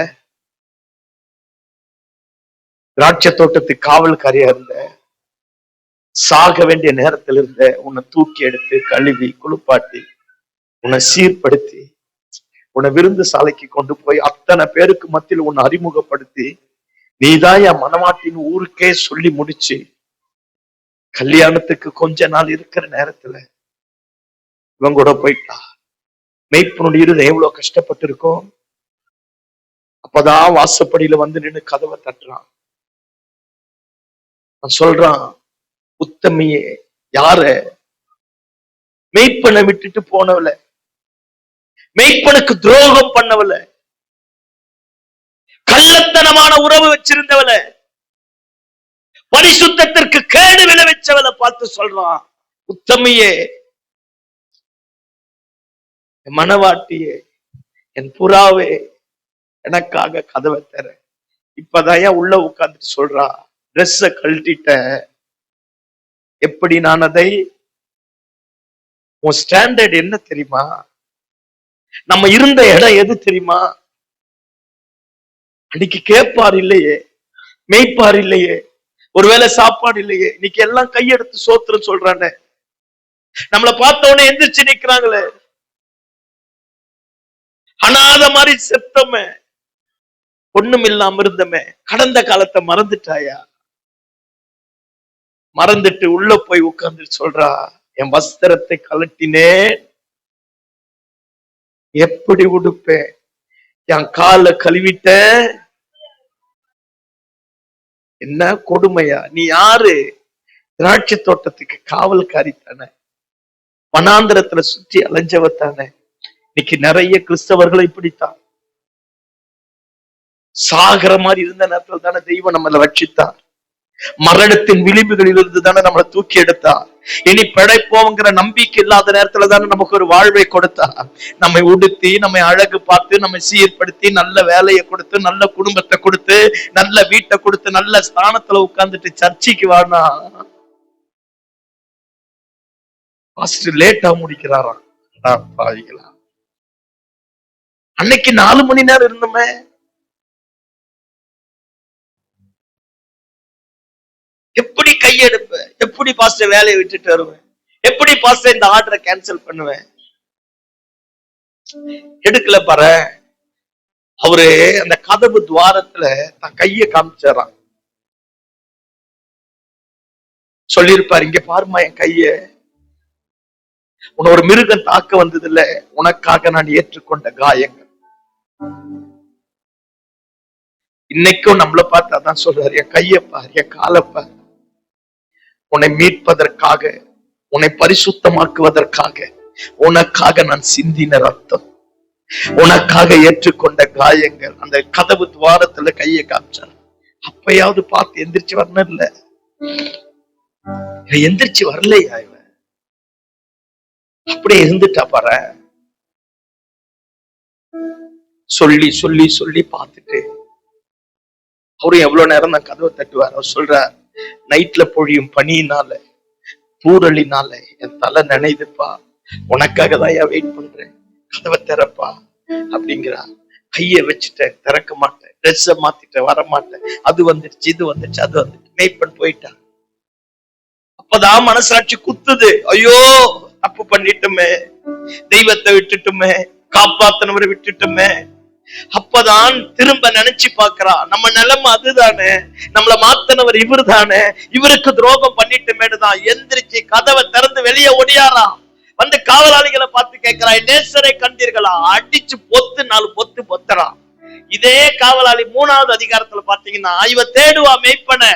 திராட்சை தோட்டத்துக்கு காவல்காரியா இருந்த, சாக வேண்டிய நேரத்தில் இருந்த உன்னை தூக்கி எடுத்து கழுவி குளிப்பாட்டி உன்னை சீர்படுத்தி உன்னை விருந்து சாலைக்கு கொண்டு போய் அத்தனை பேருக்கு மத்தியில் உன்னை அறிமுகப்படுத்தி நீதான் என் மனவாட்டின் ஊருக்கே சொல்லி முடிச்சு கல்யாணத்துக்கு கொஞ்ச நாள் இருக்கிற நேரத்துல இவன் கூட போயிட்டா. மேய்ப்பனுடைய இருதயம் எவ்வளவு கஷ்டப்பட்டு இருக்கும். அப்பதான் வாசப்படியில வந்து நின்று கதவை தட்டுறான். சொல்றான், உத்தமியே. யார? மேய்ப்பனை விட்டுட்டு போனவள, மேய்ப்பனுக்கு துரோகம் பண்ணவள, கள்ளத்தனமான உறவு வச்சிருந்தவள, பரிசுத்தத்திற்கு கேடு விளைவிச்சவளை பார்த்து சொல்றான், உத்தமியே, என் மனவாட்டியே, என் புறாவே, எனக்காக கதவை தர. இப்பதான் உள்ள உட்கார்ந்துட்டு சொல்றா, ட்ரெஸ்ஸ கழட்டிட்ட. எப்படி நான் அதை, உன் ஸ்டாண்டர்ட் என்ன தெரியுமா? நம்ம இருந்த இடம் எது தெரியுமா? அன்னைக்கு கேட்பார் இல்லையே, மேய்ப்பார் இல்லையே, ஒருவேளை சாப்பாடு இல்லையே, இன்னைக்கு எல்லாம் கையெடுத்து சோத்திரம் சொல்றானே. நம்மளை பார்த்தோன்னே எந்திரிச்சு நிக்கிறாங்களே, அனாத மாதிரி செத்தமே, ஒண்ணும் இல்லாம இருந்தமே. கடந்த காலத்தை மறந்துட்டாயா? மறந்துட்டு உள்ள போய் உட்கார்ந்து சொல்றா, என் வஸ்திரத்தை கலட்டினேன், எப்படி உடுப்பேன், என் காலை கழுவிட்ட. என்ன கொடுமையா? நீ யாரு? திராட்சை தோட்டத்துக்கு காவல்காரி தானே, வனாந்திரத்துல சுற்றி அலைஞ்சவ தானே. இன்னைக்கு நிறைய கிறிஸ்தவர்கள் இப்படித்தான். சாகர மாதிரி இருந்த நேரத்துல தானே தெய்வம் நம்மளை ரட்சித்தார். மரணத்தின் விளிம்புகளில் இருந்து தானே நம்மளை தூக்கி எடுத்தா. இனி பிழைப்போங்கிற நம்பிக்கை இல்லாத நேரத்துல தானே நமக்கு ஒரு வாழ்வை கொடுத்தா. நம்மை உடுத்தி, நம்மை அழகு பார்த்து, நம்மை சீர்படுத்தி, நல்ல வேலையை கொடுத்து, நல்ல குடும்பத்தை கொடுத்து, நல்ல வீட்டை கொடுத்து, நல்ல ஸ்தானத்துல உட்கார்ந்துட்டு சர்ச்சைக்கு வானா லேட்டா முடிக்கிறாராம். அன்னைக்கு 4 மணி நேரம் இருந்தோமே. எப்படி கையெடுப்ப? எப்படி பாஸ்டர் வேலையை விட்டுட்டு வருவேன்? எப்படி பாஸ்டர் இந்த ஆர்டரை கேன்சல் பண்ணுவேன்? எடுக்கல பாரு. அவரு அந்த கதவு துவாரத்துல தன் கைய காமிச்சாராம். சொல்லியிருப்பாரு, இங்க பாருமா என் கைய, உன்னை ஒரு மிருகம் தாக்க வந்தது இல்ல, உனக்காக நான் ஏற்றுக்கொண்ட காயங்கள். இன்னைக்கும் நம்மளை பார்த்து அதான் சொல்றாரு, என் கையப்பார், என் காலப்பார், உன்னை மீட்பதற்காக, உன்னை பரிசுத்தமாக்குவதற்காக, உனக்காக நான் சிந்தின ரத்தம், உனக்காக ஏற்றுக்கொண்ட காயங்கள். அந்த கதவு துவாரத்துல கையை காமிச்சார். அப்பயாவது பார்த்து எந்திரிச்சு வரணும் இல்ல, எந்திரிச்சு வரலையா? இவன் அப்படியே இருந்துட்டா பாரு. சொல்லி சொல்லி சொல்லி பார்த்துட்டு அவரும் எவ்வளவு நேரம் தான் கதவை தட்டுவார். அவர் சொல்றார், நைட்ல பொழியும் பனியினால, தூரலினால என் தலை நினைதுப்பா, உனக்காக தான் வெயிட் பண்றேன், கதவை திறப்பா அப்படிங்கிறா. கைய வச்சுட்டேன், திறக்க மாட்டேன், ட்ரெஸ்ஸ மாத்திட்டேன், வர மாட்டேன், அது வந்துடுச்சு, இது வந்துடுச்சு, அது வந்துட்டு மேய்ப்பன் போயிட்டான். அப்பதான் மனசாட்சி குத்துது, ஐயோ தப்பு பண்ணிட்டுமே, தெய்வத்தை விட்டுட்டுமே, காப்பாத்தினவரை விட்டுட்டுமே. அப்பதான் திரும்ப நினைச்சு பாக்குறா, நம்ம நிலைமை அதுதானே, நம்மள மாத்தினவர் இவரு தானே, இவருக்கு துரோகம் பண்ணிட்டுமேனுதான் எந்திரிச்சு கதவை திறந்து வெளியே ஓடியாரா. வந்து காவலாளிகளை பார்த்து கேட்கிறா, நேசரை கண்டீர்களா? அடிச்சு பொத்து 4 பொத்து பொத்தரா. இதே காவலாளி 3வது அதிகாரத்துல பாத்தீங்கன்னா, இவ தேடுவா மெய்ப்பன,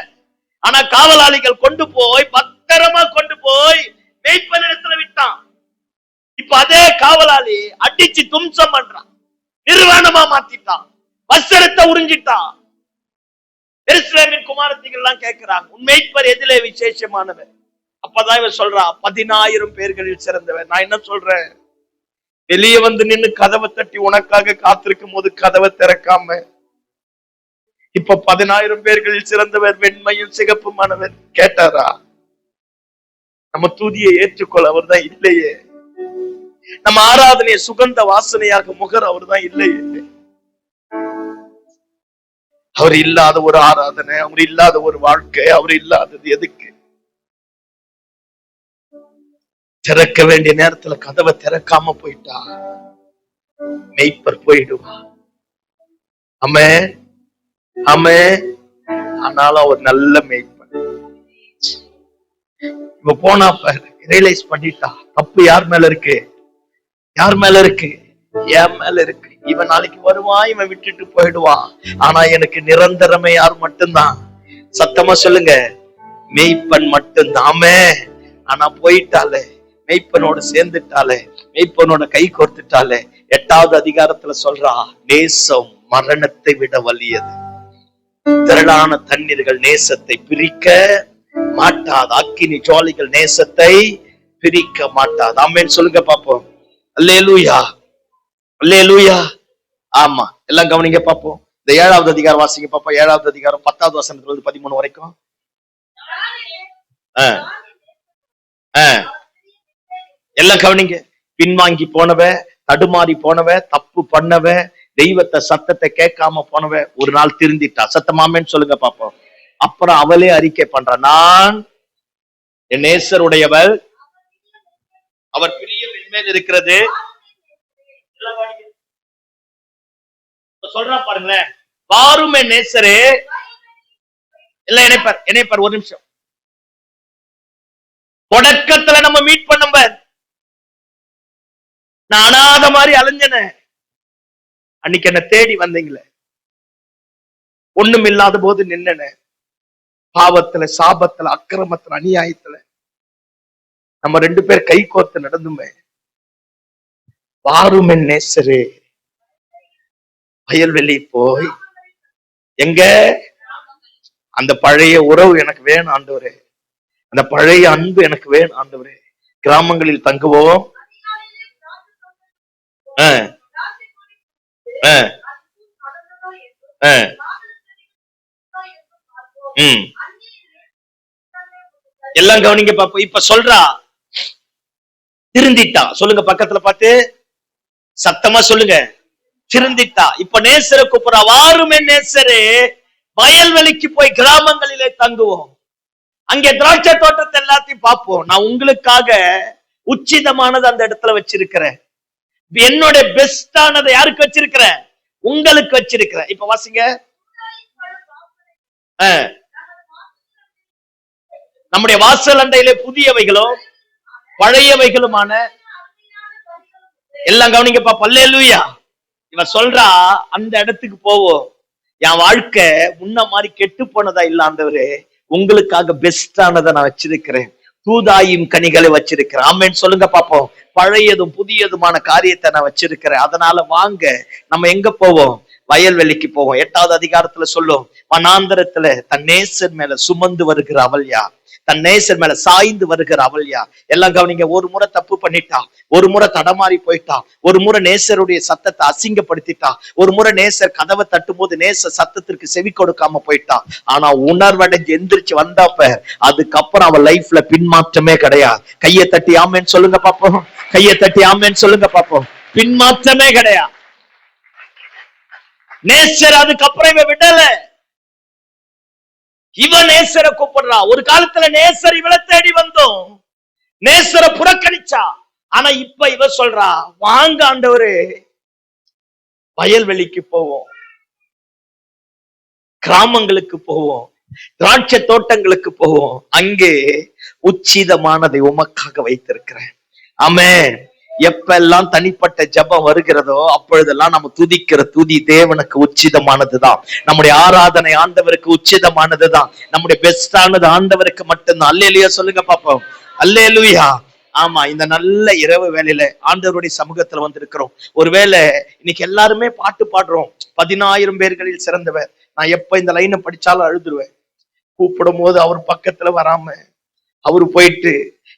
ஆனா காவலாளிகள் கொண்டு போய் பத்திரமா கொண்டு போய் மெய்ப்பன இடத்துல விட்டான். இப்ப அதே காவலாளி அடிச்சு தும்சம் பண்றான், நிர்வாணமா மாத்திட்டான், வஸ்திரத்தை உறிஞ்சிட்டான். எருசலேமின் குமாரத்திகள் எல்லாம் கேட்கிறாங்க, உன் மேய்ப்பர் எதிலே விசேஷமானவர்? அப்பதான் இவன் சொல்றா, 10,000 பேர்களில் சிறந்தவர். நான் என்ன சொல்றேன், வெளியே வந்து நின்னு கதவை தட்டி உனக்காக காத்திருக்கும் போது கதவை திறக்காம, இப்ப 10,000 பேர்களில் சிறந்தவர், வெண்மையும் சிகப்புமானவர் கேட்டாரா? நம்ம தூதியை ஏற்றுக்கொள்ள அவர் தான் இல்லையே. நம்ம ஆராதனையை சுகந்த வாசனையாக முகர் அவர் தான் இல்லையே. அவர் இல்லாத ஒரு ஆராதனை, அவர் இல்லாத ஒரு வாழ்க்கை, அவர் இல்லாதது எதுக்கு? திறக்க வேண்டிய நேரத்துல கதவை திறக்காம போயிட்டா மெய்ப்பர் போயிடுவா. ஆமே ஆமே. ஆனாலும் அவர் நல்ல மெய்ப்பர். இப்ப போனா ரியலைஸ் பண்ணிட்டா, தப்பு யார் மேல இருக்கு? யார் மேல இருக்கு? என் மேல இருக்கு. இவன் நாளைக்கு வருவான், இவன் விட்டுட்டு போயிடுவான், ஆனா எனக்கு நிரந்தரமே யார் மட்டும்தான்? சத்தமா சொல்லுங்க, மெய்ப்பன் மட்டும்தாமே. ஆனா போயிட்டாலே, மெய்ப்பனோட சேர்ந்துட்டாலே, மெய்ப்பனோட கை கோர்த்துட்டாலே. 8வது அதிகாரத்துல சொல்றா, நேசம் மரணத்தை விட வலியது, திரளான தண்ணீர்கள் நேசத்தை பிரிக்க மாட்டாது, அக்கினி ஜுவாலைகள் நேசத்தை பிரிக்க மாட்டாது. ஆமென் சொல்லுங்க பாப்போம். அல்லேலூயா, அல்லேலூயா. ஆமா, எல்லாம் கவனிங்க பாப்போம். இந்த 7வது அதிகாரம் வாசிங்க பாப்போம். 7வது அதிகாரம் 10வது வசனத்துல இருந்து 13 வரைக்கும். எல்லாம் கவனிங்க. பின்வாங்கி போனவ, தடுமாறி போனவ, தப்பு பண்ணவ, தெய்வத்தை சத்தத்தை கேட்காம போனவ ஒரு நாள் திருந்திட்டா. சத்தமாமேன்னு சொல்லுங்க பாப்போம். அப்புறம் அவளே அறிக்கை பண்றா, நான் என் நேசருடையவள், அவர் பிரியம் என் மேல் இருக்கிறது. சொல்றா பாருங்களேன், வாரும் என் நேசரே. எல்லாம் இணைப்பார் ஒரு நிமிஷம். தொடக்கத்துல நம்ம மீட் பண்ண, நான் அனாத மாதிரி அலைஞ்சன, அன்னைக்கு என்ன தேடி வந்தீங்களே, ஒண்ணும் இல்லாத போது நின்னன, பாவத்துல, சாபத்துல, அக்கிரமத்துல, அநியாயத்துல நம்ம 2 பேர் கை கோர்த்து நடந்துமே. வாரும் என் நேசரே, வயல்வெளி போய் எங்க அந்த பழைய உறவு எனக்கு வேணும் ஆண்டவரே, அந்த பழைய அன்பு எனக்கு வேணும் ஆண்டவரே. கிராமங்களில் தங்குவோம். எல்லாம் கவனிங்க பாப்போம். இப்ப சொல்றா திருந்திட்டா. சொல்லுங்க பக்கத்துல பார்த்து சத்தமா சொல்லுங்க, திருந்திட்டா. இப்ப நேசர கூப்பிடுறா, வாருமே நேசரே, வயல்வெளிக்கு போய் கிராமங்களிலே தங்குவோம், அங்கே திராட்சை தோட்டத்தை எல்லாத்தையும் பார்ப்போம். நான் உங்களுக்காக உச்சிதமானது அந்த இடத்துல வச்சிருக்கிறேன். என்னோட பெஸ்டானதை யாருக்கு வச்சிருக்கிறேன்? உங்களுக்கு வச்சிருக்கிறேன். இப்ப வாசிங்க. நம்முடைய வாசல் அண்டையிலே புதியவைகளும் பழையவைகளுமான எல்லாம் கவனிங்கப்பா. அல்லேலூயா. இவ சொல்றா, அந்த இடத்துக்கு போவோம். என் வாழ்க்கை முன்ன மாதிரி கெட்டு போனதா இல்ல ஆண்டவரே, உங்களுக்காக பெஸ்டானதை நான் வச்சிருக்கிறேன், தூதாயும் கனிகளை வச்சிருக்கிறேன். ஆமென் சொல்லுங்க பாப்போம். பழையதும் புதியதுமான காரியத்தை நான் வச்சிருக்கிறேன். அதனால வாங்க, நம்ம எங்க போவோம்? வயல்வெளிக்கு போவோம். 8வது அதிகாரத்துல சொல்லும், வனாந்தரத்துல தன் நேசர் மேல சுமந்து வருகிற அவள் யார்? தன் நேசர் மேல சாய்ந்து வருகிற அவள் யார்? எல்லாம் கவனிங்க. ஒரு முறை தப்பு பண்ணிட்டா, ஒரு முறை தடமாறி போயிட்டா, ஒரு முறை நேசருடைய சத்தத்தை அசிங்கப்படுத்திட்டா, ஒரு முறை நேசர் கதவை தட்டும் போது நேசர் சத்தத்திற்கு செவி கொடுக்காம போயிட்டா. ஆனா உணர்வடைஞ்சு எந்திரிச்சு வந்தப்ப அதுக்கப்புறம் அவள் லைஃப்ல பின்மாற்றமே கிடையாது. கையை தட்டி ஆமேன்னு சொல்லுங்க பாப்போம். கையை தட்டி ஆமேன்னு சொல்லுங்க பாப்போம். பின்மாற்றமே கிடையாது. நேசர் அதுக்கப்புறம் இவ விடல, இவன் நேசரை கூப்பிடுறா. ஒரு காலத்துல நேசர் இவளை தேடி வந்தோம், நேசரை புறக்கணிச்சா. ஆனா இப்ப இவ சொல்றா, வாங்க ஆண்டவரே, வயல்வெளிக்கு போவோம், கிராமங்களுக்கு போவோம், திராட்சை தோட்டங்களுக்கு போவோம், அங்கே உச்சிதமானதை உமக்காக வைத்திருக்கிறேன். ஆமென். எப்பெல்லாம் தனிப்பட்ட ஜெபம் வருகிறதோ அப்பொழுதெல்லாம் நம்ம துதிக்கிற துதி தேவனுக்கு உச்சிதமானதுதான். நம்முடைய ஆராதனை ஆண்டவருக்கு உச்சிதமானதுதான். நம்முடைய பெஸ்டானது ஆண்டவருக்கு மட்டும்தான். அல்லேலூயா சொல்லுங்க பாப்போம். அல்லேலூயா. ஆமா, இந்த நல்ல இரவு வேளையில ஆண்டவருடைய சமூகத்துல வந்திருக்கிறோம். ஒருவேளை இன்னைக்கு எல்லாருமே பாட்டு பாடுறோம், 10,000 பேர்களில் சிறந்தவர். நான் எப்ப இந்த லைனை படிச்சாலும் அழுதுருவேன். கூப்பிடும் போது அவர் பக்கத்துல வராம அவரு போயிட்டு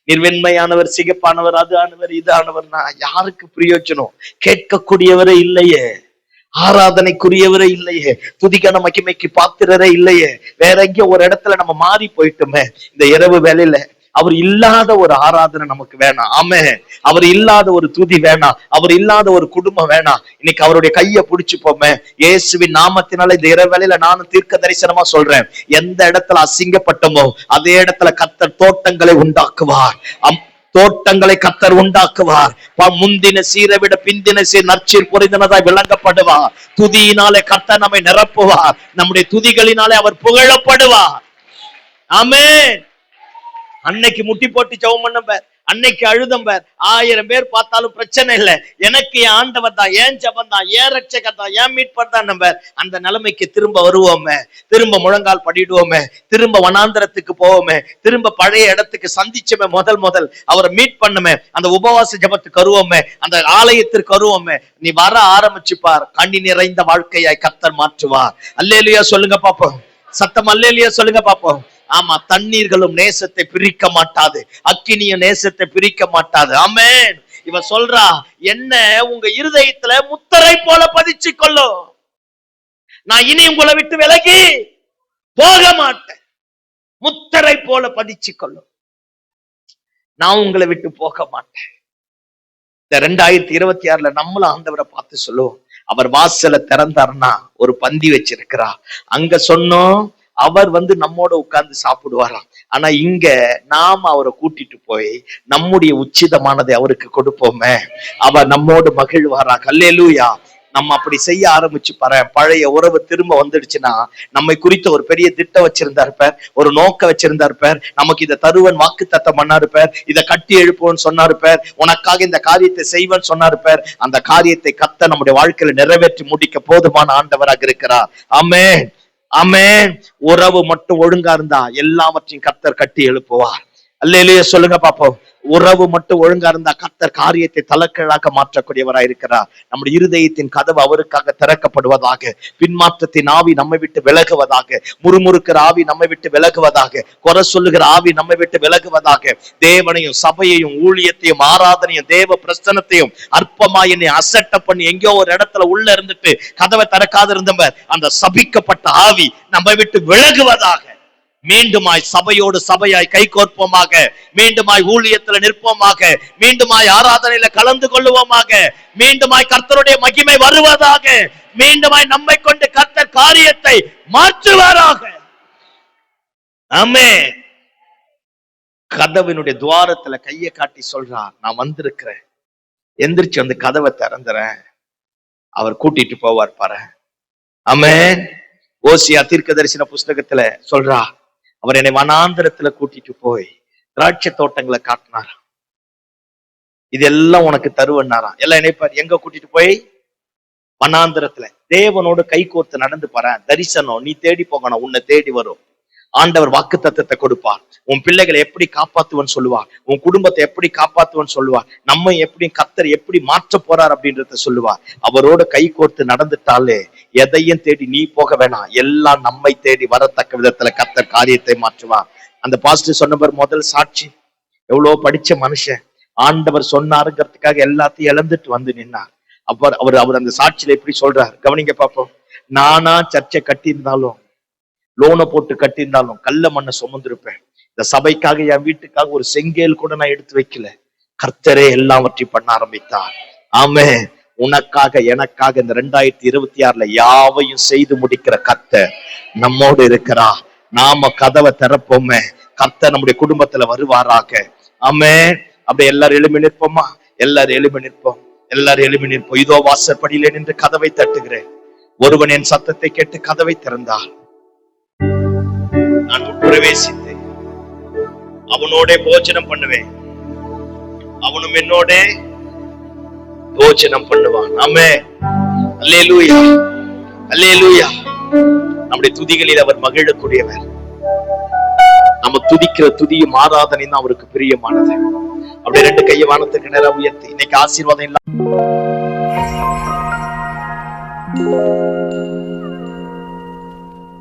நிர்வெண்மையானவர், சிகப்பானவர், அது ஆனவர், இது ஆனவர்னா யாருக்கு பிரயோஜனம்? கேட்கக்கூடியவரே இல்லையே, ஆராதனைக்குரியவரே இல்லையே, துதிக்கான மகிமைக்கு பாத்திரரே இல்லையே. வேற எங்கேயோ ஒரு இடத்துல நம்ம மாறி போயிட்டோமே. இந்த இரவு வேலையில அவர் இல்லாத ஒரு ஆராதனை நமக்கு வேணாம். ஆமே, அவர் இல்லாத ஒரு துதி வேணாம், அவர் இல்லாத ஒரு குடும்பம் வேணாம். இன்னைக்கு அவருடைய கையை பிடிச்சுப்போமே. இயேசுவின் நாமத்தினால இந்த இரவு வேளையில நானும் தீர்க்க தரிசனமா சொல்றேன், எந்த இடத்துல அசிங்கப்பட்டமோ அதே இடத்துல கர்த்தர் தோட்டங்களை உண்டாக்குவார். தோட்டங்களை கர்த்தர் உண்டாக்குவார். முந்தின சீரை விட பிந்தின சீர் நற்சீர் புரிந்தனதாய் விளங்கப்படுவார். துதியினாலே கர்த்தர் நம்மை நிரப்புவார். நம்முடைய துதிகளினாலே அவர் புகழப்படுவார். ஆமென். அன்னைக்கு முட்டி போட்டு ஜெபம் பண்ண, அன்னைக்கு அழுதம், 1000 பேர் பார்த்தாலும் பிரச்சனை இல்லை, எனக்கு என் ஆண்டவர் தான், ஏன் ஜெபம் தான், ஏன் ரட்சகர் தான், ஏன் மீட்பர் தான். நம்ம அந்த நிலைமைக்கு திரும்ப வருவோமே, திரும்ப முழங்கால் படிடுவோமே, திரும்ப வனாந்தரத்துக்கு போவோமே, திரும்ப பழைய இடத்துக்கு சந்திச்சோமே, முதல் அவரை மீட் பண்ணுமே, அந்த உபவாச ஜெபத்துக்கு வருவோமே, அந்த ஆலயத்திற்கு வருவோமே. நீ வர ஆரம்பிச்சுப்பார், கண்ணி நிறைந்த வாழ்க்கையாய் கர்த்தர் மாற்றுவார். அல்லேலூயா சொல்லுங்க பாப்போம். சத்தம் அல்லேலூயா சொல்லுங்க பாப்போம். ஆமா, தண்ணீர்களும் நேசத்தை பிரிக்க மாட்டாது, அக்கினிய நேசத்தை பிரிக்க மாட்டாது. ஆமென். இவ சொல்றா, என்ன உங்க இருதயத்துல முத்திரை போல பதிச்சு கொள்ளும், நான் இனி உங்களை விட்டு விலகி போக மாட்டேன். முத்திரை போல பதிச்சு கொள்ளும், நான் உங்களை விட்டு போக மாட்டேன். இந்த 2026 நம்மளும் ஆண்டவரை பார்த்து சொல்லுவோம், அவர் வாசலை திறந்தாருன்னா ஒரு பந்தி வச்சிருக்கிறா, அங்க சொன்னோம் அவர் நம்மோட உட்கார்ந்து சாப்பிடுவாராம். ஆனா இங்க நாம அவரை கூட்டிட்டு போய் நம்முடைய உச்சிதமானதை அவருக்கு கொடுப்போமே, அவர் நம்மோடு மகிழ்வாரா. அல்லேலூயா. நம்ம அப்படி செய்ய ஆரம்பிச்சு பாரு, பழைய உறவு திரும்ப வந்துடுச்சுன்னா, நம்மை குறித்த ஒரு பெரிய திட்டம் வச்சிருந்தாருப்பார், ஒரு நோக்கம் வச்சிருந்தாருப்பார், நமக்கு இதை தருவன் வாக்கு தத்தம் பண்ணாருப்பார், இதை கட்டி எழுப்புவன் சொன்னாருப்பார், உனக்காக இந்த காரியத்தை செய்வன் சொன்னாருப்பார். அந்த காரியத்தை கர்த்தர் நம்முடைய வாழ்க்கையில நிறைவேற்றி முடிக்க போதுமான ஆண்டவராக இருக்கிறார். ஆமென். ஆமென். உறவு மட்டும் ஒழுங்கா இருந்தா எல்லாவற்றையும் கர்த்தர் கட்டி எழுப்புவார். அல்லேலூயா சொல்லுங்க பாப்போம். உறவு மட்டும் ஒழுங்கா இருந்தா கர்த்தர் காரியத்தை தலக்கீழாக மாற்றக்கூடியவராய் இருக்கிறார். நம்முடைய இருதயத்தின் கதவு அவருக்காக திறக்கப்படுவதாக. பின்மாற்றத்தின் ஆவி நம்மை விட்டு விலகுவதாக. முறுமுறுக்கிற ஆவி நம்மை விட்டு விலகுவதாக. குறை சொல்லுகிற ஆவி நம்மை விட்டு விலகுவதாக. தேவனையும் சபையையும் ஊழியத்தையும் ஆராதனையும் தேவ பிரசனத்தையும் அற்பமாய் என்னை அசட்ட பண்ணி எங்கேயோ ஒரு இடத்துல உள்ள இருந்துட்டு கதவை திறக்காது இருந்தவர் அந்த சபிக்கப்பட்ட ஆவி நம்மை விட்டு விலகுவதாக. மீண்டுமாய் சபையோடு சபையாய் கை கோர்ப்போமாக. மீண்டுமாய் ஊழியத்துல நிற்போமாக. மீண்டுமாய் ஆராதனையில கலந்து கொள்ளுவோமாக. மீண்டுமாய் கர்த்தருடைய மகிமை வருவதாக. மீண்டுமாய் நம்மை கொண்டு கர்த்தர் காரியத்தை மாற்றுவாராக. ஆமென். கதவினுடைய துவாரத்துல கையை காட்டி சொல்றார், நான் வந்திருக்கிறேன். எந்திரிச்சு வந்து கதவை திறந்துறேன். அவர் கூட்டிட்டு போவார் பாரு. ஆமென். ஓசியா தீர்க்க தரிசன புஸ்தகத்துல சொல்றா, அவர் என்னை வனாந்திரத்துல கூட்டிட்டு போய் திராட்சை தோட்டங்களை காட்டினாராம். இதெல்லாம் உனக்கு தருவன்னாராம். எல்லாம் நினைப்பார், எங்க கூட்டிட்டு போய்? வனாந்திரத்துல. தேவனோடு கை கோர்த்து நடந்து பாரு. தரிசனம் நீ தேடி போகணும், உன்னை தேடி வரும். ஆண்டவர் வாக்கு தத்தத்தை கொடுப்பார். உன் பிள்ளைகளை எப்படி காப்பாத்துவன்னு சொல்லுவார். உன் குடும்பத்தை எப்படி காப்பாத்துவன்னு சொல்லுவார். நம்ம எப்படி கர்த்தர் எப்படி மாற்ற போறார் அப்படின்றத சொல்லுவார். அவரோட கை கோர்த்து நடந்துட்டாலே எதையும் தேடி நீ போக வேணாம், எல்லாம் நம்மை தேடி வரத்தக்க விதத்துல கர்த்தர் காரியத்தை மாற்றுவார். அந்த பாஸ்டர் சொன்னவர் முதல் சாட்சி. எவ்வளவு படிச்ச மனுஷன், ஆண்டவர் சொன்னாருங்கிறதுக்காக எல்லாத்தையும் இழந்துட்டு வந்து நின்னார். அவர் அந்த சாட்சியில எப்படி சொல்றார் கவனிங்க பாப்போம். நானா சர்ச்சை கட்டியிருந்தாலும், லோனை போட்டு கட்டியிருந்தாலும், கல்ல மண்ணை சுமந்திருப்பேன். இந்த சபைக்காக என் வீட்டுக்காக ஒரு செங்கேல் கூட நான் எடுத்து வைக்கல. கர்த்தரே எல்லாவற்றையும் பண்ண ஆரம்பித்தார். ஆமென். உனக்காக எனக்காக இந்த 2026 யாவையும் செய்து முடிக்கிற கர்த்தர் நம்மோடு இருக்கிறா. நாம கதவை திறப்போமே, கர்த்தர் நம்முடைய குடும்பத்துல வருவாராக. ஆமென். அப்படி எல்லாரும் எழுப்பி நிற்போமா? எல்லாரும் எழுப்பி நிற்போம். எல்லாரும் எழுப்பி நிற்போம். இதோ வாசற்படியிலே நின்று கதவை தட்டுகிறேன். ஒருவன் என் சத்தத்தை கேட்டு கதவை திறந்தார். நான் பிரவேசித்து அவனோட போஜனம் பண்ணுவேன், அவனும் என்னோட போஜனம் பண்ணுவான். ஆமென். அல்லேலூயா, அல்லேலூயா. நம்முடைய துதிகளில் அவர் மகிழக்கூடியவர். நம்ம துதிக்கிற துதியும் ஆராதனை தான் அவருக்கு பிரியமானது. அப்படி 2 கையை வானத்துக்கு நேரா உயர்த்தி இன்னைக்கு ஆசீர்வாதம் இல்ல